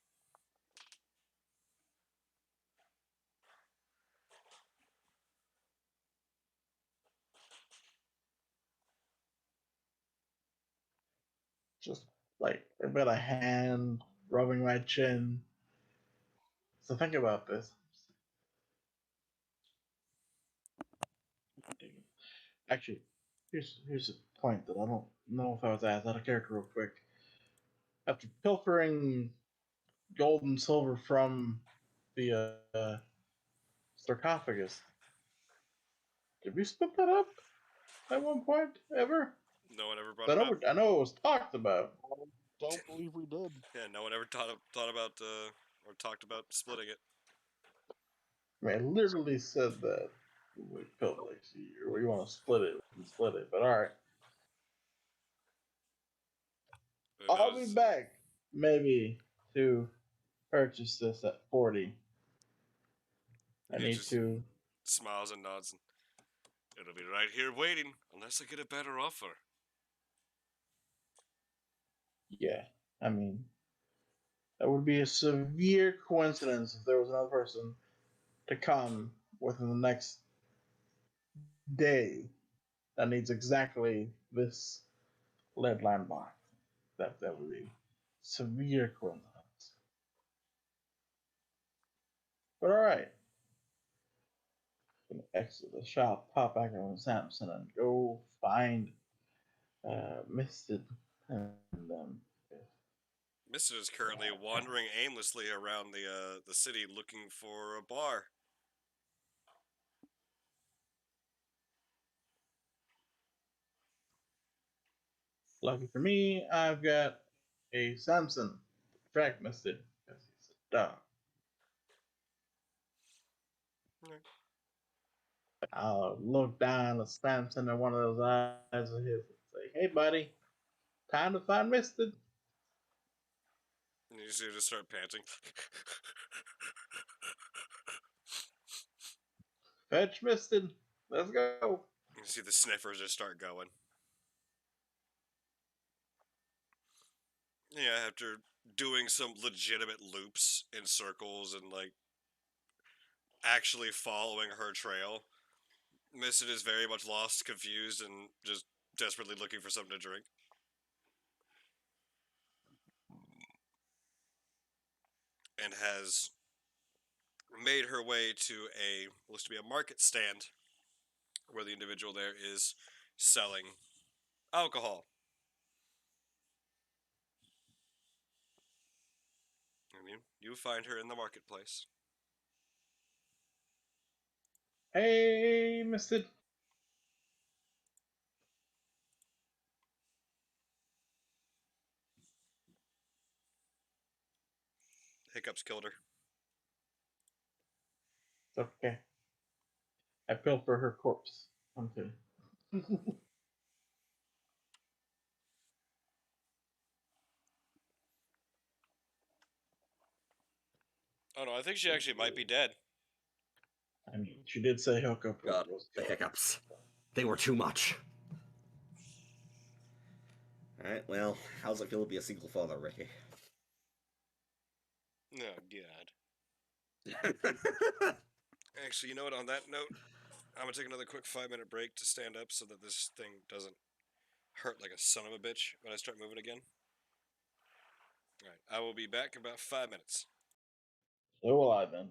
Just like a bit of hand rubbing my chin. So think about this. Actually, here's a point that I don't know if I was asked out of character real quick. After pilfering gold and silver from the sarcophagus, did we split that up at one point ever? No one ever brought it up. I know it was talked about. I don't believe we did. Yeah, no one ever thought about or talked about splitting it. I mean, I literally said that we felt like, or you want to split it, we can split it. But all right, Who I'll be knows? back maybe to purchase this at 40. I He need just to. smiles and nods. And it'll be right here waiting, unless I get a better offer. Yeah, I mean, that would be a severe coincidence if there was another person to come within the next day that needs exactly this lead line block. That would be severe coincidence. But all right, I'm gonna exit the shop, pop back on Samson, and go find Misted and Mister is currently wandering aimlessly around the city looking for a bar. lucky for me, I've got a Samson track Misted because he's a dog. I'll look down at Samson in one of those eyes of his and say, "Hey, buddy, time to find Misted. And you see her just start panting. Fetch Misted. Let's go." You see the sniffers just start going. Yeah, after doing some legitimate loops in circles and like actually following her trail, Misted is very much lost, confused, and just desperately looking for something to drink. And has made her way to looks to be a market stand where the individual there is selling alcohol. And you find her in the marketplace. Hey, Misted. Hiccups killed her. Okay. I feel for her corpse. Okay. Oh no, I think she actually might be dead. I mean, she did say hookup God, was the hiccups. They were too much. Alright, well, how's it feel to be a single father, Ricky? Oh god. Actually, you know what? On that note, I'm gonna take another quick 5 minute break to stand up so that this thing doesn't hurt like a son of a bitch when I start moving again. Alright, I will be back in about 5 minutes. So will I then.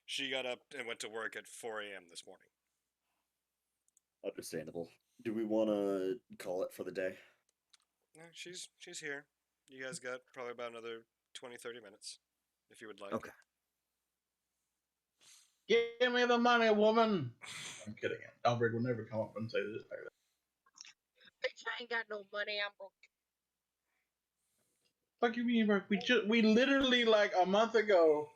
She got up and went to work at 4 a.m. this morning. Understandable. Do we want to call it for the day? She's here. You guys got probably about another 20, 30 minutes, if you would like. Okay. Give me the money, woman. I'm kidding. Albert would never come up and say this like that. Bitch, I ain't got no money. I'm broke. Fuck you mean, bro? We literally like a month ago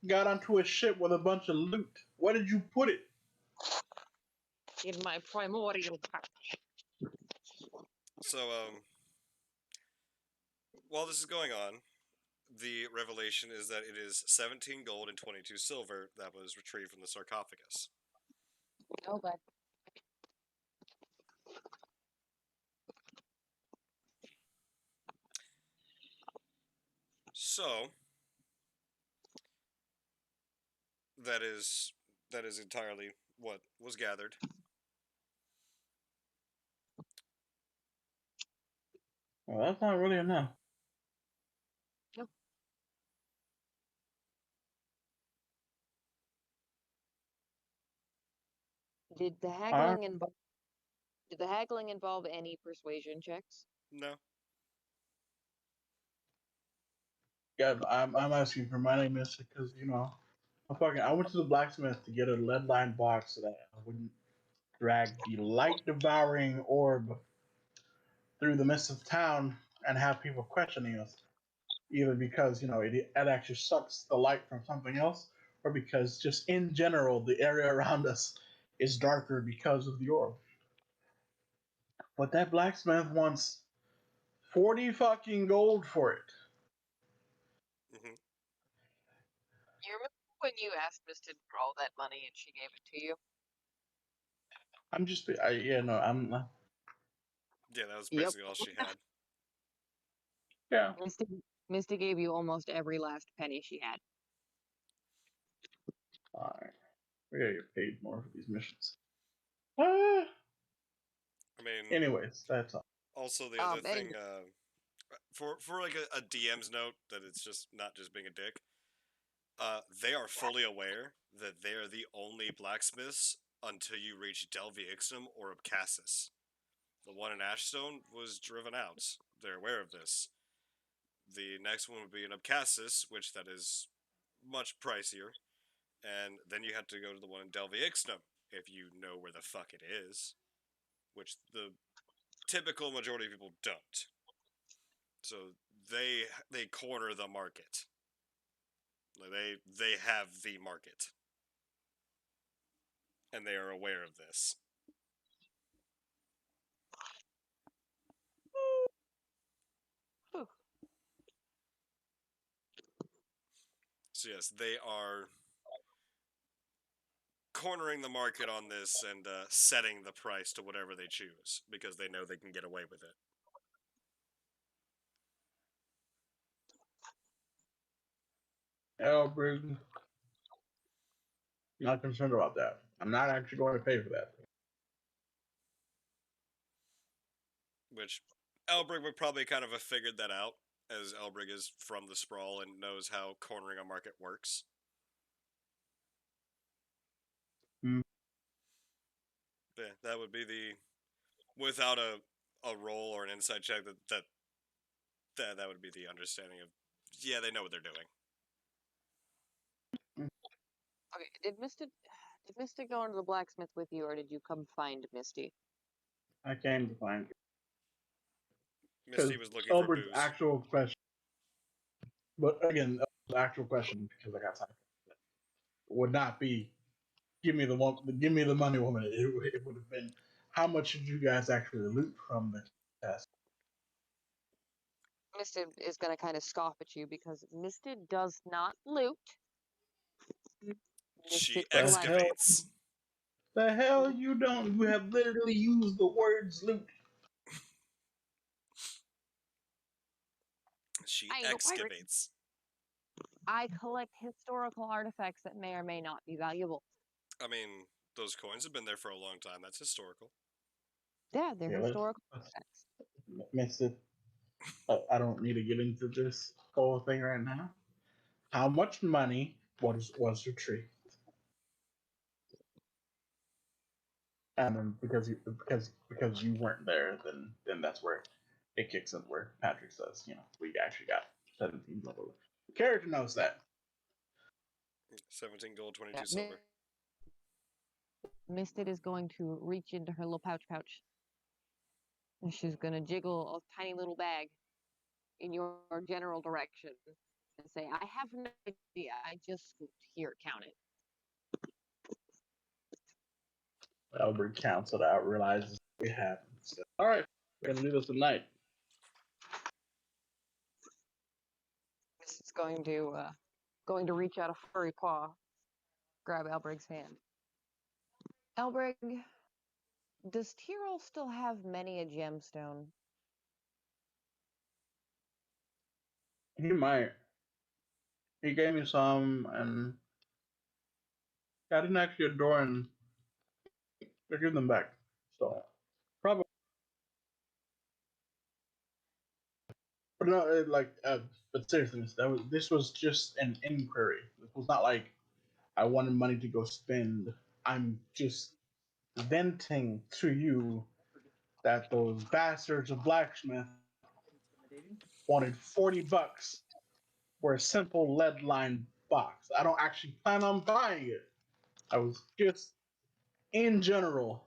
got onto a ship with a bunch of loot. Where did you put it? In my primordial pouch. So, while this is going on, the revelation is that it is 17 gold and 22 silver that was retrieved from the sarcophagus. Oh, but So, that is entirely what was gathered. Well, that's not really enough. no. Did the Alright. haggling involve? Did the haggling involve any persuasion checks? No. Yeah, I'm asking for money, mister, because I went to the blacksmith to get a lead lined box so that I wouldn't drag the light devouring orb through the midst of town and have people questioning us, either because it actually sucks the light from something else, or because just in general the area around us is darker because of the orb. But that blacksmith wants 40 fucking gold for it. Hmm. You remember when you asked Misted for all that money and she gave it to you? I'm just, I, yeah, no, I'm, Yeah, that was Yep. basically all she had. yeah. Misty gave you almost every last penny she had. Alright. We gotta get paid more for these missions. Ah. I mean, Anyways, that's all. also the other thing, Anyway, for like a DM's note that it's just not just being a dick. They are fully aware that they are the only blacksmiths until you reach Delvi Ixnum or Abcassis. The one in Ashstone was driven out. They're aware of this. The next one would be in Abcassis, which that is much pricier. And then you have to go to the one in Delvi Ixnum, if you know where the fuck it is. Which the typical majority of people don't. So they corner the market. Like they have the market. And they are aware of this. whew, So yes, they are cornering the market on this and setting the price to whatever they choose because they know they can get away with it. Albert, not concerned about that. I'm not actually going to pay for that. Which Elbrig would probably kind of have figured that out, as Elbrig is from the sprawl and knows how cornering a market works. Hmm. Yeah, that would be the without a roll or an insight check that would be the understanding of yeah, they know what they're doing. okay, did Misty go into the blacksmith with you, or did you come find Misty? I came to find you. Because Misty was looking for Albert's booze. actual question, but again, the actual question, because I got time, would not be give me the money, woman. It would have been, how much did you guys actually loot from the test? Misty is gonna kind of scoff at you because Misty does not loot. She Misty The hell, excavates. the hell you don't? You have literally used the words loot. She I ain't no pirate. excavates. I collect historical artifacts that may or may not be valuable. I mean, those coins have been there for a long time. That's historical. Yeah, they're Yeah, historical let's artifacts. mess it. I don't need to get into this whole thing right now. How much money was retrieved, and then because you weren't there, then that's where it kicks in where Patrick says, we actually got 17 level. The character knows that. 17 gold, 22 Yeah, silver. Misted is going to reach into her little pouch, and she's going to jiggle a tiny little bag in your general direction and say, I have no idea. I just scooped. Here, count it. Albert counts it out, realizes we have. All right, we're gonna do this tonight. Misted's going to reach out a furry paw, grab Elbrig's hand. Elbrig, does Tyrol still have many a gemstone? He might. He gave me some, and I didn't actually adore and give them back. So probably, but no, but seriously, this was just an inquiry. This was not like I wanted money to go spend. I'm just venting to you that those bastards of blacksmith wanted $40 for a simple lead line box. I don't actually plan on buying it. I was just in general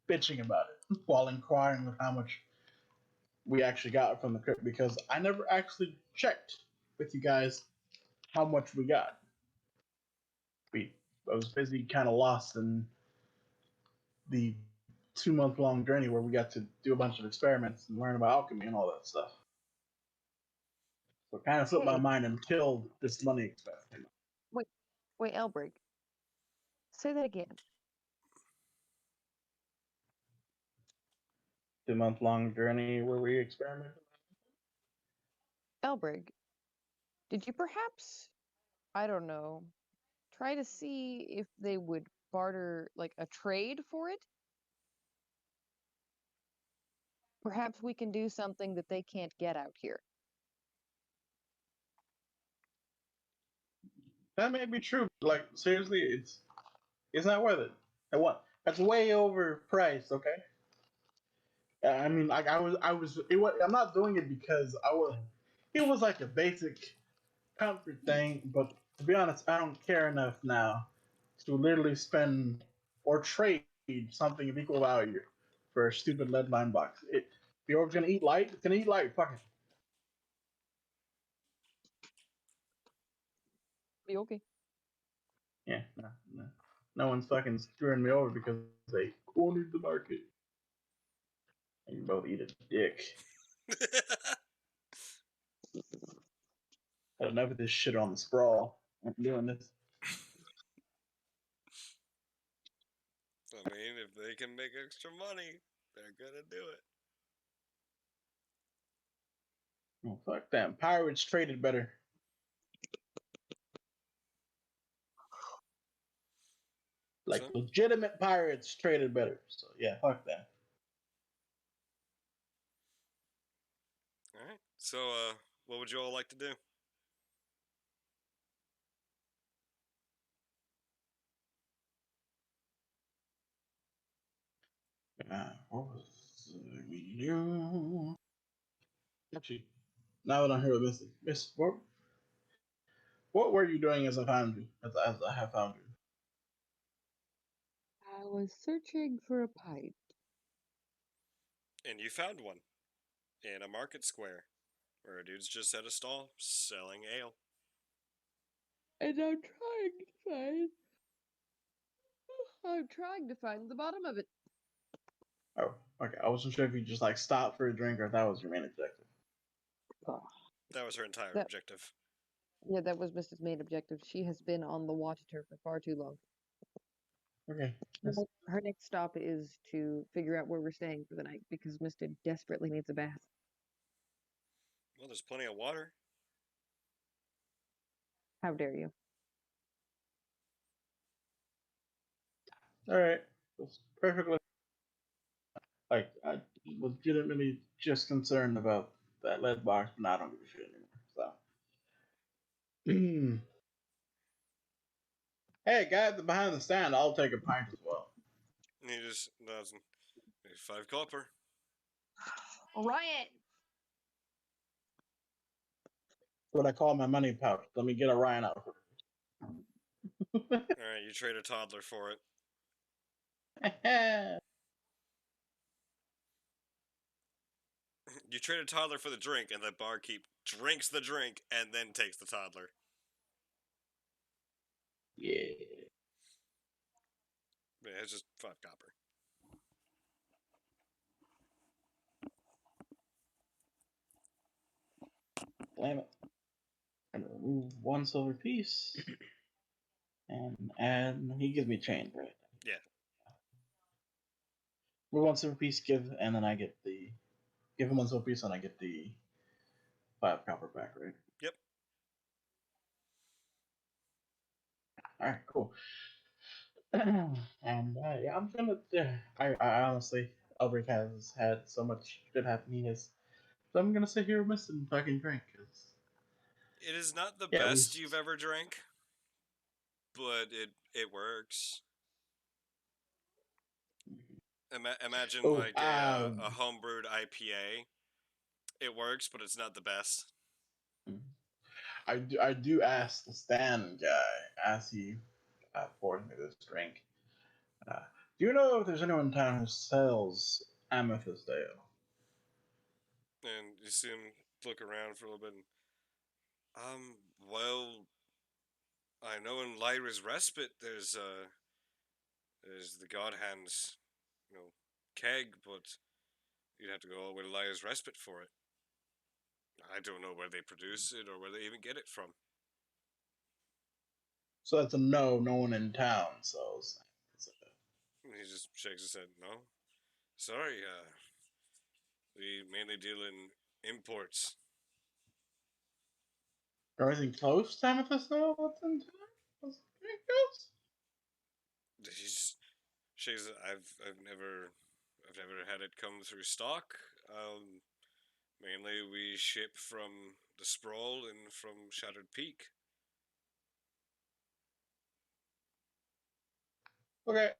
bitching about it while inquiring of how much we actually got from the crypt because I never actually checked with you guys how much we got. I was busy, kind of lost in the 2 month long journey where we got to do a bunch of experiments and learn about alchemy and all that stuff. So it kind of slipped my Hey, mind until this money expense came up. wait, Elbrig. Say that again. 2 month long journey where we experimented. Elbrig, did you perhaps, I don't know, try to see if they would barter like a trade for it? Perhaps we can do something that they can't get out here. That may be true. Like seriously, it's not worth it. At what? That's way overpriced. Okay. I mean, like I'm not doing it because I was. It was like a basic comfort thing, but to be honest, I don't care enough now to literally spend or trade something of equal value for a stupid lead line box. If you're gonna eat light, it's gonna eat light. Fuck it. Be okay. Yeah, no. No one's fucking screwing me over because they cornered the market. And you both eat a dick. Had enough of this shit on the sprawl. I'm doing this. I mean, if they can make extra money, they're gonna do it. Oh, fuck them. Pirates traded better. Like So, legitimate pirates traded better. So yeah, fuck them. alright. So, what would you all like to do? What was we do? Actually, now that I'm here with Miss, what were you doing as I found you? As I have found you. I was searching for a pipe. And you found one in a market square where a dude's just at a stall selling ale. And I'm trying to find the bottom of it. Oh, okay. I wasn't sure if you just like stopped for a drink or if that was your main objective. Oh, That was her entire that objective. yeah, that was Mrs. main objective. She has been on the watch at her for far too long. Okay. Her next stop is to figure out where we're staying for the night because Mr. desperately needs a bath. Well, there's plenty of water. How dare you? All right. That's perfectly. Like I legitimately just concerned about that lead box, but now I don't give a shit anymore. So. Hey, guy behind the stand, I'll take a pint as well. And he just nods and 5 copper. Riot! What I call my money pouch. Let me get a Ryan out. Alright, you trade a toddler for it. You trade a toddler for the drink, and the barkeep drinks the drink and then takes the toddler. Yeah. Yeah, it's just 5 copper. Damn it. And remove 1 silver piece. And he gives me change, right? Yeah. Move 1 silver piece, and then I get the. Give him 1 silver piece, and I get the 5 copper back, right? Yep. Alright, cool. And yeah, I'm gonna. I honestly, Elbrick has had so much shit happen. So I'm gonna sit here and miss and fucking drink. It is not the Yeah, best you've ever drank, but it works. Imagine Oh, like a homebrewed IPA. It works, but it's not the best. I do ask the stand guy as he pours me this drink. Uh, do you know if there's anyone in town who sells amethyst ale? And you see him look around for a little bit. And, well, I know in Lyra's Respite there's the God Hand's, keg, but you'd have to go all the way to Lyra's Respite for it. I don't know where they produce it or where they even get it from. So that's a no. No one in town sells. And he just shakes his head. No, sorry. We mainly deal in imports. Or anything close to amethyst ale? What's in town? He just shakes. I've never had it come through stock. Mainly we ship from the Sprawl and from Shattered Peak. Okay,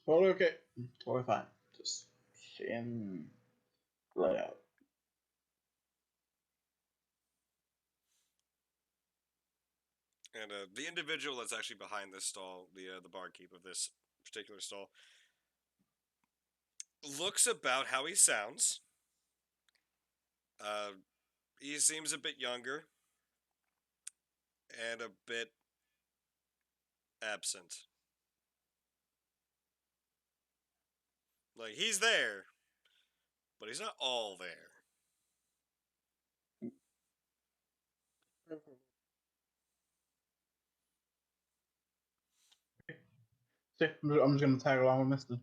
totally okay. Totally fine. Just in layout. And the individual that's actually behind this stall, the barkeep of this particular stall, looks about how he sounds. Uh, he seems a bit younger and a bit absent. Like he's there, but he's not all there. See, I'm just gonna tag along with Mister.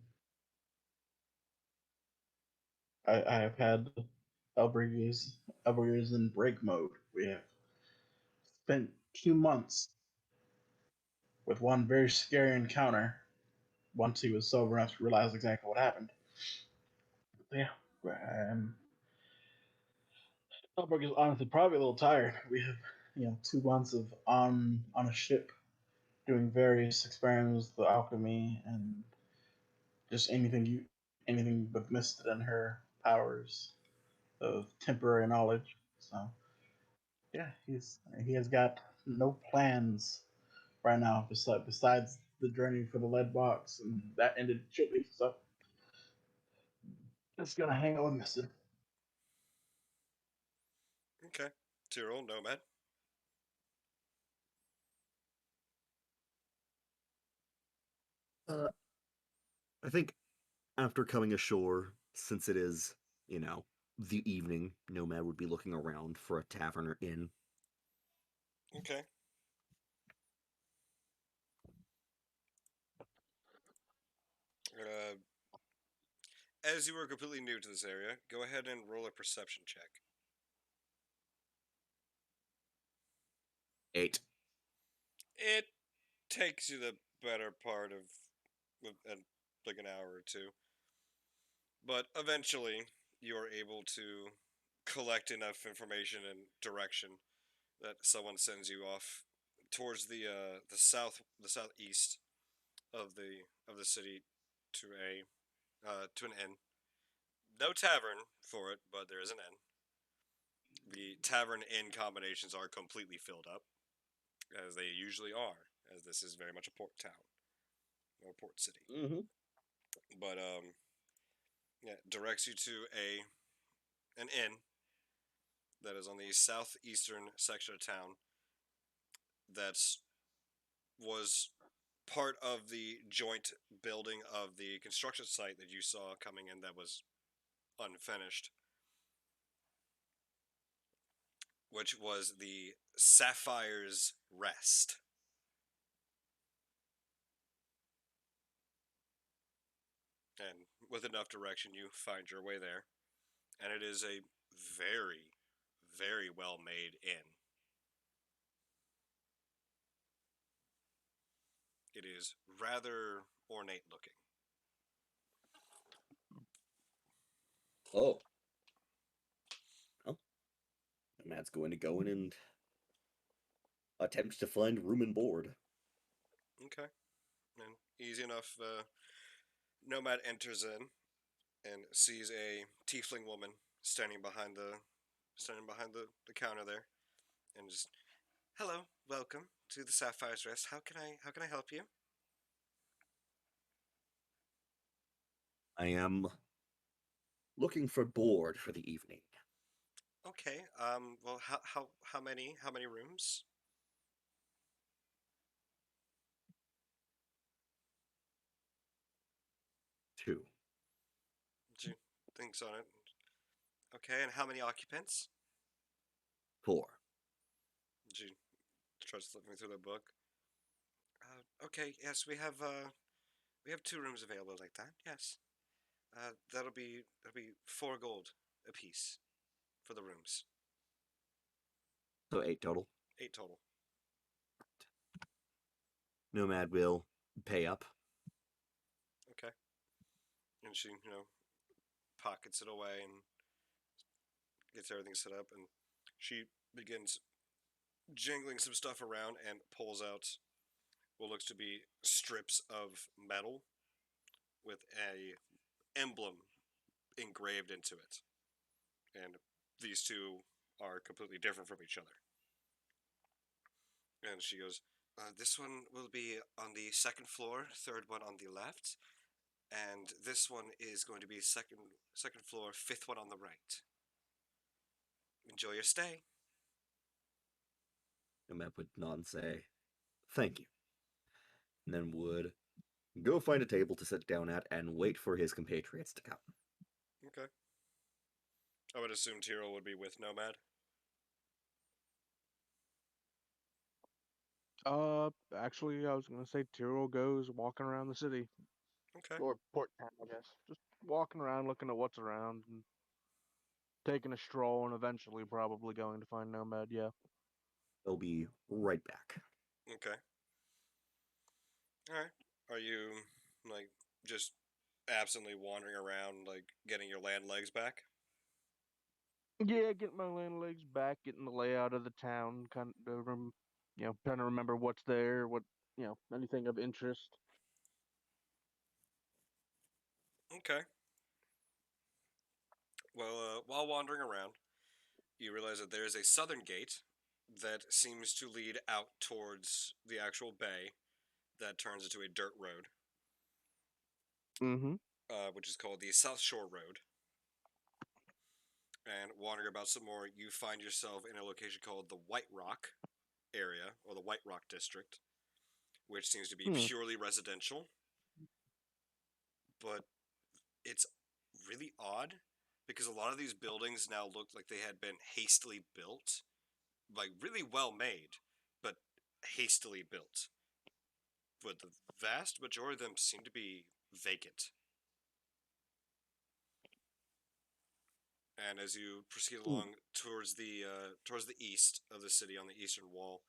I have had Elbriggers in break mode. We have spent 2 months with one very scary encounter. Once he was sober enough to realize exactly what happened. Yeah, Elbriggers honestly probably a little tired. We have 2 months of on a ship doing various experiments with alchemy and just anything but Misted and her powers of temporary knowledge. So yeah, he has got no plans right now besides the journey for the lead box, and that ended shortly. So just gonna hang out with Misted. Okay, Tyrol, nomad. I think after coming ashore, since it is, the evening, Nomad would be looking around for a tavern or inn. Okay. Uh, as you are completely new to this area, go ahead and roll a perception check. 8. It takes you the better part of like an hour or two, but eventually you are able to collect enough information and direction that someone sends you off towards the southeast of the city to to an inn. No tavern for it, but there is an inn. The tavern inn combinations are completely filled up, as they usually are, as this is very much a port town or port city. Mm-hmm. But yeah, directs you to an inn that is on the southeastern section of town. That's was part of the joint building of the construction site that you saw coming in that was unfinished, which was the Sapphire's Rest. And with enough direction, you find your way there. And it is a very, very well made inn. It is rather ornate looking. Oh, well, Matt's going to go in and attempt to find room and board. Okay. And easy enough, Nomad enters in and sees a tiefling woman standing behind the counter there, and just, hello, welcome to the Sapphire's Rest. How can I help you? I am looking for board for the evening. Okay. Well, how many rooms? 2. Did you thinks on it? Okay. And how many occupants? 4. Did you try flipping through the book? Okay. Yes, we have 2 rooms available like that. Yes. That'll be 4 gold a piece for the rooms. So 8 total. 8 total. Nomad will pay up. Okay. And she, pockets it away and gets everything set up, and she begins jingling some stuff around and pulls out what looks to be strips of metal with a emblem engraved into it. And these two are completely different from each other. And she goes, this one will be on the 2nd floor, 3rd one on the left, and this one is going to be second floor, 5th one on the right. Enjoy your stay. Nomad would nod and say, thank you. And then would go find a table to sit down at and wait for his compatriots to come. Okay. I would assume Tyrell would be with Nomad. Actually, I was gonna say Tyrrell goes walking around the city Okay. or port town, I guess. Just walking around, looking at what's around, and taking a stroll, and eventually probably going to find Nomad. Yeah. They'll be right back. Okay. All right. Are you like just absently wandering around, like getting your land legs back? Yeah, getting my land legs back, getting the layout of the town, trying to remember what's there, anything of interest. Okay. Well, while wandering around, you realize that there is a southern gate that seems to lead out towards the actual bay that turns into a dirt road, Mm-hmm. which is called the South Shore Road. And wandering about some more, you find yourself in a location called the White Rock area, or the White Rock District, which seems to be Hmm. purely residential. But it's really odd because a lot of these buildings now look like they had been hastily built, like really well made, but hastily built. But the vast majority of them seem to be vacant. And as you proceed along towards the east of the city on the eastern wall,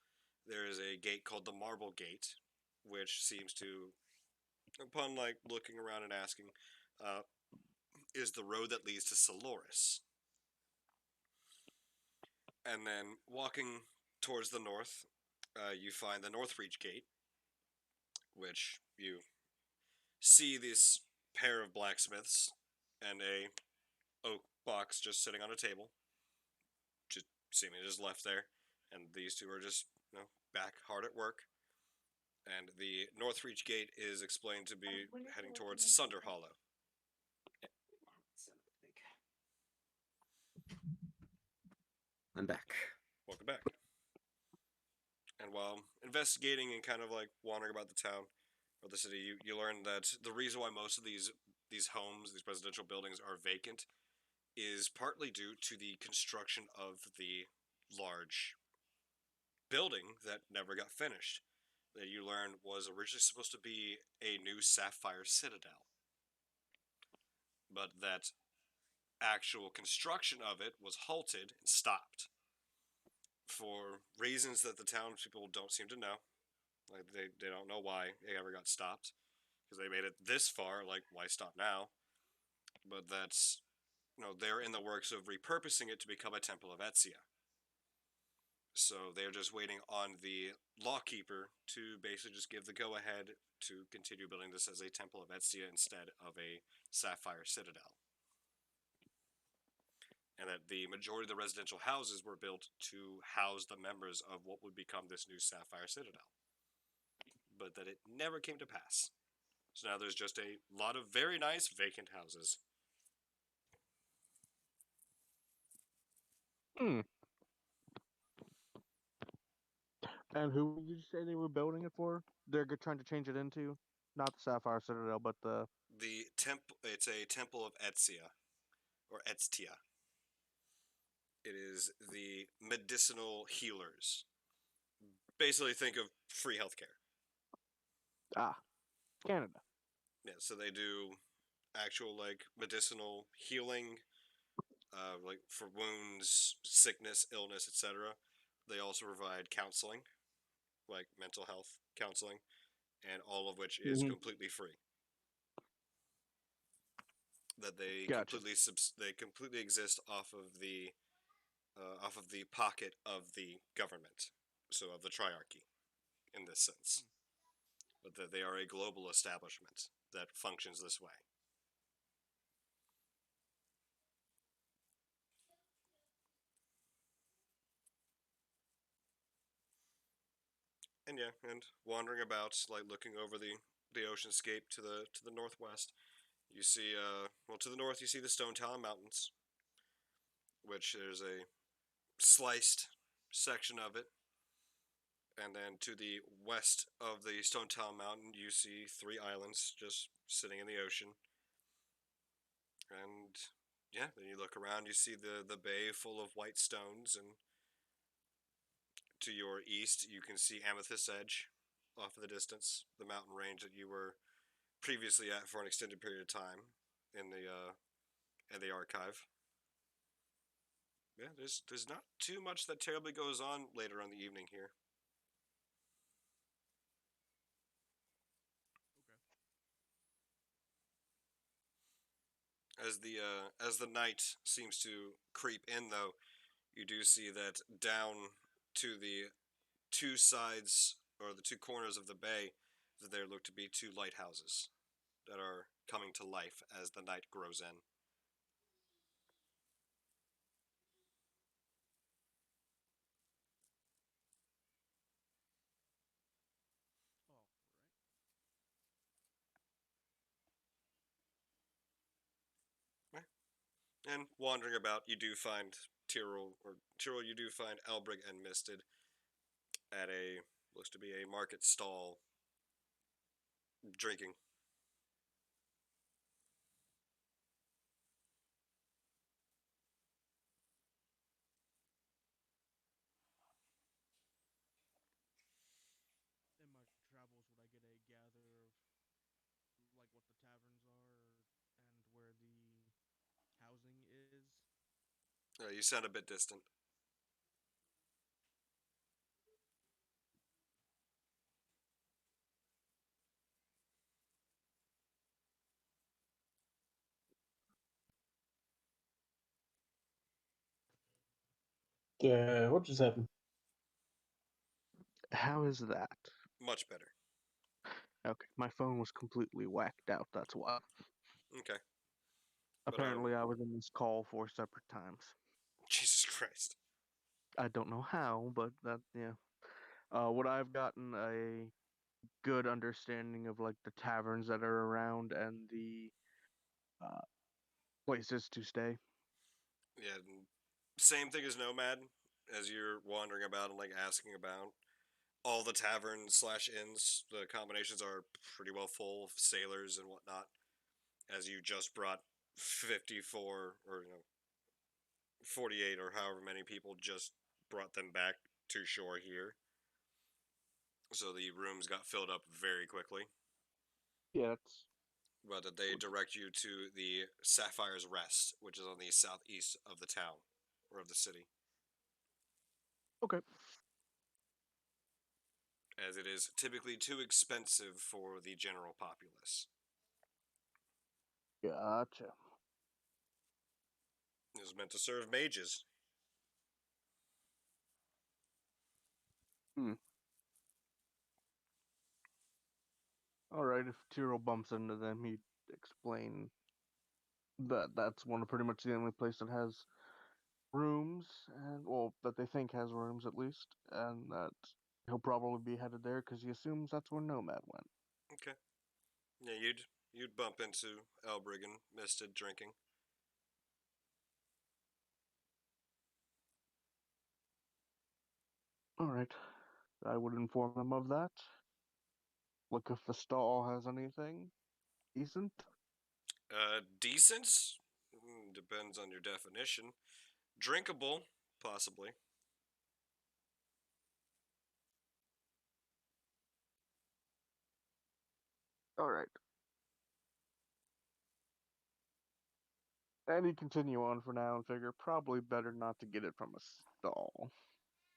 there is a gate called the Marble Gate, which seems to, upon like looking around and asking, uh, is the road that leads to Soloris. And then walking towards the north, You find the Northreach Gate, which you see this pair of blacksmiths and a oak box just sitting on a table, just seemingly just left there, and these two are just back hard at work. And the Northreach Gate is explained to be heading towards Sunder Hollow. I'm back. Welcome back. And while investigating and kind of like wandering about the town or the city, you learn that the reason why most of these homes, these residential buildings, are vacant is partly due to the construction of the large building that never got finished. That you learn was originally supposed to be a new sapphire citadel, but that actual construction of it was halted and stopped for reasons that the townspeople don't seem to know. Like they don't know why it ever got stopped because they made it this far. Like why stop now? But that's they're in the works of repurposing it to become a temple of Etzia. So they're just waiting on the lawkeeper to basically just give the go ahead to continue building this as a temple of Etzia instead of a sapphire citadel. And that the majority of the residential houses were built to house the members of what would become this new sapphire citadel. But that it never came to pass. So now there's just a lot of very nice vacant houses. Hmm. And who did you say they were building it for? They're trying to change it into, not the Sapphire Citadel, but the. The temple. It's a temple of Etzia, or Etztia. It is the medicinal healers. Basically, think of free healthcare. Canada. Yeah, so they do actual like medicinal healing, like for wounds, sickness, illness, etc. They also provide counseling, like mental health counseling, and all of which is Mm-hmm. completely free. That they Gotcha. completely exist off of the pocket of the government, so of the triarchy, in this sense. But that they are a global establishment that functions this way. And yeah, and wandering about, like looking over the oceanscape to the northwest, you see to the north you see the Stone Talon Mountains, which there's a sliced section of it, and then to the west of the Stone Talon Mountain you see three islands just sitting in the ocean. And yeah, then you look around, you see the bay full of white stones, and to your east you can see Amethyst Edge off in the distance, the mountain range that you were previously at for an extended period of time in the archive. Yeah, there's not too much that terribly goes on later on the evening here. As the night seems to creep in, though, you do see that down to the two sides or the two corners of the bay, that there look to be two lighthouses that are coming to life as the night grows in. And wandering about, you do find Tyrrell, you do find Elbrig and Misted at a looks to be a market stall drinking. In my travels, would I get a gather of like what the taverns are and where the housing is? You sound a bit distant. What just happened? How is that? Much better. Okay, my phone was completely whacked out, that's why. Okay. But Apparently I was in this call 4 separate times. Jesus Christ. I don't know how, but that, yeah. Would I've gotten a good understanding of like the taverns that are around and the uh, places to stay? Yeah, same thing as Nomad, as you're wandering about and like asking about. All the taverns slash inns, the combinations are pretty well full of sailors and whatnot. As you just brought 54 or 48 or however many people just brought them back to shore here. So the rooms got filled up very quickly. Yeah, that's But they direct you to the Sapphire's Rest, which is on the southeast of the town or of the city, okay. as it is typically too expensive for the general populace. Gotcha. It was meant to serve mages. Hmm. All right, if Tyrell bumps into them, he'd explain that that's one of pretty much the only place that has rooms, and well, that they think has rooms at least, and that he'll probably be headed there because he assumes that's where Nomad went. Okay. Yeah, you'd bump into Elbrig and Misted drinking. All right, I would inform them of that. Look if the stall has anything decent. Decent? Depends on your definition. Drinkable, possibly. All right, and he continue on for now and figure probably better not to get it from a stall.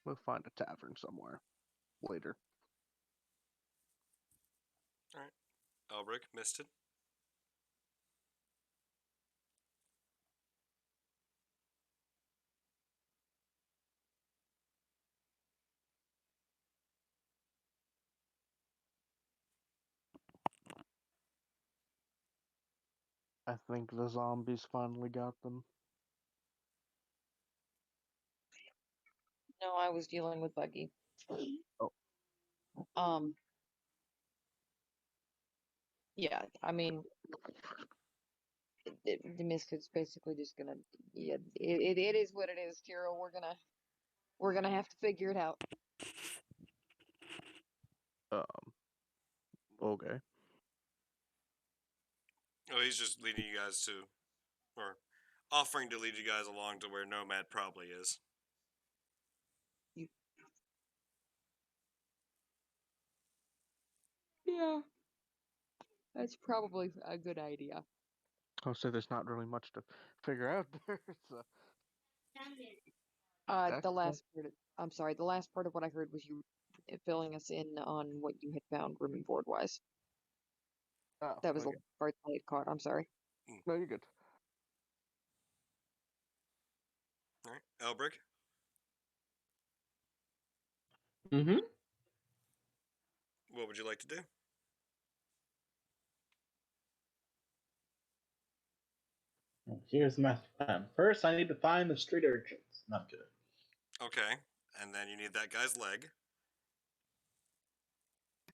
We'll find a tavern somewhere later. Alright. Elbrig, Misted. I think the zombies finally got them. No, I was dealing with Buggy. Oh, Um, yeah, I mean, the Misfits basically just gonna, yeah, it is what it is, Tiro. We're gonna have to figure it out. um, okay. Oh, he's just leading you guys to, or offering to lead you guys along to where Nomad probably is. You, yeah, that's probably a good idea. I'll say there's not really much to figure out there. So The excellent. last part. I'm sorry. The last part of what I heard was you filling us in on what you had found room and board wise. Oh, That was the okay. last part I had caught. I'm sorry. No, you're good. Alright. Elbrig? Mm-hmm. What would you like to do? Here's my plan. First, I need to find the street urchins. Not good. Okay. And then you need that guy's leg.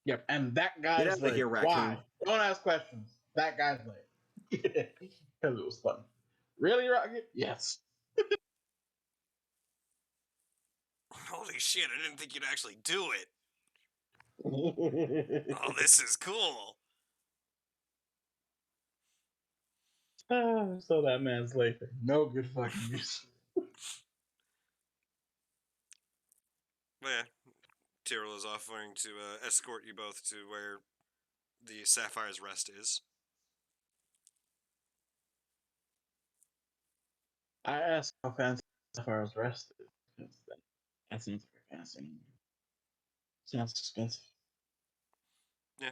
Yep, and that Get guy's out of leg. here, raccoon. Why? Don't ask questions. That guy's leg. Because it was fun. Really, Rocket? Yes. Holy shit, I didn't think you'd actually do it. Ah, Oh, this is cool. so that man's leg. No good fucking use. But yeah, Tyrell is offering to escort you both to where the Sapphire's Rest is. I asked how fancy Sapphire's Rest is. Because that seems very fancy. Sounds expensive. Yeah.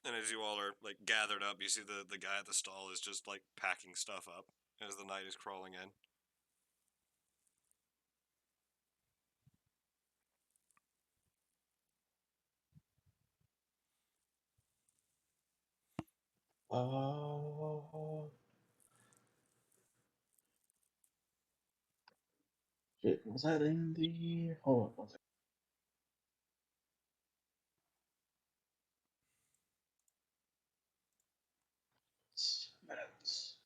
And as you all are like gathered up, you see the guy at the stall is just like packing stuff up as the night is crawling in. Uh, shit, was that in the? Hold on one second. Minutes.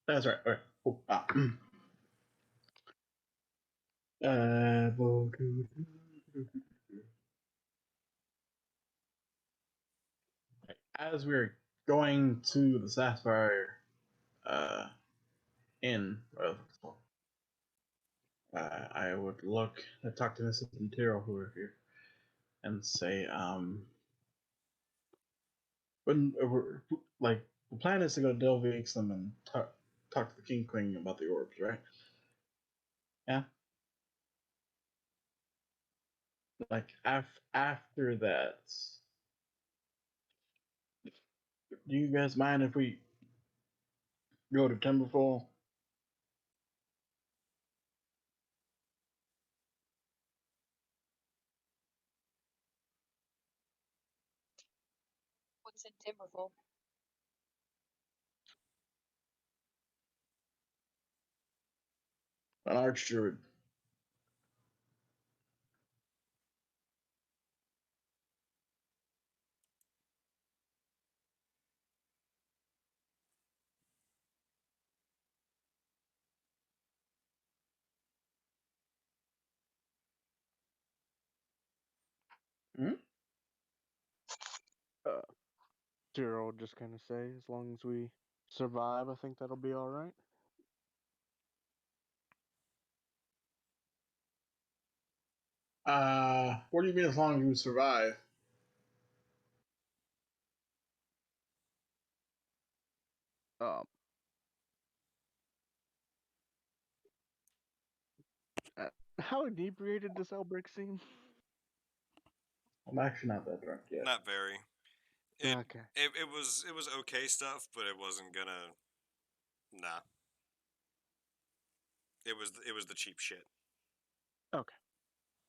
That's right. All right. Cool. Uh, as we're going to the Sapphire uh, Inn, I would look to talk to Mrs. Intero who are here and say, when like the plan is to go to Delvixum and talk to the King Queen about the orbs, right? Yeah. Like after that, do you guys mind if we go to Timberfall? What's in Timberful? An archdruid. Hmm? Uh, Zero will just kind of say, as long as we survive, I think that'll be all right. What do you mean as long as you survive? Um, how inebriated does Elbrick seem? I'm actually not that drunk yet. Not very. It Okay. it was okay stuff, but it wasn't gonna. Nah. It was the cheap shit. Okay.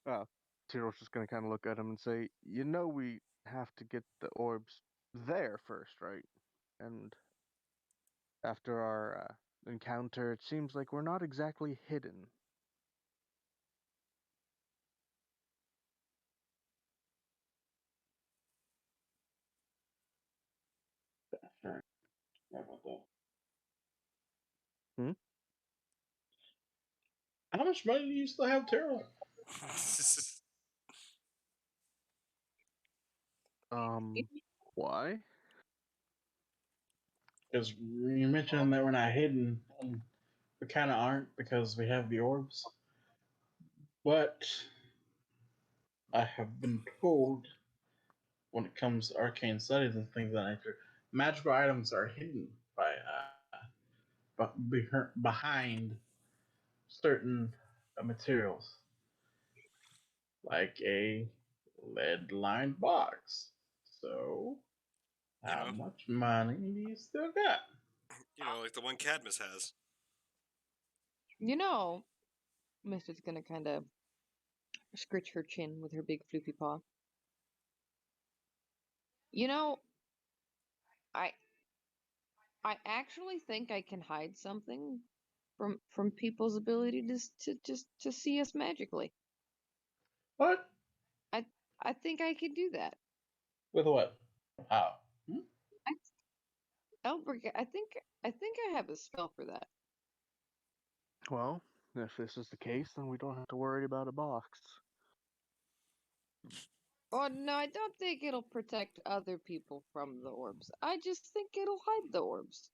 Uh, Zero's just gonna kind of look at him and say, "You know, we have to get the orbs there first, right? And after our encounter, it seems like we're not exactly hidden." Sure. How about that? Hmm? How much money do you still have, Terrell? Why? Because you mentioned that we're not hidden, and we kind of aren't because we have the orbs. But I have been told when it comes to arcane studies and things of that nature, magical items are hidden by behind certain materials, like a lead-lined box. So, you how know, much money do you still got? like the one Cadmus has. You know, Mister's gonna kind of scritch her chin with her big floopy paw. You know, I I actually think I can hide something from people's ability to see us magically. What? I I think I can do that. With what? How? Hmm? I, Albert, I think I have a spell for that. Well, if this is the case, then we don't have to worry about a box. Oh no, I don't think it'll protect other people from the orbs. I just think it'll hide the orbs.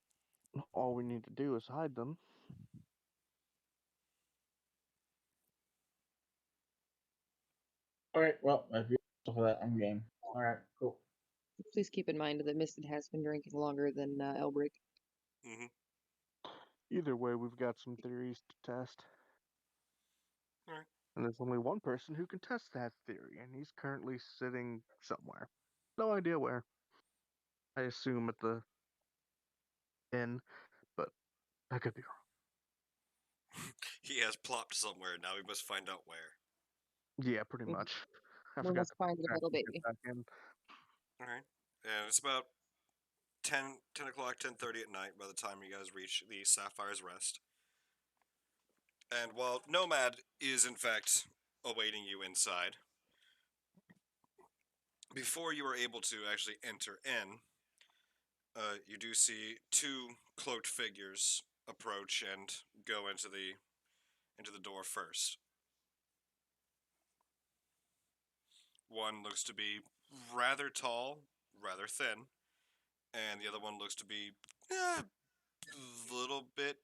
All we need to do is hide them. All right. Well, if you're for that, I'm game. All right. Cool. Please keep in mind that Misted has been drinking longer than Elbrick. Mm-hmm. Either way, we've got some theories to test. All right. And there's only one person who can test that theory, and he's currently sitting somewhere. No idea where. I assume at the inn, but I could be wrong. He has plopped somewhere. Now we must find out where. Yeah, pretty We, much. I we forgot must to find the little actually get baby. back in. All right. And it's about 10 o'clock, 10:30 at night by the time you guys reach the Sapphire's Rest. And while Nomad is in fact awaiting you inside, before you are able to actually enter in, you do see two cloaked figures approach and go into the door first. One looks to be rather tall, rather thin, and the other one looks to be a little bit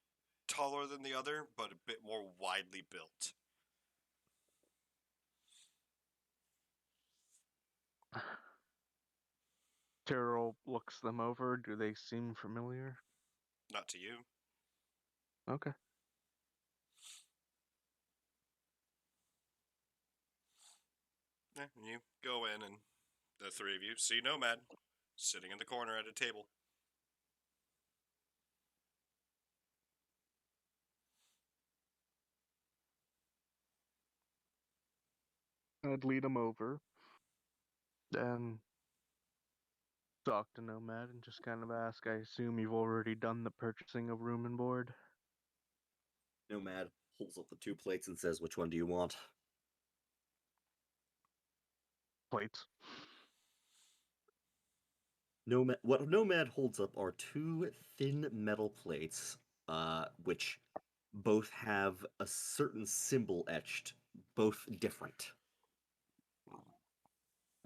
taller than the other, but a bit more widely built. Terrell looks them over. Do they seem familiar? Not to you. Okay. Yeah, and you go in, and the three of you see Nomad sitting in the corner at a table. I'd lead him over and talk to Nomad and just kind of ask. I assume you've already done the purchasing of room and board? Nomad holds up the two plates and says, "Which one do you want?" Plates. What Nomad holds up are two thin metal plates, which both have a certain symbol etched, both different.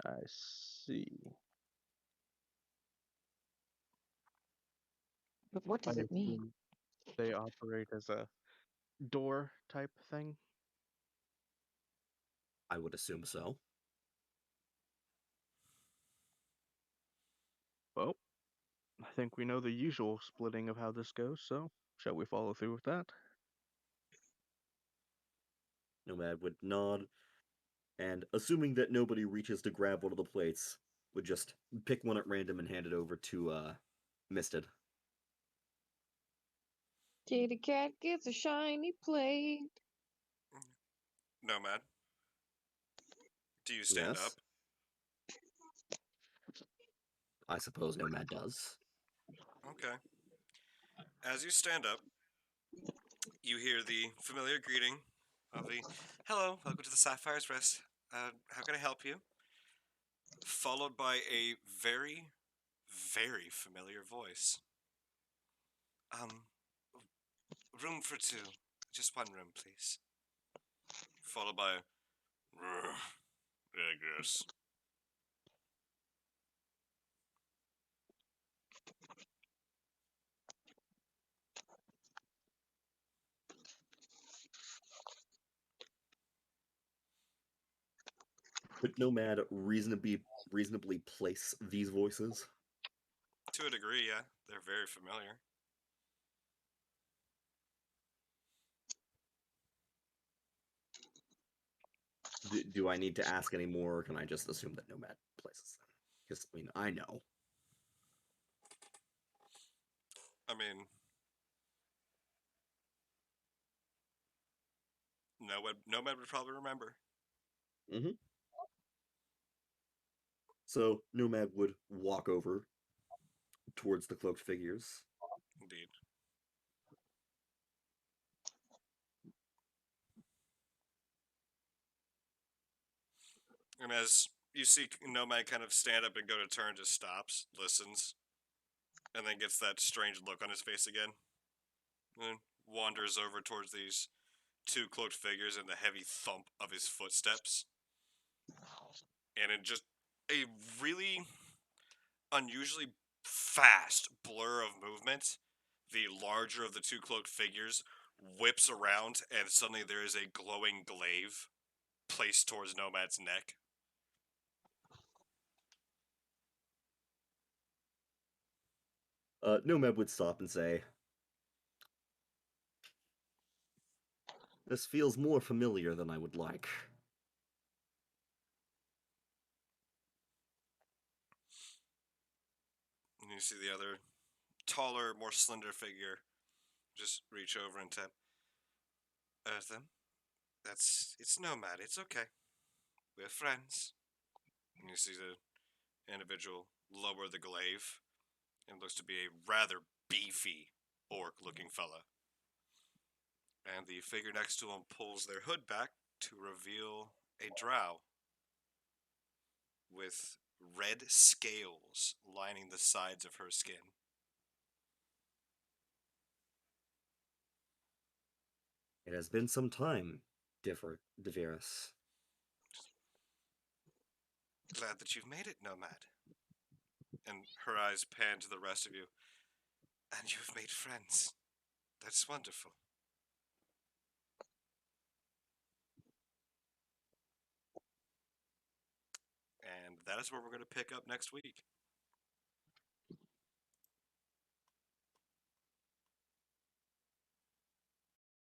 I see. But what I does it mean? assume they operate as a door type thing. I would assume so. Well, I think we know the usual splitting of how this goes, so shall we follow through with that? Nomad would nod, and assuming that nobody reaches to grab one of the plates, would just pick one at random and hand it over to Misted. Kitty cat gets a shiny plate. Nomad, do you stand Yes, up? I suppose Nomad does. Okay. As you stand up, you hear the familiar greeting of the "Hello, welcome to the Sapphire's Rest. How can I help you?" Followed by a very, very familiar voice. Um, room for two. Just one room, please. Followed by, I guess. Could Nomad reasonably place these voices? To a degree, yeah. They're very familiar. Do I need to ask any more, or can I just assume that Nomad places them? Because, I mean, I know. I mean, Nomad would probably remember. Mm-hmm. So Nomad would walk over towards the cloaked figures. Indeed. And as you see Nomad kind of stand up and go to turn, just stops, listens, and then gets that strange look on his face again. And then wanders over towards these two cloaked figures and the heavy thump of his footsteps. And in just a really unusually fast blur of movement, the larger of the two cloaked figures whips around, and suddenly there is a glowing glaive placed towards Nomad's neck. Nomad would stop and say, "This feels more familiar than I would like." And you see the other taller, more slender figure just reach over and tap. Eartham, it's Nomad. It's okay. We're friends. And you see the individual lower the glaive. It looks to be a rather beefy orc-looking fella. And the figure next to him pulls their hood back to reveal a drow with red scales lining the sides of her skin. It has been some time, Deveris. Glad that you've made it, Nomad. And her eyes pan to the rest of you. And you've made friends. That's wonderful. And that is where we're going to pick up next week.